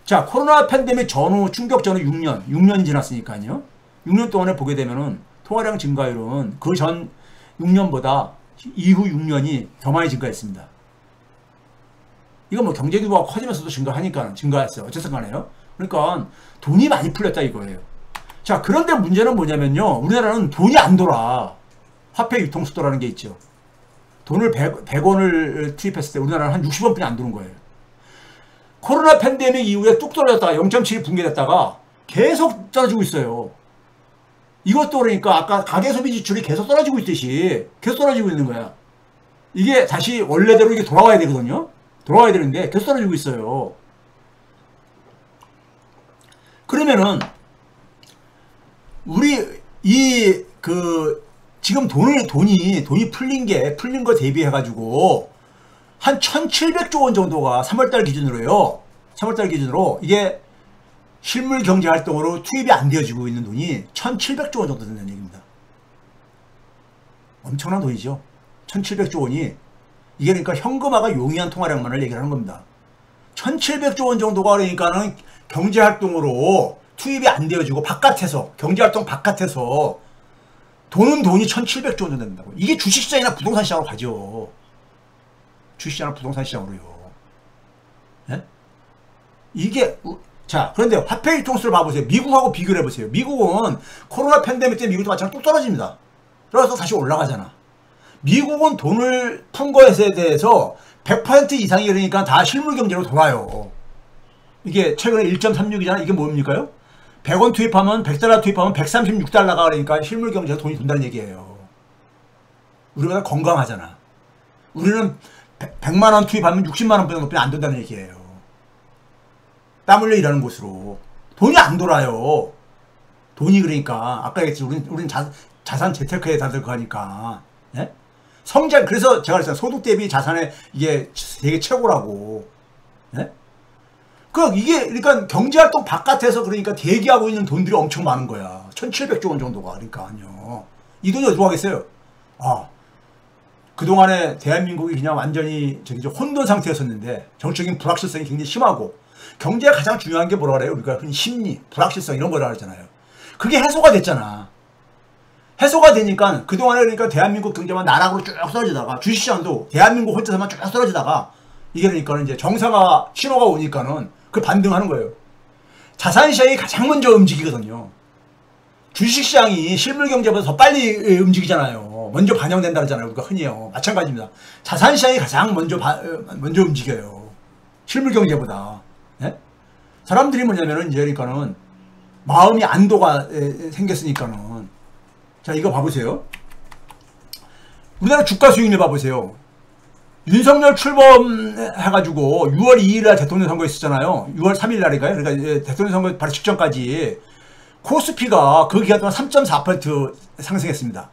[SPEAKER 1] 자, 코로나 팬데믹 전후 충격 전후 6년 지났으니까요. 6년 동안에 보게 되면은 통화량 증가율은 그 전 6년보다 이후 6년이 더 많이 증가했습니다. 이거 뭐 경제 규모가 커지면서도 증가했어요. 어쨌든 간에요. 그러니까 돈이 많이 풀렸다 이거예요. 자, 그런데 문제는 뭐냐면요, 우리나라는 돈이 안 돌아. 화폐 유통수도라는 게 있죠. 돈을 100원을 투입했을 때 우리나라는 한 60원뿐이 안 도는 거예요. 코로나 팬데믹 이후에 뚝 떨어졌다가 0.7이 붕괴됐다가 계속 떨어지고 있어요. 이것도 그러니까 아까 가계소비 지출이 계속 떨어지고 있듯이 계속 떨어지고 있는 거야. 이게 다시 원래대로 이게 돌아와야 되거든요. 돌아와야 되는데 계속 떨어지고 있어요. 그러면은 우리 지금 돈이 풀린 거 대비해가지고 한 1,700조 원 정도가 3월달 기준으로 이게 실물 경제 활동으로 투입이 안 되어지고 있는 돈이 1,700조 원 정도 된다는 얘기입니다. 엄청난 돈이죠. 1,700조 원이 이게 그러니까 현금화가 용이한 통화량만을 얘기를 하는 겁니다. 1,700조 원 정도가 그러니까는 경제 활동으로 투입이 안 되어지고 경제 활동 바깥에서 돈이 1,700조 원 정도 된다고. 이게 주식시장이나 부동산 시장으로 가죠. 주식시장이나 부동산 시장으로요. 네? 자, 그런데 화폐 유통수를 봐보세요. 미국하고 비교를 해보세요. 미국은 코로나 팬데믹 때 미국도 마찬가지로 뚝 떨어집니다. 그래서 다시 올라가잖아. 미국은 돈을 푼 것에 대해서 100% 이상이 그러니까 다 실물 경제로 돌아요. 이게 최근에 1.36이잖아. 이게 뭡니까요? 100원 투입하면 100달러 투입하면 136달러가 그러니까 실물 경제에서 돈이 돈다는 얘기예요. 우리보다 건강하잖아. 우리는 100만 원 투입하면 60만 원보다 높이 안 된다는 얘기예요. 땀 흘려 일하는 곳으로. 돈이 안 돌아요. 돈이 그러니까 아까 얘기했지. 우린 자산 재테크에 다들 가니까. 예? 그래서 제가 그랬잖아요. 소득 대비 자산의 이게 되게 최고라고. 예? 그러니까 경제활동 바깥에서 그러니까 대기하고 있는 돈들이 엄청 많은 거야. 1,700조 원 정도가. 그러니까요. 이 돈이 어디로 가겠어요? 그동안에 대한민국이 그냥 완전히 혼돈 상태였었는데 정치적인 불확실성이 굉장히 심하고 경제가 가장 중요한 게 뭐라 그래요? 우리가 흔히 심리, 불확실성 이런 거라 그러잖아요. 그게 해소가 됐잖아. 해소가 되니까 그동안에 그러니까 대한민국 경제만 나락으로 쭉 떨어지다가 주식시장도 대한민국 혼자서만 쭉 떨어지다가 이게 그러니까 이제 정상화 신호가 오니까는 그 반등하는 거예요. 자산시장이 가장 먼저 움직이거든요. 주식시장이 실물경제보다 더 빨리 움직이잖아요. 먼저 반영된다 그러잖아요. 우리가 흔히요. 마찬가지입니다. 자산시장이 가장 먼저 움직여요. 실물경제보다. 네? 사람들이 뭐냐면은 이제 그러니까는 마음이 안도가 생겼으니까는. 자, 이거 봐보세요. 우리나라 주가 수익률 봐보세요. 윤석열 출범해가지고 6월 2일날 대통령 선거 있었잖아요. 6월 3일날인가요? 그러니까 대통령 선거 바로 직전까지 코스피가 그 기간 동안 3.4% 상승했습니다.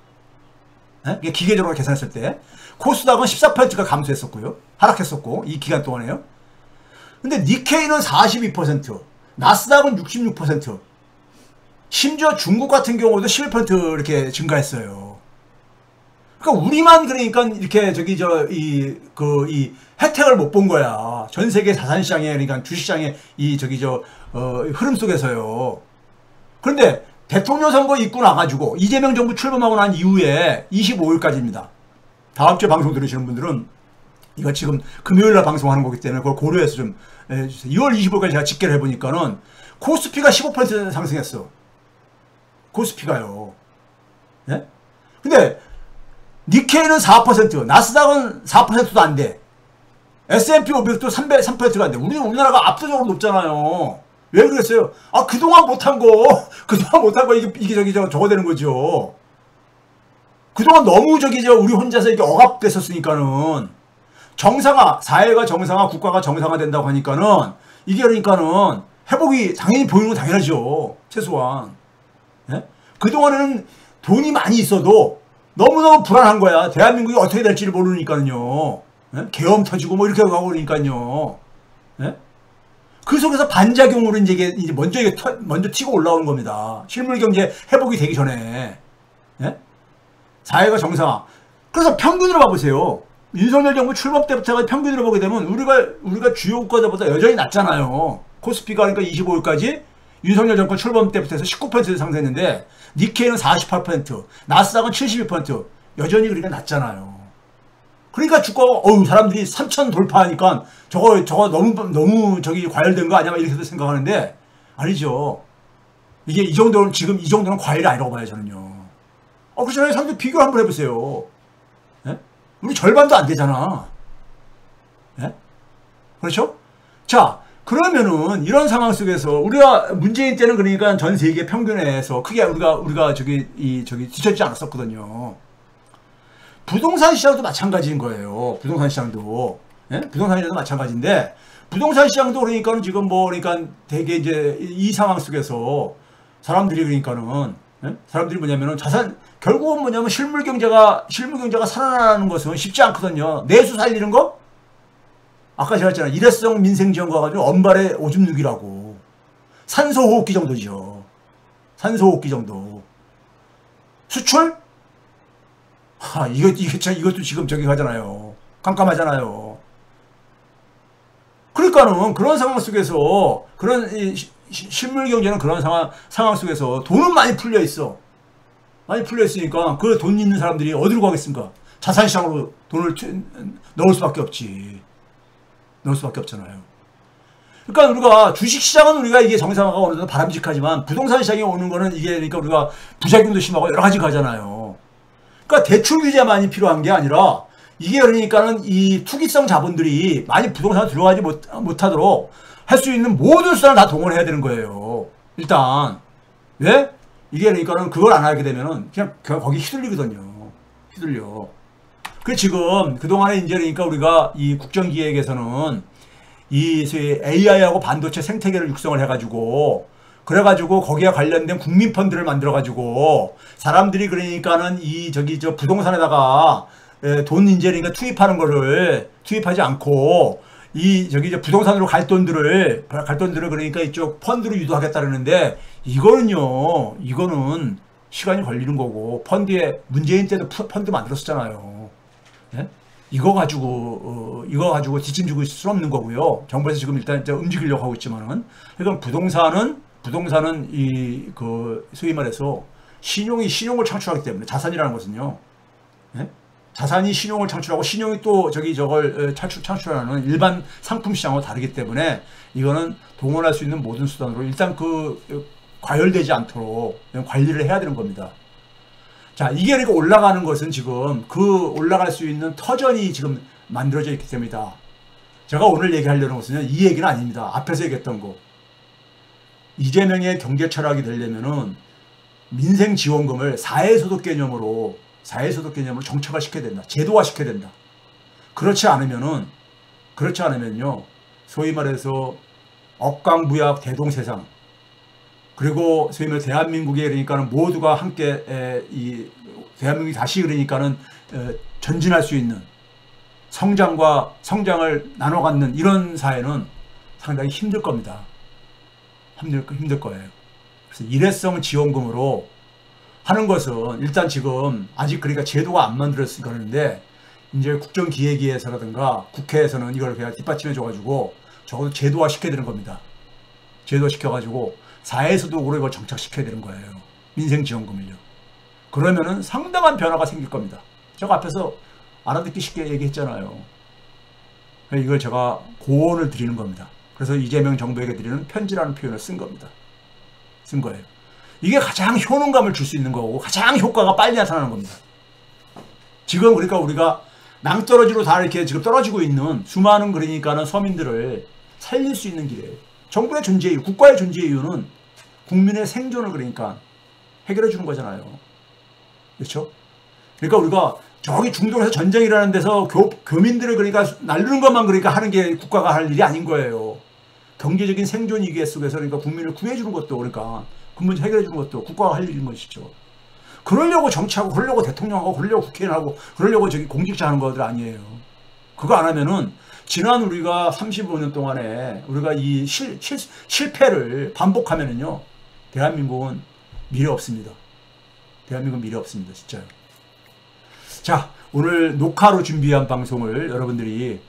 [SPEAKER 1] 네? 기계적으로 계산했을 때 코스닥은 14%가 감소했었고요. 하락했었고 이 기간 동안에요. 근데 니케이는 42%, 나스닥은 66%, 심지어 중국 같은 경우도 11% 이렇게 증가했어요. 그러니까 우리만 그러니까 이렇게 이 혜택을 못 본 거야. 전 세계 자산시장에 그러니까 주식시장의 흐름 속에서요. 그런데 대통령 선거 있고 나가지고 이재명 정부 출범하고 난 이후에 25일까지입니다. 다음 주에 방송 들으시는 분들은 이거 지금 금요일날 방송하는 거기 때문에 그걸 고려해서 좀 해주세요. 2월 25일까지 제가 집계를 해보니까는 코스피가 15% 상승했어. 코스피가요. 예? 근데 니케이는 4%, 나스닥은 4%도 안 돼. S&P 500도 3%가 안 돼. 우리나라가 압도적으로 높잖아요. 왜 그랬어요? 아, 그동안 못한 거, 이게 저거 되는 거죠. 그동안 너무 우리 혼자서 이게 억압됐었으니까는, 정상화, 사회가 정상화, 국가가 정상화 된다고 하니까는, 이게 그러니까는, 회복이 당연히 보이는 건 당연하죠. 최소한. 예? 그동안에는 돈이 많이 있어도, 너무너무 불안한 거야. 대한민국이 어떻게 될지를 모르니까요. 예? 계엄 터지고 뭐 이렇게 가고 그러니까요. 예? 그 속에서 반작용으로 이제 먼저 튀고 올라오는 겁니다. 실물경제 회복이 되기 전에. 예? 사회가 정상화. 그래서 평균으로 봐보세요. 윤석열 정부 출범 때부터 평균으로 보게 되면 우리가 주요 국가들보다 여전히 낮잖아요. 코스피가 그러니까 25일까지 윤석열 정권 출범 때부터 해서 19% 상승했는데 니케이는 48%, 나스닥은 72%. 여전히 그러니까 낮잖아요. 그러니까 주가가 사람들이 3천 돌파하니까 저거 너무 과열된 거 아니야? 이렇게 생각하는데 아니죠. 이게 이 정도는 과열이 아니라고 봐요, 저는요. 그렇잖아요. 사람들 비교 한번 해보세요. 예? 우리 절반도 안 되잖아. 예? 그렇죠? 자, 그러면은 이런 상황 속에서 우리가 문재인 때는 그러니까 전 세계 평균에서 크게 우리가 뒤처지지 않았었거든요. 부동산 시장도 마찬가지인 거예요. 부동산 시장도. 예? 부동산 시장도 마찬가지인데, 부동산 시장도 그러니까는 지금 그러니까 되게 이제 이 상황 속에서 사람들이 그러니까는, 예? 사람들이 뭐냐면은 결국은 뭐냐면 실물 경제가 살아나는 것은 쉽지 않거든요. 내수 살리는 거? 아까 제가 했잖아요. 일회성 민생 지원 가가지고 언발에 오줌 누기라고. 산소호흡기 정도죠. 산소호흡기 정도. 수출? 이것도 지금 하잖아요. 깜깜하잖아요. 그러니까는 그런 상황 속에서 실물 경제는 그런 상황 속에서 돈은 많이 풀려 있어. 많이 풀려 있으니까 그 돈 있는 사람들이 어디로 가겠습니까? 자산시장으로 돈을 넣을 수밖에 없지. 넣을 수밖에 없잖아요. 그러니까 우리가 주식시장은 우리가 이게 정상화가 어느 정도 바람직하지만 부동산 시장에 오는 거는 이게 그러니까 우리가 부작용도 심하고 여러 가지 가잖아요. 그러니까 대출 규제만이 필요한 게 아니라 이게 그러니까는 이 투기성 자본들이 많이 부동산에 들어가지 못하도록 할 수 있는 모든 수단을 다 동원해야 되는 거예요. 일단. 왜? 이게 그러니까는 그걸 안 하게 되면은 그냥 거기 휘둘리거든요. 휘둘려. 그 지금 그동안에 이제 그러니까 우리가 이 국정기획에서는 이 AI하고 반도체 생태계를 육성을 해가지고 그래가지고 거기에 관련된 국민펀드를 만들어가지고 사람들이 그러니까는 저 부동산에다가 돈 이제 그러니까 투입하지 않고 부동산으로 갈 돈들을 그러니까 이쪽 펀드로 유도하겠다는데 이거는 시간이 걸리는 거고 문재인 때도 펀드 만들었었잖아요. 예? 이거 가지고 뒷짐지고 있을 수 없는 거고요. 정부에서 지금 일단 움직이려고 하고 있지만은 그러니까 부동산은 소위 말해서 신용을 창출하기 때문에 자산이라는 것은요. 예? 자산이 신용을 창출하고 신용이 또 저걸 창출하는 일반 상품 시장과 다르기 때문에 이거는 동원할 수 있는 모든 수단으로 일단 과열되지 않도록 관리를 해야 되는 겁니다. 자, 이게 그러니까 올라가는 것은 지금 올라갈 수 있는 터전이 지금 만들어져 있기 때문이다. 제가 오늘 얘기하려는 것은 이 얘기는 아닙니다. 앞에서 얘기했던 거. 이재명의 경제 철학이 되려면은 민생지원금을 사회소득 개념으로 정착화 시켜야 된다. 제도화 시켜야 된다. 그렇지 않으면요. 소위 말해서 억강무약 대동세상. 그리고 소위 말해 대한민국에 그러니까는 모두가 함께 이 대한민국이 다시 그러니까는 전진할 수 있는 성장을 나눠 갖는 이런 사회는 상당히 힘들 겁니다. 힘들 거예요. 그래서 일회성 지원금으로 하는 것은 일단 지금 아직 그러니까 제도가 안 만들어졌으니까 그러는데 이제 국정기획위에서라든가 국회에서는 이걸 그냥 뒷받침해 줘가지고 적어도 제도화 시켜야 되는 겁니다. 제도화 시켜가지고 사회소득으로 이걸 정착시켜야 되는 거예요. 민생지원금을요. 그러면은 상당한 변화가 생길 겁니다. 제가 앞에서 알아듣기 쉽게 얘기했잖아요. 이걸 제가 고언을 드리는 겁니다. 그래서 이재명 정부에게 드리는 편지라는 표현을 쓴 겁니다. 쓴 거예요. 이게 가장 효능감을 줄 수 있는 거고 가장 효과가 빨리 나타나는 겁니다. 지금 그러니까 우리가 낭떠러지로 다 이렇게 지금 떨어지고 있는 수많은 그러니까는 서민들을 살릴 수 있는 길이에요. 정부의 존재 이유, 국가의 존재 이유는 국민의 생존을 그러니까 해결해 주는 거잖아요. 그렇죠? 그러니까 우리가 저기 중동에서 전쟁이 일어나는 데서 교민들을 그러니까 날르는 것만 그러니까 하는 게 국가가 할 일이 아닌 거예요. 경제적인 생존 위기 속에서 그러니까 국민을 구해주는 것도 그러니까 그 문제 해결해 주는 것도 국가가 할 일인 것이죠. 그러려고 정치하고 그러려고 대통령하고 그러려고 국회의원하고 그러려고 저기 공직자 하는 것들 아니에요. 그거 안 하면은 지난 우리가 35년 동안에 우리가 이 실패를 반복하면은요. 대한민국은 미래 없습니다. 대한민국은 미래 없습니다. 진짜요. 자, 오늘 녹화로 준비한 방송을 여러분들이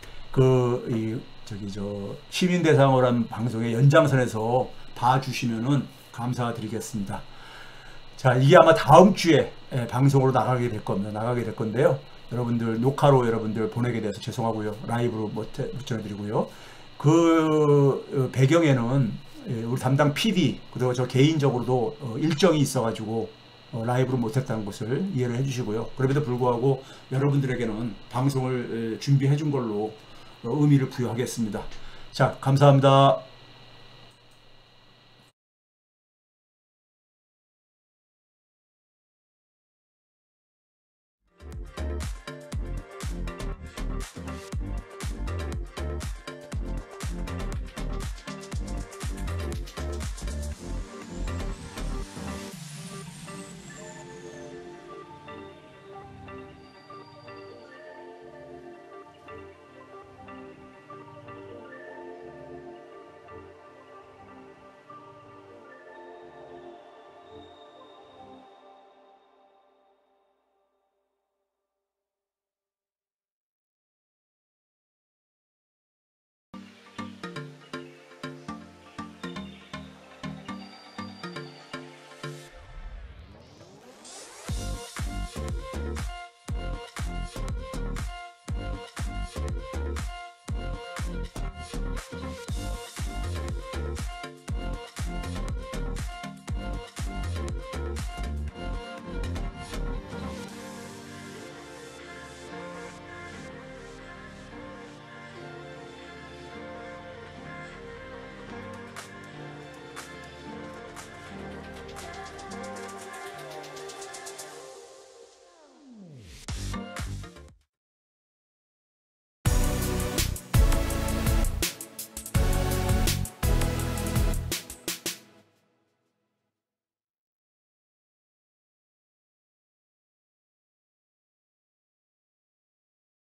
[SPEAKER 1] 시민 대상으로 한 방송의 연장선에서 봐주시면은 감사드리겠습니다. 자, 이게 아마 다음 주에 방송으로 나가게 될 건데요. 여러분들 녹화로 여러분들 보내게 돼서 죄송하고요. 라이브로 못 전해드리고요. 그 배경에는 우리 담당 PD 그리고 저 개인적으로도 일정이 있어가지고 라이브로 못했다는 것을 이해를 해주시고요. 그럼에도 불구하고 여러분들에게는 방송을 준비해 준 걸로 의미를 부여하겠습니다. 자, 감사합니다.